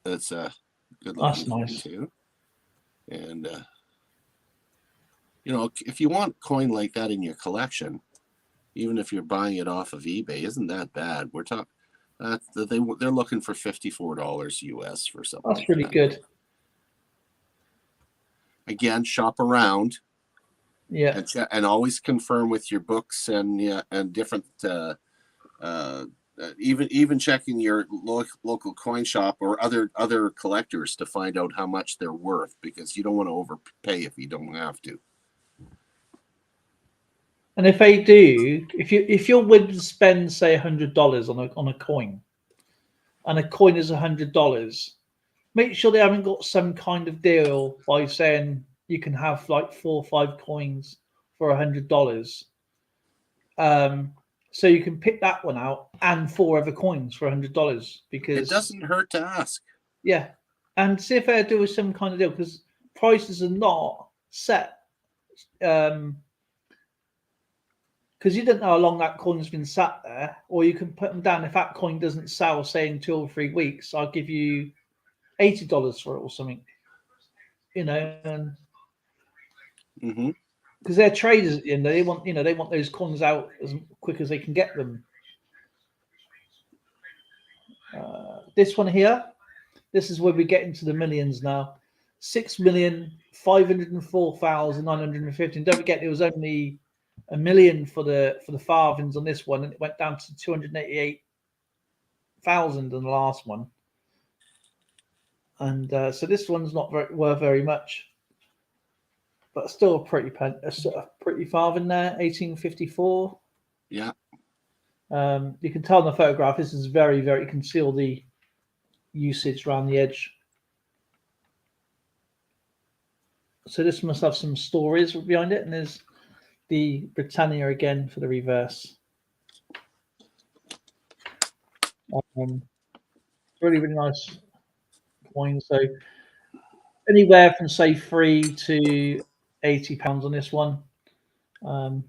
Speaker 1: That's good looking.
Speaker 2: That's nice
Speaker 1: too. And you know, if you want coin like that in your collection, even if you're buying it off of eBay, isn't that bad? We're talking they're looking for $54 US for something.
Speaker 2: That's really good.
Speaker 1: Again, shop around.
Speaker 2: Yeah,
Speaker 1: and always confirm with your books and different even checking your local coin shop or other collectors to find out how much they're worth, because you don't want to overpay if you don't have to.
Speaker 2: and if they do, if you're willing to spend say $100 on a coin, and a coin is $100, make sure they haven't got some kind of deal by saying you can have like 4 or 5 coins for $100. So you can pick that one out and 4 other coins for $100, because
Speaker 1: it doesn't hurt to ask.
Speaker 2: Yeah, and see if they're doing some kind of deal, because prices are not set. Because you don't know how long that coin's been sat there, or you can put them down. If that coin doesn't sell, say in 2 or 3 weeks, I'll give you $80 for it or something. You know, and because they're traders at the end, they want those coins out as quick as they can get them. This one here, this is where we get into the millions now. 6,504,915. Don't forget, it was only a million for the farthings on this one, and it went down to 288,000 in the last one. And so this one's not worth very much, but still a pretty farthing there. 1854.
Speaker 1: Yeah.
Speaker 2: You can tell in the photograph this is very, very. You can see all the usage around the edge. So this must have some stories behind it, and there's the Britannia again for the reverse. Really, really nice coin. So anywhere from say £3 to £80 on this one. I'm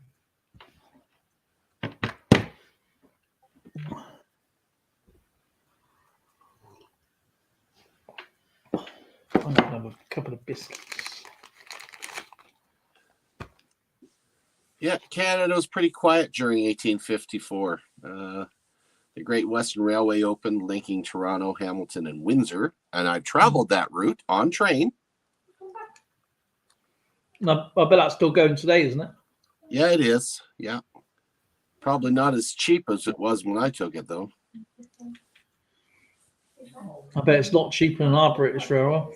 Speaker 2: gonna have a couple of biscuits.
Speaker 1: Yeah, Canada was pretty quiet during 1854. The Great Western Railway opened, linking Toronto, Hamilton, and Windsor, and I traveled that route on train.
Speaker 2: No, I bet that's still going today, isn't it?
Speaker 1: Yeah, it is. Yeah, probably not as cheap as it was when I took it, though.
Speaker 2: I bet it's not cheaper than our British Railway.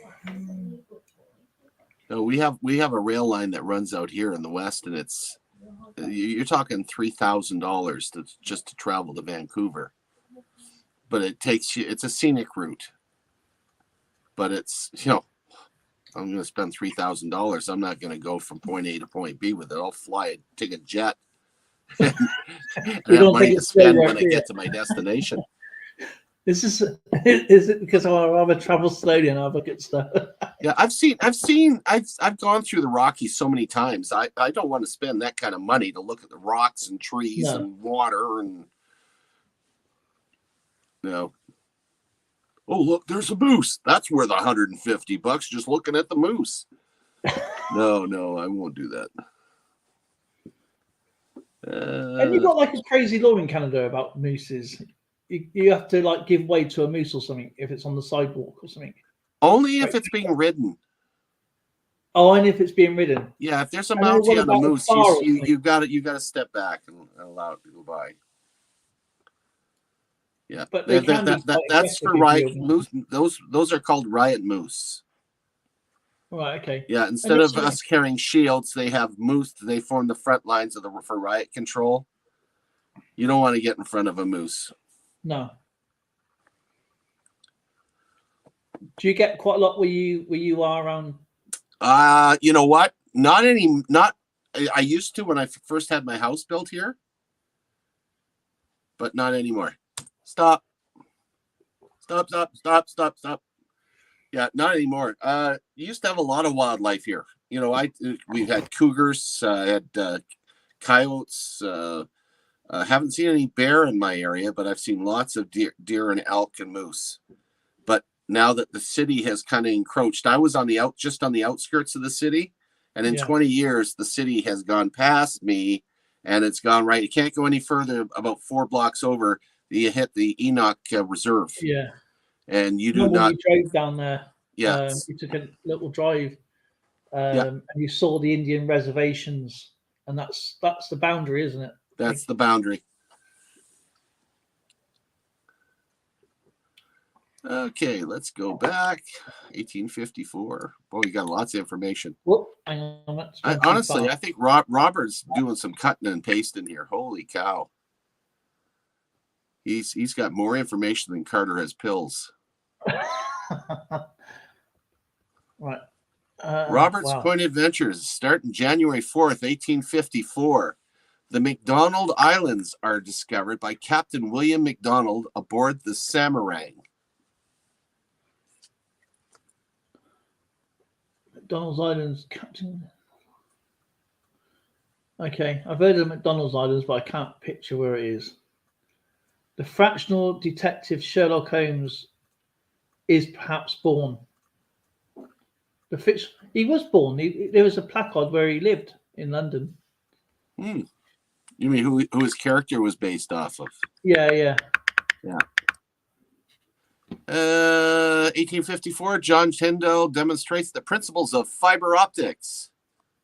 Speaker 1: No, we have a rail line that runs out here in the west, and you're talking $3,000 just to travel to Vancouver. But it's a scenic route. But it's, I'm going to spend $3,000. I'm not going to go from point A to point B with it. I'll fly, take a jet, and have money to spend when I get to my destination.
Speaker 2: Is it because I rather travel slowly and have a good stuff?
Speaker 1: Yeah, I've gone through the Rockies so many times. I don't want to spend that kind of money to look at the rocks and trees and water and Oh, look, there's a moose. That's worth $150 just looking at the moose. No, I won't do that.
Speaker 2: And you've got like a crazy law in Canada about mooses. You have to like give way to a moose or something if it's on the sidewalk or something.
Speaker 1: Only if it's being ridden.
Speaker 2: Oh, and if it's being ridden.
Speaker 1: Yeah, if there's a Mountie on a moose, you've got to step back and allow it to go by. Yeah,
Speaker 2: but
Speaker 1: that's for riot moose. Those are called riot moose.
Speaker 2: Right. Okay.
Speaker 1: Yeah. Instead of us carrying shields, they have moose. They form the front lines for riot control. You don't want to get in front of a moose.
Speaker 2: No. Do you get quite a lot where you are around?
Speaker 1: You know what? I used to when I first had my house built here, but not anymore. Stop. Yeah, not anymore. You used to have a lot of wildlife here. We've had cougars, had coyotes. Haven't seen any bear in my area, but I've seen lots of deer and elk and moose. But now that the city has kind of encroached, I was just on the outskirts of the city, and in 20 years, the city has gone past me, and it's gone right. You can't go any further. About 4 blocks over, you hit the Enoch Reserve. Yeah, and you do not.
Speaker 2: You drove down there. Yeah, you took a little drive, and you saw the Indian reservations, and that's the boundary, isn't it?
Speaker 1: That's the boundary. Okay, let's go back. 1854. Boy, you got lots of information.
Speaker 2: Whoop, hang on,
Speaker 1: honestly, I think Robert's doing some cutting and pasting here. Holy cow. He's got more information than Carter has pills.
Speaker 2: Right.
Speaker 1: Robert's Point Adventures starting January 4th, 1854. The Mcdonald Islands are discovered by Captain William Mcdonald aboard the Submarine.
Speaker 2: McDonald's Islands, Captain. Okay, I've heard of McDonald's Islands, but I can't picture where it is. The fractional detective Sherlock Holmes is perhaps born. He was born. There was a placard where he lived in London.
Speaker 1: You mean who his character was based off of?
Speaker 2: Yeah.
Speaker 1: 1854, John Tyndall demonstrates the principles of fiber optics.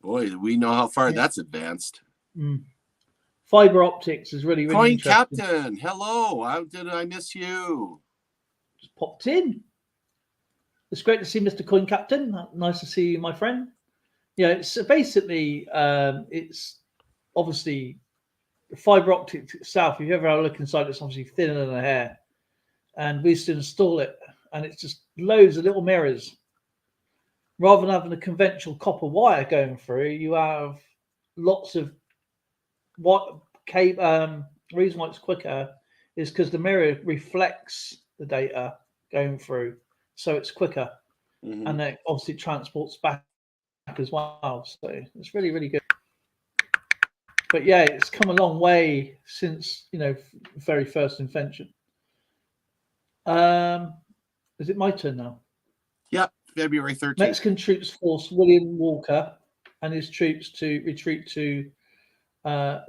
Speaker 1: Boy, we know how far that's advanced.
Speaker 2: Fiber optics is really
Speaker 1: Coin
Speaker 2: interesting.
Speaker 1: Captain, hello. How did I miss you?
Speaker 2: Just popped in. It's great to see Mr. Coin Captain. Nice to see you, my friend. Yeah, it's basically it's obviously the fiber optics itself. If you ever have a look inside, it's obviously thinner than a hair. And we used to install it, and it's just loads of little mirrors. Rather than having a conventional copper wire going through, you have lots of what cable. The reason why it's quicker is because the mirror reflects the data going through, so it's quicker, and then obviously transports back as well. So it's really, really good. But yeah, it's come a long way since very first invention. Is it my turn now?
Speaker 1: Yep, February 13th.
Speaker 2: Mexican troops forced William Walker and his troops to retreat to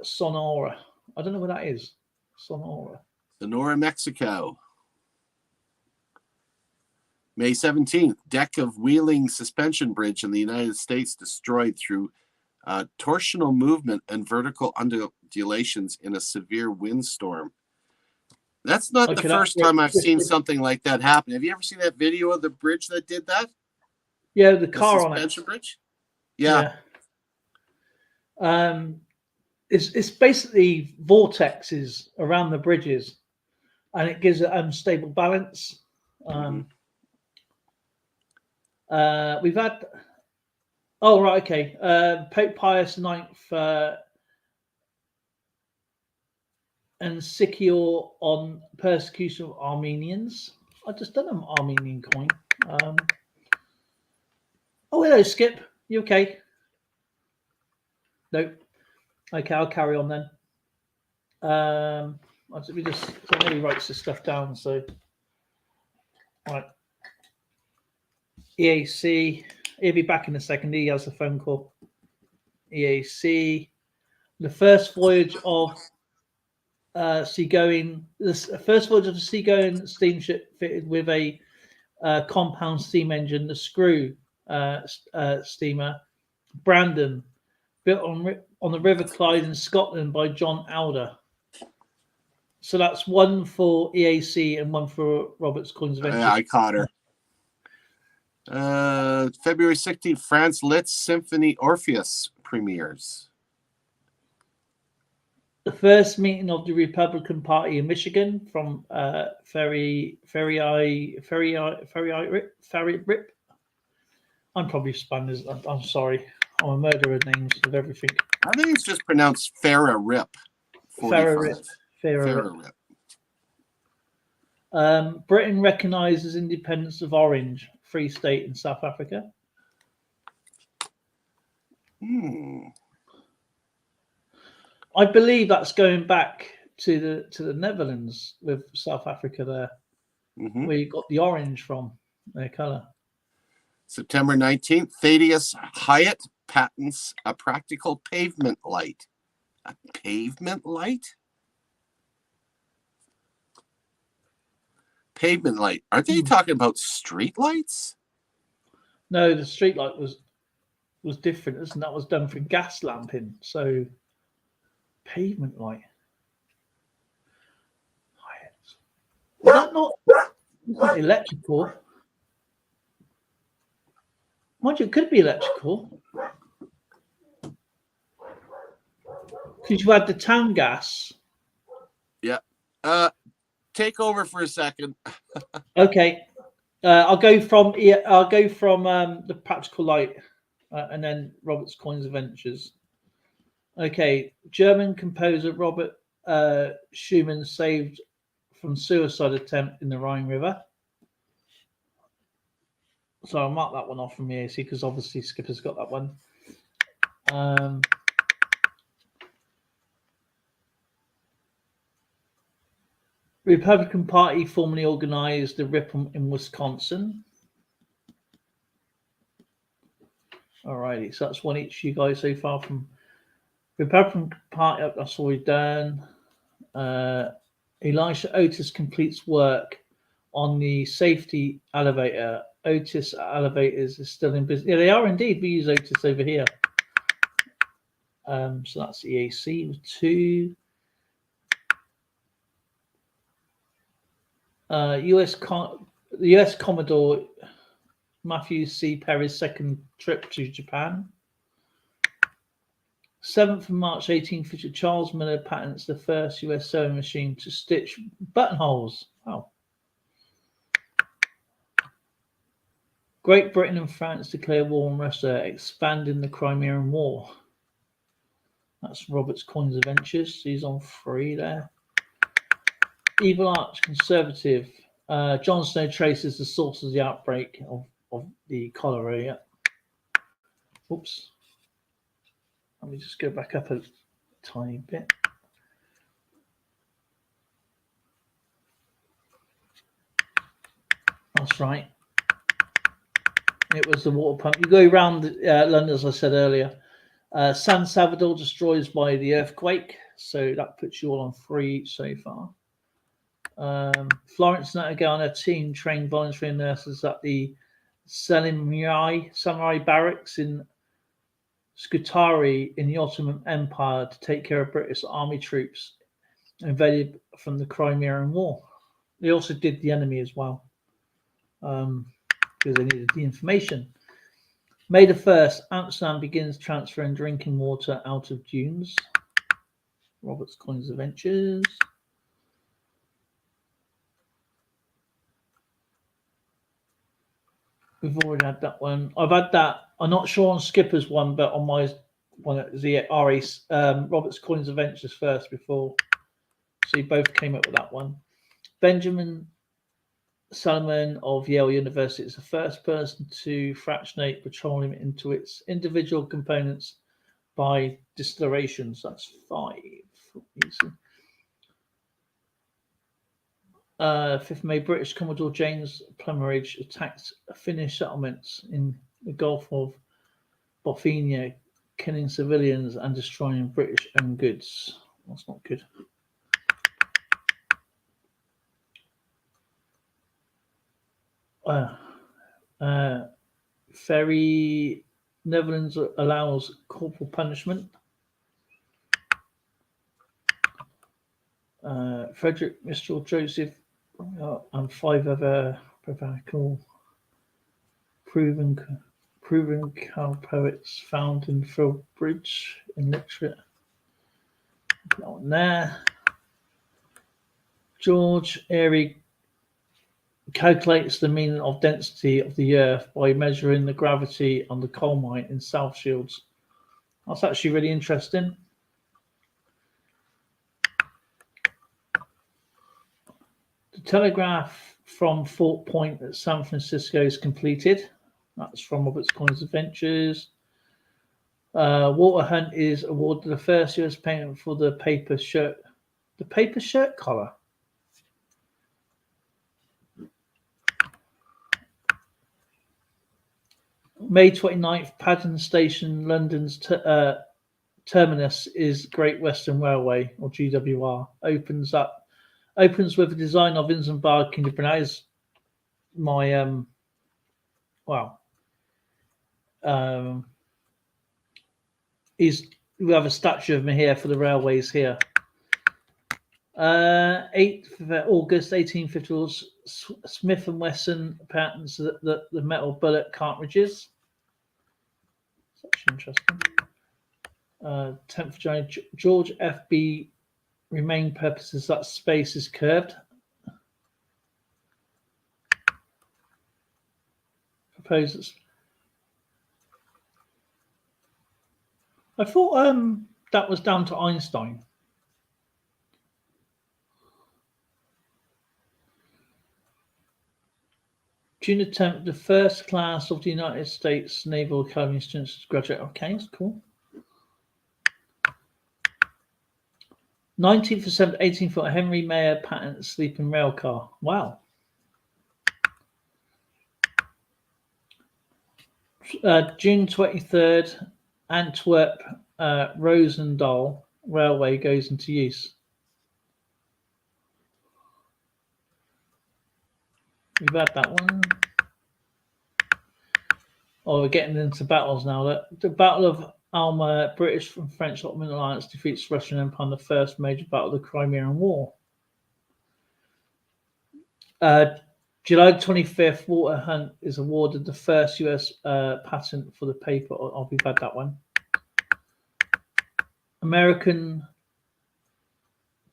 Speaker 2: Sonora. I don't know where that is. Sonora,
Speaker 1: Mexico. May 17th, deck of Wheeling suspension bridge in the United States destroyed through torsional movement and vertical undulations in a severe windstorm. That's not the first time I've seen something like that happen. Have you ever seen that video of the bridge that did that?
Speaker 2: Yeah, the car on it.
Speaker 1: Suspension bridge? Yeah.
Speaker 2: It's basically vortexes around the bridges, and it gives it unstable balance. We've had Pope Pius IX and secure on persecution of Armenians. I just done an Armenian coin. Hello, Skip. You okay? Nope. Okay, I'll carry on then. Let me just. Somebody writes this stuff down. So, right. EAC. He'll be back in a second. He has a phone call. EAC. The first voyage of seagoing. The first voyage of a seagoing steamship fitted with a compound steam engine, the screw steamer Brandon, built on the River Clyde in Scotland by John Alder. So that's one for EAC and one for Robert's Coins Ventures.
Speaker 1: I caught her. February 16th, France Liszt Symphony Orpheus premieres.
Speaker 2: The first meeting of the Republican Party in Michigan from Ferry Rip. I'm probably Spanish. I'm sorry. I'm a murderer of names of everything.
Speaker 1: I think it's just pronounced Farah Rip.
Speaker 2: Farah Rip. Britain recognises independence of Orange Free State in South Africa. I believe that's going back to the Netherlands with South Africa there, where you got the orange from their colour.
Speaker 1: September 19th, Thaddeus Hyatt patents a practical pavement light. A pavement light? Pavement light. Aren't they talking about street lights?
Speaker 2: No, the street light was different, isn't it? That was done for gas lamping. So pavement light. Is that not electrical? Mind you, it could be electrical. Because you had the town gas.
Speaker 1: Yeah. Take over for a second.
Speaker 2: Okay. I'll go from the practical light, and then Robert's Coins Adventures. Okay, German composer Robert Schumann saved from suicide attempt in the Rhine River. So I'll mark that one off from EAC because obviously Skipper's got that one. Republican Party formally organized the RIP in Wisconsin. Alrighty, so that's one each you guys so far from Republican Party. That's all we've done. Elisha Otis completes work on the safety elevator. Otis elevators is still in business. Yeah, they are indeed. We use Otis over here. So that's EAC 2. The US Commodore Matthew C. Perry's second trip to Japan. 7th of March 1850, Charles Miller patents the first US sewing machine to stitch buttonholes. Wow. Great Britain and France declare war on Russia, expanding the Crimean War. That's Robert's Coins Adventures. He's on 3 there. Evil Arch Conservative. Jon Snow traces the source of the outbreak of the cholera. Yeah. Oops. Let me just go back up a tiny bit. That's right. It was the water pump. You go around London, as I said earlier. San Salvador destroys by the earthquake. So that puts you all on 3 so far. Florence Nightingale and her team trained voluntary nurses at the Samurai barracks in Scutari in the Ottoman Empire to take care of British army troops invaded from the Crimean War. They also did the enemy as well, because they needed the information. May the 1st, Amsterdam begins transferring drinking water out of dunes. Robert's Coins Adventures. We've already had that one. I've had that. I'm not sure on Skipper's one, but on my one, the Robert's Coins Adventures first before. So you both came up with that one. Benjamin Salomon of Yale University is the first person to fractionate petroleum into its individual components by distillation. So that's 5. Easy. 5th May, British Commodore James Plummeridge attacked Finnish settlements in the Gulf of Bothnia, killing civilians and destroying British-owned goods. That's not good. Ferry Netherlands allows corporal punishment. Frederick Mistral Joseph and 5 other provincial proven cow poets found in Philbridge in literature. Put that one there. George Airy calculates the mean of density of the earth by measuring the gravity on the coal mine in South Shields. That's actually really interesting. The telegraph from Fort Point at San Francisco is completed. That's from Robert's Coins Adventures. Walter Hunt is awarded the first US patent for the paper shirt collar. May 29th, Paddington Station, London's terminus is Great Western Railway, or GWR, opens with a design of Insenberg Kingdom. That is my we have a statue of me here for the railways here. 8th of August 1850, Smith & Wesson patents the metal bullet cartridges. It's actually interesting. 10th of January, George F.B. Remain purposes that space is curved. Proposes. I thought that was down to Einstein. June 10th, the first class of the United States Naval Academy students graduate. Okay, that's cool. 19th of December, 1840, Henry Mayer patents sleeping rail car. Wow. June 23rd, Antwerp Roosendaal Railway goes into use. We've had that one. Oh, we're getting into battles now. The Battle of Alma, British and French Ottoman alliance defeats Russian Empire in the first major battle of the Crimean War. July 25th, Walter Hunt is awarded the first US patent for the paper. We've had that one. American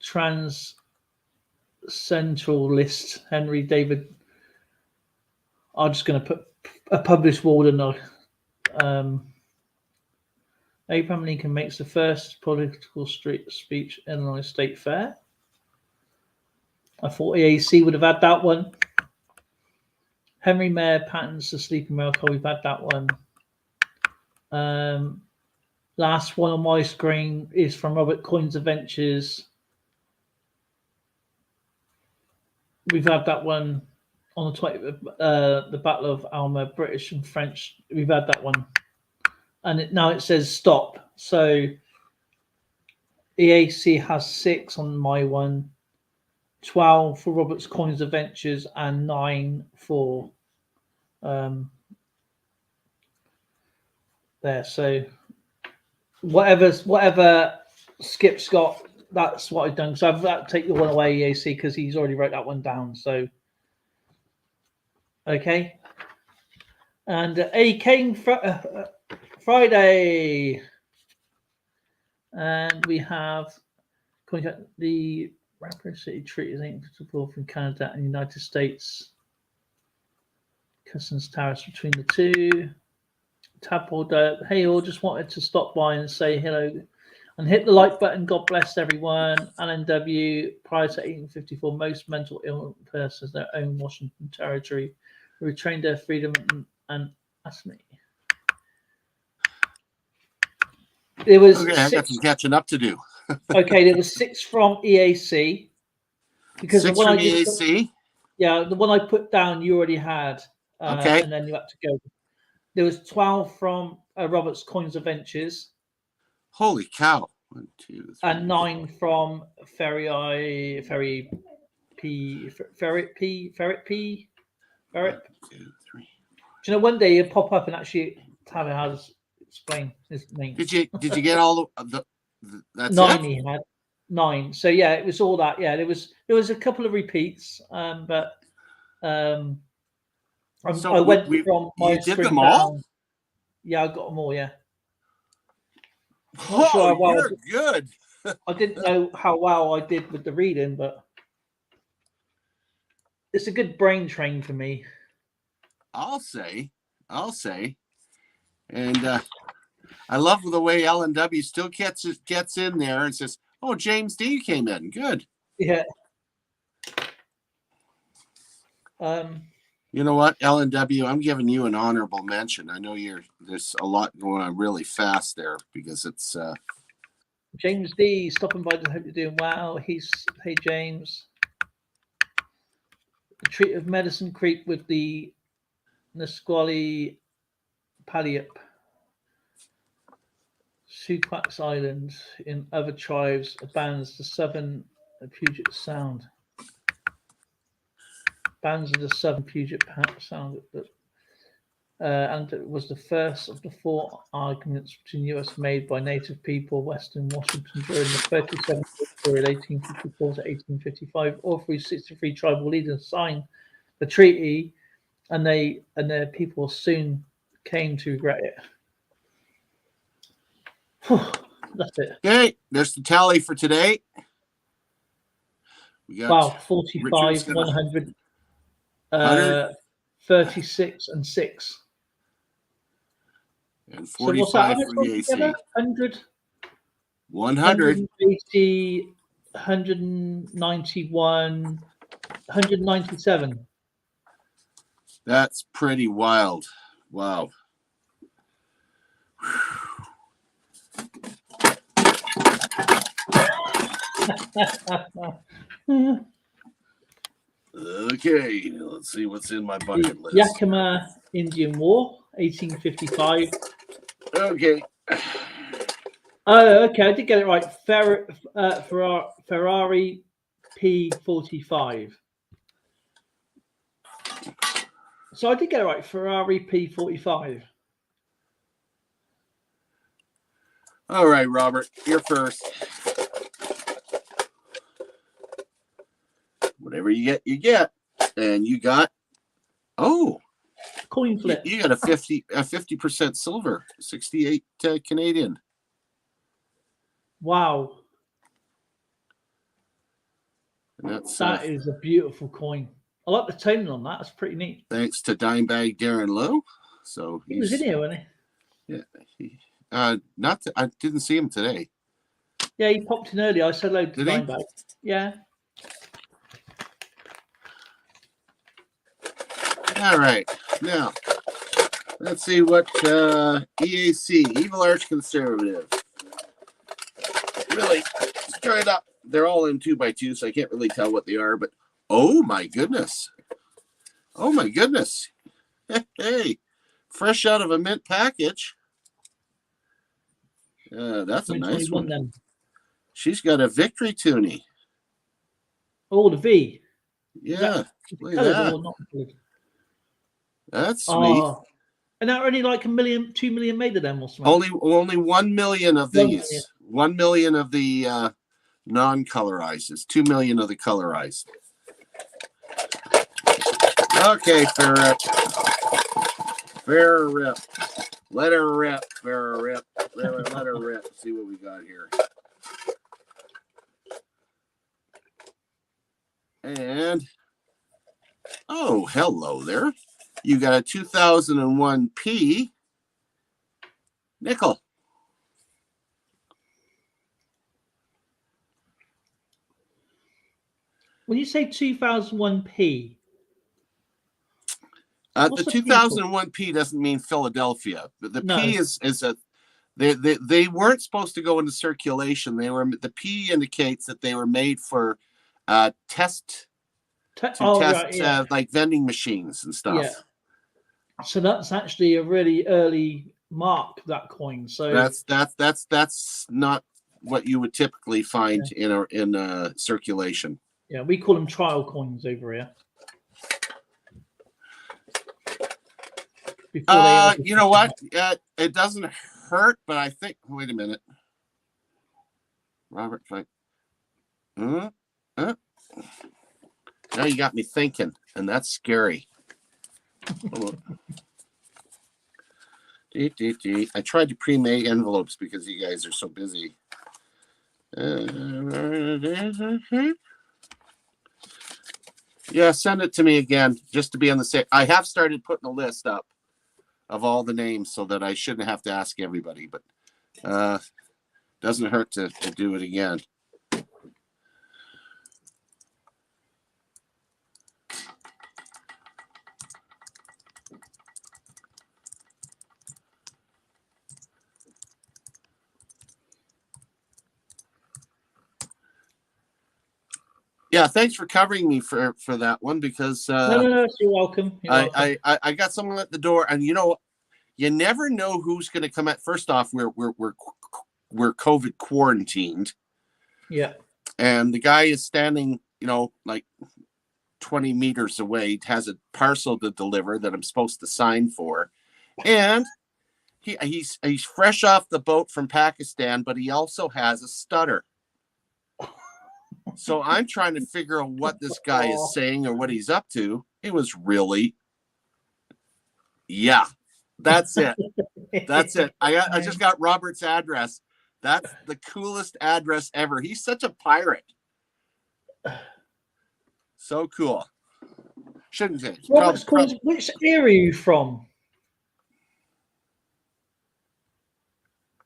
Speaker 2: Transcendentalist Henry David. I'm just going to put a published Walden. Abraham Lincoln makes the first political speech in Illinois State Fair. I thought EAC would have had that one. Henry Mayer patents the sleeping mail car. We've had that one. Last one on my screen is from Robert Coin's Adventures. We've had that one on the Battle of Alma, British and French. We've had that one. And now it says stop. So EAC has 6 on my one, 12 for Robert Coin's Adventures, and 9 for there. So whatever Skip's got, that's what I've done. So I've got to take the one away, EAC, because he's already wrote that one down. So okay. And A came Friday, and we have the Reciprocity Treaty is applicable from Canada and the United States. Customs tariffs between the two. Tabloid, hey all, just wanted to stop by and say hello and hit the like button. God bless everyone. LNW, prior to 1854, most mental ill persons their own Washington territory retained their freedom and autonomy. There was
Speaker 1: okay, I got some catching up to do.
Speaker 2: Okay, there was 6 from EAC because
Speaker 1: 6
Speaker 2: the one
Speaker 1: from EAC.
Speaker 2: The one I put down you already had,
Speaker 1: okay,
Speaker 2: and then you had to go. There was 12 from Robert's Coins Adventures.
Speaker 1: Holy cow! 1, 2, 3,
Speaker 2: and 9 from Ferret P.
Speaker 1: 1, 2, 3.
Speaker 2: Do you know one day he'll pop up and actually tell me how to explain his name?
Speaker 1: Did you get all the that's
Speaker 2: 9
Speaker 1: it?
Speaker 2: he had 9. So yeah, it was all that. Yeah, there was a couple of repeats, but
Speaker 1: So
Speaker 2: I went from my
Speaker 1: you did
Speaker 2: screen
Speaker 1: them all?
Speaker 2: down. Yeah, I got them all. Yeah.
Speaker 1: Oh, sure you're good.
Speaker 2: I didn't know how well I did with the reading, but it's a good brain train for me.
Speaker 1: I'll say, and I love the way LNW still gets in there and says, "Oh, James D came in, good."
Speaker 2: Yeah.
Speaker 1: You know what, LNW, I'm giving you an honorable mention. I know there's a lot going on really fast there because it's
Speaker 2: James D stopping by to hope you're doing well. Hey James. The Treaty of Medicine Creek with the Nisqually Paliup, Suquax Island in other tribes abandons the southern Puget Sound. Bands of the southern Puget Sound, and it was the first of the 4 arguments between the US made by Native people Western Washington during the 37 period 1854 to 1855. All 363 tribal leaders signed the treaty, and their people soon came to regret it. That's it.
Speaker 1: okay. There's the tally for today. We got
Speaker 2: 45, 100. 36 and 6
Speaker 1: and 45 for the AC.
Speaker 2: 100 180 191 197.
Speaker 1: That's pretty wild. Wow. Okay, let's see what's in my bucket list.
Speaker 2: Yakima Indian War, 1855.
Speaker 1: Okay.
Speaker 2: Oh, okay, I did get it right. Ferrari P45. So I did get it right. Ferrari P45.
Speaker 1: All right, Robert, you're first. Whatever you get, you get. And you got,
Speaker 2: Coin flip.
Speaker 1: you got a 50% silver, 68 Canadian.
Speaker 2: Wow.
Speaker 1: And that's
Speaker 2: That is a beautiful coin. I like the toning on that. That's pretty neat.
Speaker 1: thanks to Dimebag Darren Lowe. So
Speaker 2: He was in here, wasn't
Speaker 1: yeah, I didn't see him today.
Speaker 2: he? Yeah, he popped in earlier. I said hello to
Speaker 1: Did he?
Speaker 2: Dimebag. Yeah.
Speaker 1: All right, now let's see what EAC, Evil Arch Conservative. Really straight up. They're all in 2x2, so I can't really tell what they are. But oh my goodness, hey, fresh out of a mint package. That's a nice one.
Speaker 2: Then.
Speaker 1: She's got a victory toonie.
Speaker 2: Oh, the V.
Speaker 1: Yeah, look at that. That's sweet.
Speaker 2: Oh. And there are only like 2 million made of them or something.
Speaker 1: Only 1 million of these. 1 million of the non-colorized. It's 2 million of the colorized. Okay, fair rip. Let her rip, fair rip. Let her rip. See what we got here. And oh, hello there. You got a 2001 P nickel.
Speaker 2: When you say 2001 P,
Speaker 1: the 2001 P doesn't mean Philadelphia. The P is a they weren't supposed to go into circulation. The P indicates that they were made for test like vending machines and stuff.
Speaker 2: Yeah. So that's actually a really early mark, that coin. So
Speaker 1: that's not what you would typically find in circulation.
Speaker 2: Yeah, we call them trial coins over here.
Speaker 1: You know what? It doesn't hurt, but I think. Wait a minute, Robert. Now you got me thinking, and that's scary. I tried to pre-make envelopes because you guys are so busy. Yeah, send it to me again, just to be on the safe. I have started putting a list up of all the names so that I shouldn't have to ask everybody, but doesn't hurt to do it again. Yeah, thanks for covering me for that one because
Speaker 2: no, you're welcome.
Speaker 1: I got someone at the door, and you never know who's going to come at. First off, we're COVID quarantined.
Speaker 2: Yeah,
Speaker 1: and the guy is standing, like 20 meters away, has a parcel to deliver that I'm supposed to sign for, and he's fresh off the boat from Pakistan, but he also has a stutter. So I'm trying to figure out what this guy is saying or what he's up to. It was really, that's it. That's it. I just got Robert's address. That's the coolest address ever. He's such a pirate. So cool. Shouldn't say.
Speaker 2: Robert's which area are you from?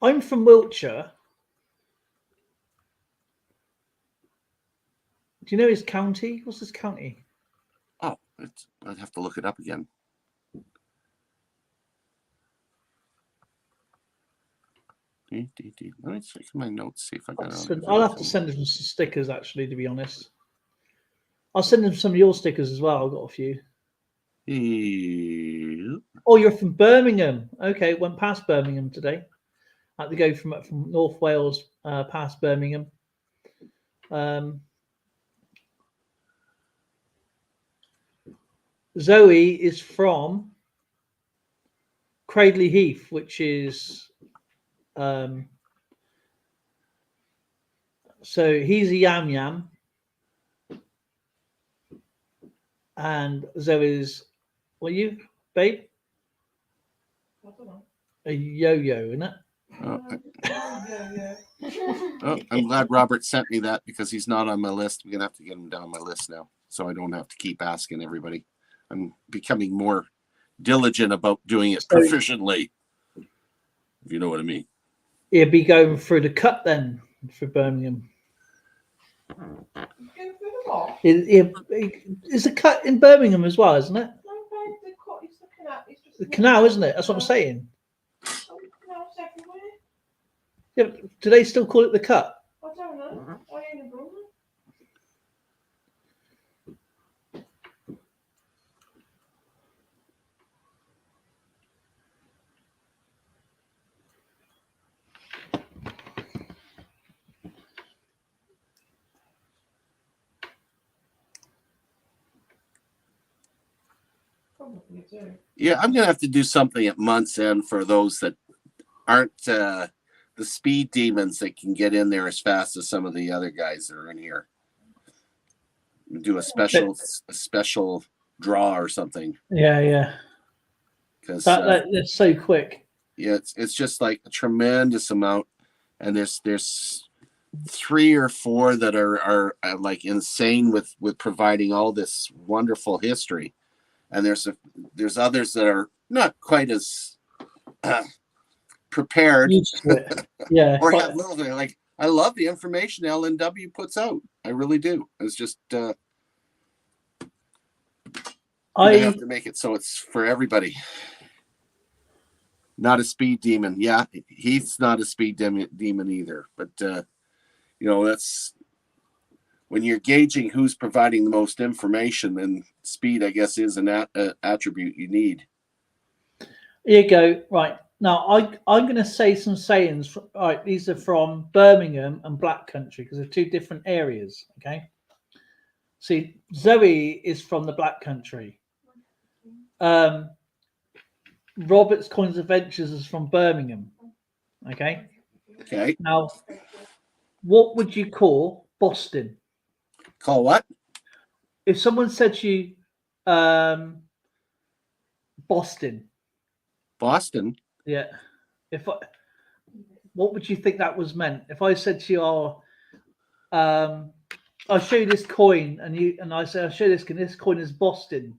Speaker 2: I'm from Wiltshire. Do you know his county? What's his county?
Speaker 1: Oh, I'd have to look it up again. Let me check my notes, see if I got it.
Speaker 2: I'll have to send him some stickers, actually, to be honest. I'll send him some of your stickers as well. I've got a few.
Speaker 1: Yeah.
Speaker 2: Oh, you're from Birmingham. Okay, went past Birmingham today. I had to go from North Wales past Birmingham. Zoe is from Cradley Heath, which is so he's a yam, and Zoe's what are you, babe?
Speaker 3: I don't know.
Speaker 2: A yo-yo, isn't it?
Speaker 1: Oh, I'm glad Robert sent me that because he's not on my list. I'm gonna have to get him down my list now, so I don't have to keep asking everybody. I'm becoming more diligent about doing it proficiently, if you know what I mean.
Speaker 2: He'll be going through the cut then for Birmingham. It's a cut in Birmingham as well, isn't it? The canal, isn't it? That's what I'm saying. Yeah, do they still call it the cut?
Speaker 3: I don't know. I ain't a brother. Probably do.
Speaker 1: Yeah, I'm gonna have to do something at month's end for those that aren't the speed demons that can get in there as fast as some of the other guys that are in here. Do a special draw or something.
Speaker 2: Yeah.
Speaker 1: Because
Speaker 2: that's so quick.
Speaker 1: Yeah, it's just like a tremendous amount, and there's 3 or 4 that are like insane with providing all this wonderful history, and there's others that are not quite as prepared.
Speaker 2: Yeah,
Speaker 1: or have little like I love the information LNW puts out. I really do. It's just I have to make it so it's for everybody. Not a speed demon. Yeah, he's not a speed demon either. But that's when you're gauging who's providing the most information, then speed, I guess, is an attribute you need.
Speaker 2: Here you go. Right. Now, I'm going to say some sayings. Right, these are from Birmingham and Black Country because they're 2 different areas. Okay. See, Zoe is from the Black Country. Robert's Coins Adventures is from Birmingham. Okay.
Speaker 1: Okay.
Speaker 2: Now, what would you call Boston?
Speaker 1: Call what?
Speaker 2: If someone said to you, Boston.
Speaker 1: Boston.
Speaker 2: Yeah. What would you think that was meant? If I said to you, I'll show you this coin, and I say, I'll show you this coin. This coin is Boston.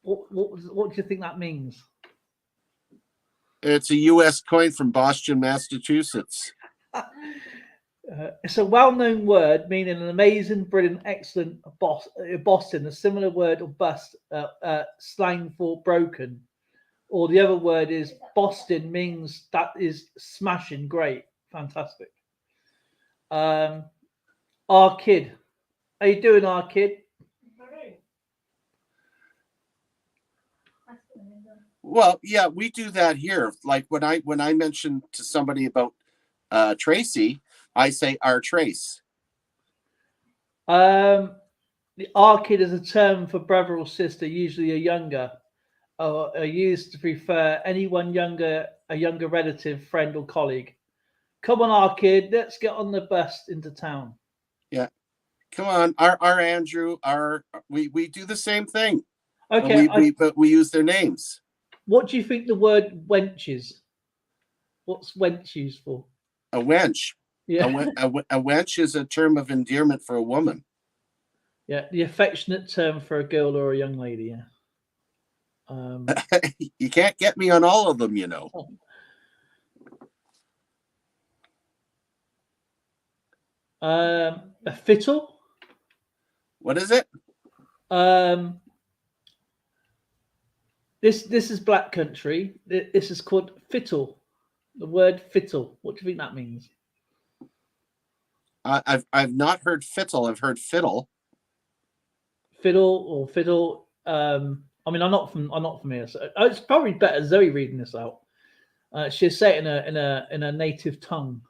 Speaker 2: What do you think that means?
Speaker 1: It's a U.S. coin from Boston, Massachusetts.
Speaker 2: It's a well-known word meaning an amazing, brilliant, excellent Boston. A similar word or bust, slang for broken. Or the other word is Boston means that is smashing, great, fantastic. Our kid. How you doing, our kid?
Speaker 1: Well, yeah, we do that here. Like when I mention to somebody about Tracy, I say our Trace.
Speaker 2: The our kid is a term for brother or sister, usually a younger, or used to refer anyone younger, a younger relative, friend, or colleague. Come on, our kid, let's get on the bus into town.
Speaker 1: Yeah, come on, our Andrew, we do the same thing.
Speaker 2: Okay,
Speaker 1: but we use their names.
Speaker 2: What do you think the word wench is? What's wench used for?
Speaker 1: A wench.
Speaker 2: Yeah.
Speaker 1: A wench is a term of endearment for a woman.
Speaker 2: Yeah, the affectionate term for a girl or a young lady. Yeah.
Speaker 1: You can't get me on all of them, you know.
Speaker 2: A fiddle.
Speaker 1: What is it?
Speaker 2: This is Black Country. This is called fiddle. The word fiddle. What do you think that means?
Speaker 1: I've not heard fiddle. I've heard fiddle.
Speaker 2: Fiddle or fiddle. I mean, I'm not from here, so it's probably better Zoe reading this out. She'll say it in a native tongue.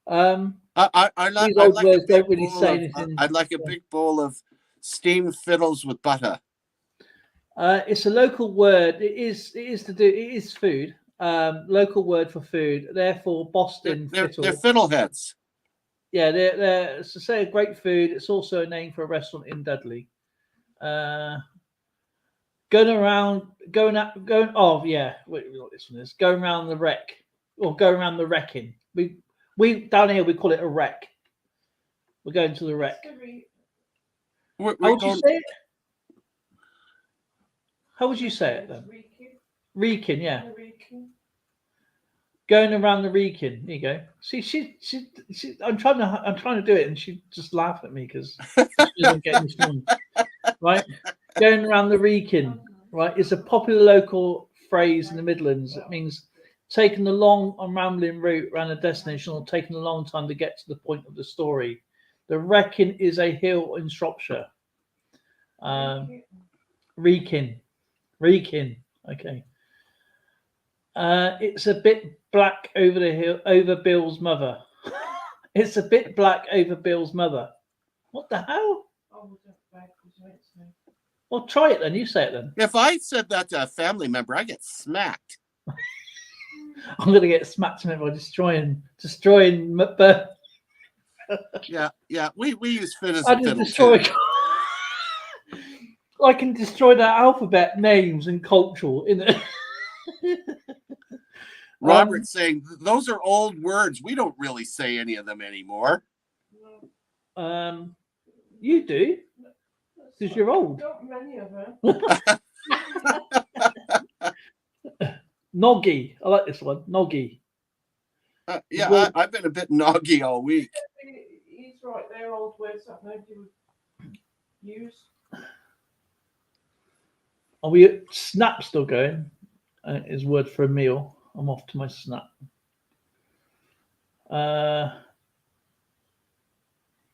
Speaker 1: I
Speaker 2: These old
Speaker 1: like a
Speaker 2: words
Speaker 1: big
Speaker 2: don't really
Speaker 1: bowl
Speaker 2: say
Speaker 1: of,
Speaker 2: anything.
Speaker 1: I'd like a big bowl of steamed fiddles with butter.
Speaker 2: It's a local word. It is food. Local word for food. Therefore, Boston
Speaker 1: They're
Speaker 2: fiddle.
Speaker 1: fiddleheads.
Speaker 2: Yeah, they're to say a great food. It's also a name for a restaurant in Dudley. Going. Oh yeah, wait, what this one is? Going around the wreck or going around the wrecking. We down here we call it a wreck. We're going to the wreck. How would you say it? How would you say it then? Reeking, yeah. Going around the Reeking. There you go. See, she I'm trying to do it, and she just laughed at me because she doesn't get this one. Right? Going around the Reeking, right, is a popular local phrase in the Midlands. It means taking the long and rambling route around a destination or taking a long time to get to the point of the story. The Wrecking is a hill in Shropshire. Reeking. Okay. It's a bit black over the hill, over Bill's mother. It's a bit black over Bill's mother. What the hell? Well, try it then. You say it then.
Speaker 1: If I said that to a family member, I get smacked.
Speaker 2: I'm going to get smacked to it by destroying.
Speaker 1: Yeah. We use fit as
Speaker 2: I
Speaker 1: a
Speaker 2: can
Speaker 1: fiddle
Speaker 2: destroy.
Speaker 1: too.
Speaker 2: I can destroy that alphabet, names, and cultural in it.
Speaker 1: Robert's saying those are old words. We don't really say any of them anymore.
Speaker 2: You do, because you're old.
Speaker 3: Not many of them.
Speaker 2: Noggy. I like this one. Noggy.
Speaker 1: Yeah, I've been a bit noggy all week.
Speaker 3: He's right. They're old words that nobody would use.
Speaker 2: Are we snap still going? Is word for a meal. I'm off to my snap. There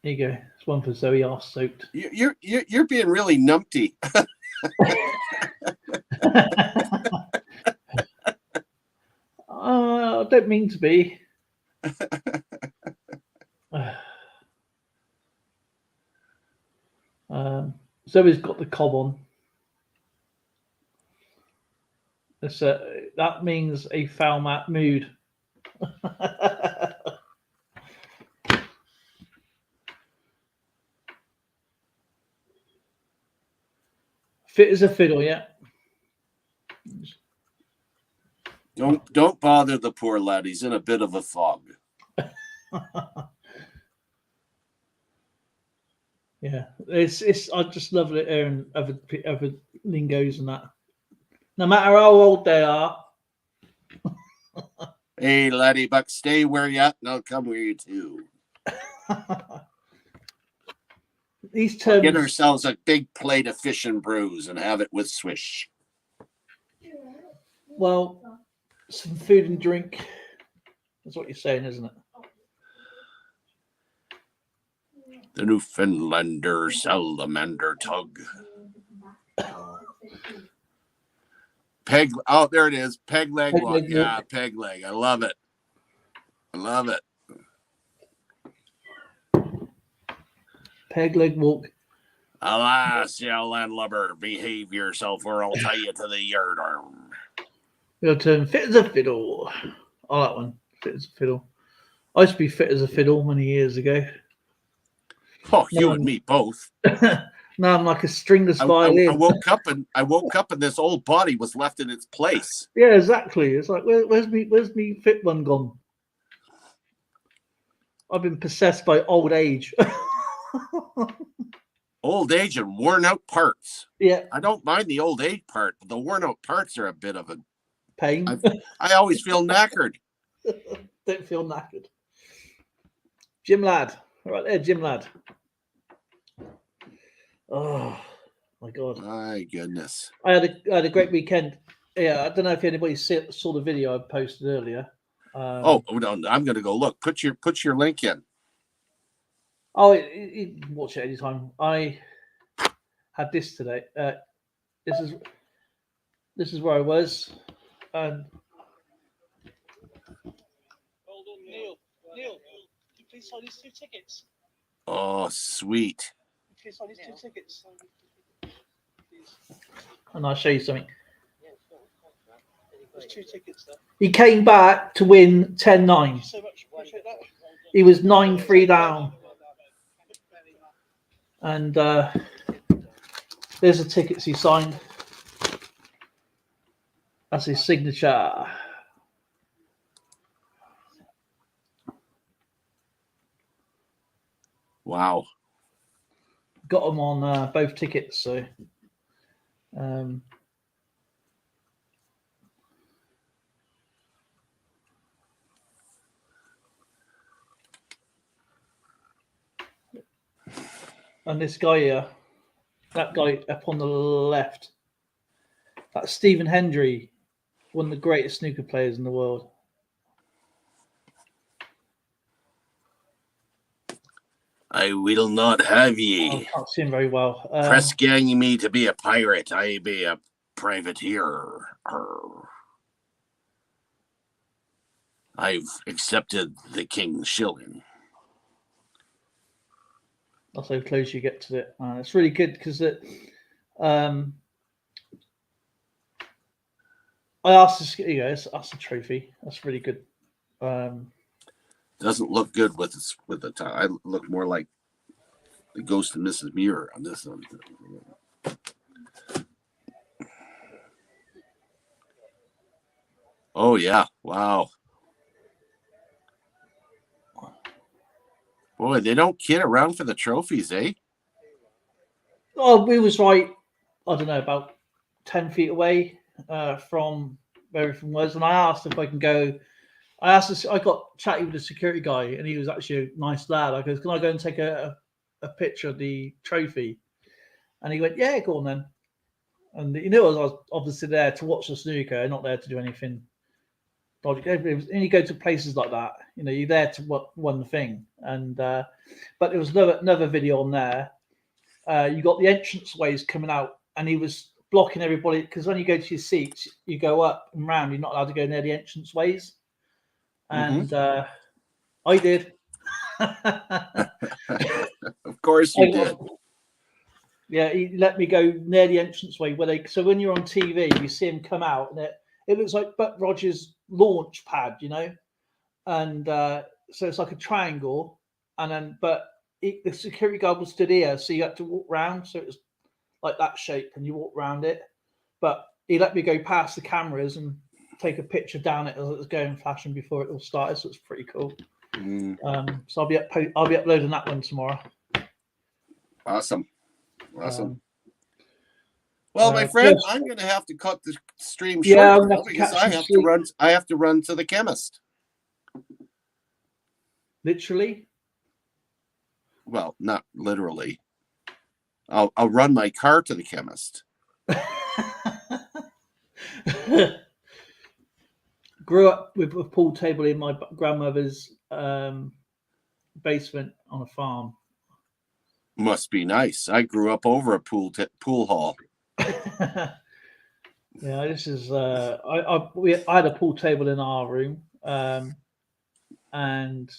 Speaker 2: you go. It's one for Zoe. Arse soaked.
Speaker 1: You're being really numpty.
Speaker 2: I don't mean to be. Zoe's got the cob on. That means a foul mood. Fit as a fiddle, yeah.
Speaker 1: Don't bother the poor lad. He's in a bit of a fog.
Speaker 2: Yeah, it's. I just love it hearing other lingos and that. No matter how old they are.
Speaker 1: Hey, laddie buck, stay where you at, and I'll come where you too.
Speaker 2: These terms.
Speaker 1: Get ourselves a big plate of fish and brews and have it with swish.
Speaker 2: Well, some food and drink. That's what you're saying, isn't it?
Speaker 1: The Newfoundlander salamander tug. Peg. Oh, there it is. Peg leg walk. Yeah, peg leg. I love it.
Speaker 2: Peg leg walk.
Speaker 1: Alas, you landlubber, behave yourself or I'll tie you to the yard arm.
Speaker 2: Your turn. Fit as a fiddle. Oh, that one. Fit as a fiddle. I used to be fit as a fiddle many years ago.
Speaker 1: Oh, you and me both.
Speaker 2: Now I'm like a stringless violin.
Speaker 1: I woke up and this old body was left in its place.
Speaker 2: Yeah, exactly. It's like where's me fit one gone? I've been possessed by old age.
Speaker 1: Old age and worn out parts.
Speaker 2: Yeah.
Speaker 1: I don't mind the old age part, but the worn out parts are a bit of a
Speaker 2: pain.
Speaker 1: I always feel knackered.
Speaker 2: Don't feel knackered. Jim Ladd. Right there, Jim Ladd. Oh my God!
Speaker 1: My goodness!
Speaker 2: I had a great weekend. Yeah, I don't know if anybody saw the video I posted earlier.
Speaker 1: No, I'm going to go look. Put your link in.
Speaker 2: Oh, you can watch it anytime. I had this today. This is where I was. Hold on, Neil. Please sign these 2 tickets.
Speaker 1: Oh, sweet.
Speaker 2: Please sign these 2 tickets. And I'll show you something. There's 2 tickets there. He came back to win 10-9. So much. Appreciate that. He was 9-3 down. And there's the tickets he signed. That's his signature.
Speaker 1: Wow.
Speaker 2: Got them on both tickets, so and this guy here, that guy up on the left, that's Stephen Hendry, one of the greatest snooker players in the world.
Speaker 1: I will not have ye.
Speaker 2: I can't see him very well.
Speaker 1: Press gang me to be a pirate. I be a privateer. I've accepted the king's shilling.
Speaker 2: That's how close you get to it. It's really good because it. I asked this. That's a trophy. That's really good.
Speaker 1: Doesn't look good with the time. I look more like the Ghost of Mrs. Muir on this one. Oh yeah! Wow. Boy, they don't kid around for the trophies, eh?
Speaker 2: Oh, we was right. I don't know, about 10 feet away from where everything was, and I asked if I can go. I got chatting with the security guy, and he was actually a nice lad. I goes, "Can I go and take a picture of the trophy?" And he went, "Yeah, go on then." And I was obviously there to watch the snooker, not there to do anything. And you go to places like that, you're there to one thing. And but there was another video on there. You got the entrance ways coming out, and he was blocking everybody because when you go to your seats, you go up and round. You're not allowed to go near the entrance ways. And I did.
Speaker 1: Of course you did.
Speaker 2: Yeah, he let me go near the entranceway so when you're on TV, you see him come out, and it looks like Buck Rogers' launch pad, and so it's like a triangle, and then the security guard was stood here, so you had to walk round, so it was like that shape, and you walk around it. But he let me go past the cameras and take a picture down it as it was going flashing before it all started, so it's pretty cool. So I'll be uploading that one tomorrow. Awesome.
Speaker 1: Well, my friend, yes. I'm going to have to cut the stream short because I have to run to the chemist.
Speaker 2: Literally?
Speaker 1: Well, not literally. I'll run my car to the chemist.
Speaker 2: Grew up with a pool table in my grandmother's basement on a farm.
Speaker 1: Must be nice. I grew up over a pool hall.
Speaker 2: Yeah, this is. I had a pool table in our room, and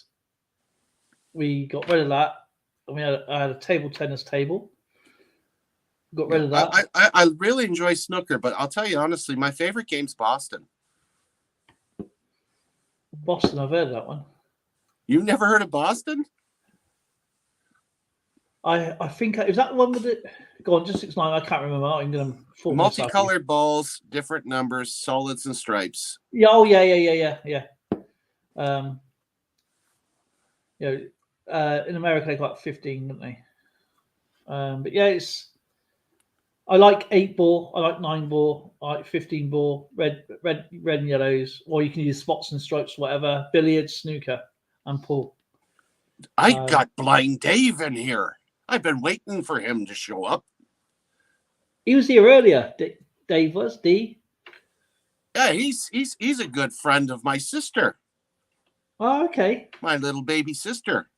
Speaker 2: we got rid of that. I had a table tennis table. Got rid of that.
Speaker 1: I really enjoy snooker, but I'll tell you honestly, my favorite game's Boston.
Speaker 2: Boston, I've heard of that one.
Speaker 1: You've never heard of Boston?
Speaker 2: I think is that the one with it. Go on, just 6-9. I can't remember. I'm going to
Speaker 1: multicolored balls, different numbers, solids and stripes.
Speaker 2: Yeah. Oh, yeah. In America they got 15, don't they? But yeah, I like 8-ball. I like 9-ball. I like 15-ball. Red and yellows, or you can use spots and stripes, whatever. Billiards, snooker, and pool.
Speaker 1: I got Blind Dave in here. I've been waiting for him to show up.
Speaker 2: He was here earlier. Dave was D.
Speaker 1: Yeah, he's a good friend of my sister.
Speaker 2: Oh, okay.
Speaker 1: My little baby sister.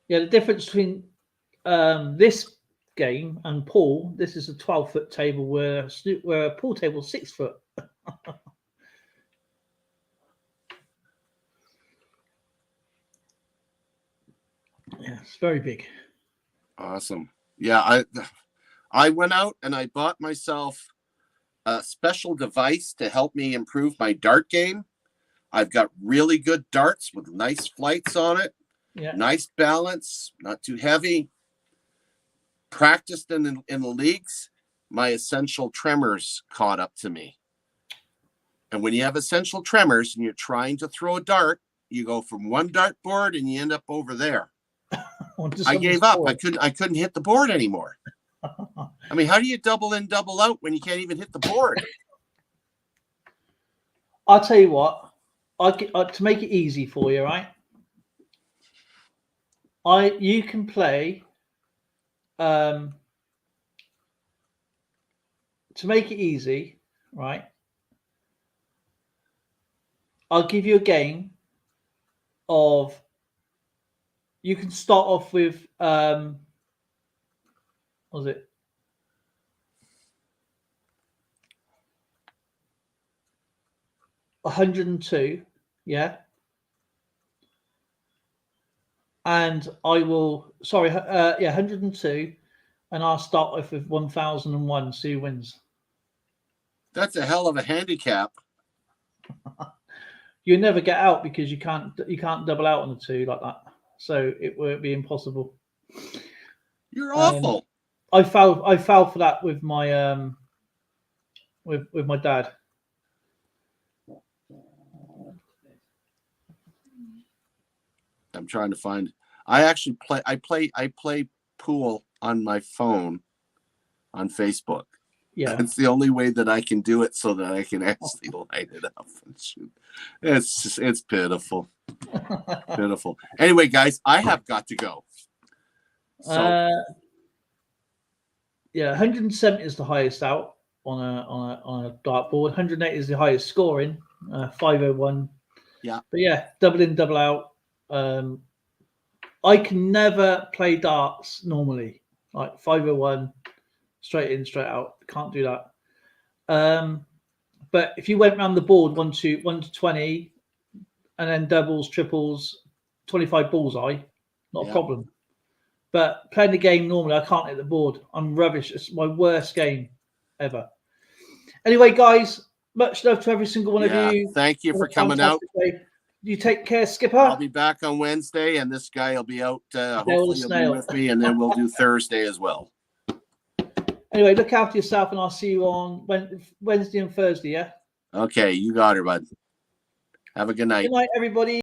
Speaker 2: Yeah, the difference between this game and pool. This is a 12-foot table where a pool table is 6 foot. Yeah, it's very big.
Speaker 1: Awesome. Yeah, I went out and I bought myself a special device to help me improve my dart game. I've got really good darts with nice flights on it.
Speaker 2: Yeah.
Speaker 1: Nice balance, not too heavy. Practiced in the leagues. My essential tremors caught up to me. And when you have essential tremors and you're trying to throw a dart, you go from one dart board and you end up over there. I gave up. I couldn't hit the board anymore. I mean, how do you double in, double out when you can't even hit the board?
Speaker 2: I'll tell you what. To make it easy for you, right? You can play. To make it easy, right? I'll give you a game of. You can start off with what was it? $102, yeah. And I will, sorry, 102, and I'll start off with 1001. See who wins.
Speaker 1: That's a hell of a handicap.
Speaker 2: You never get out because you can't double out on the two like that. So it would be impossible.
Speaker 1: You're awful.
Speaker 2: I fell for that with my with my dad.
Speaker 1: I'm trying to find. I play pool on my phone on Facebook.
Speaker 2: Yeah,
Speaker 1: it's the only way that I can do it so that I can actually light it up and shoot. It's pitiful. Pitiful. Anyway, guys, I have got to go. So
Speaker 2: 170 is the highest out on a dartboard. 108 is the highest scoring. 501.
Speaker 1: Yeah.
Speaker 2: But yeah, double in, double out. I can never play darts normally. Like 501, straight in, straight out. Can't do that. But if you went around the board 1 to 20, and then doubles, triples, 25 bullseye, not a problem. But playing the game normally, I can't hit the board. I'm rubbish. It's my worst game ever. Anyway, guys, much love to every single one of you.
Speaker 1: Thank you for coming out.
Speaker 2: Day. You take care, Skipper.
Speaker 1: I'll be back on Wednesday, and this guy will be out. Hopefully, he'll be with me, and then we'll do Thursday as well.
Speaker 2: Anyway, look after yourself, and I'll see you on Wednesday and Thursday. Yeah.
Speaker 1: Okay, you got her, bud. Have a good night.
Speaker 2: Good night, everybody.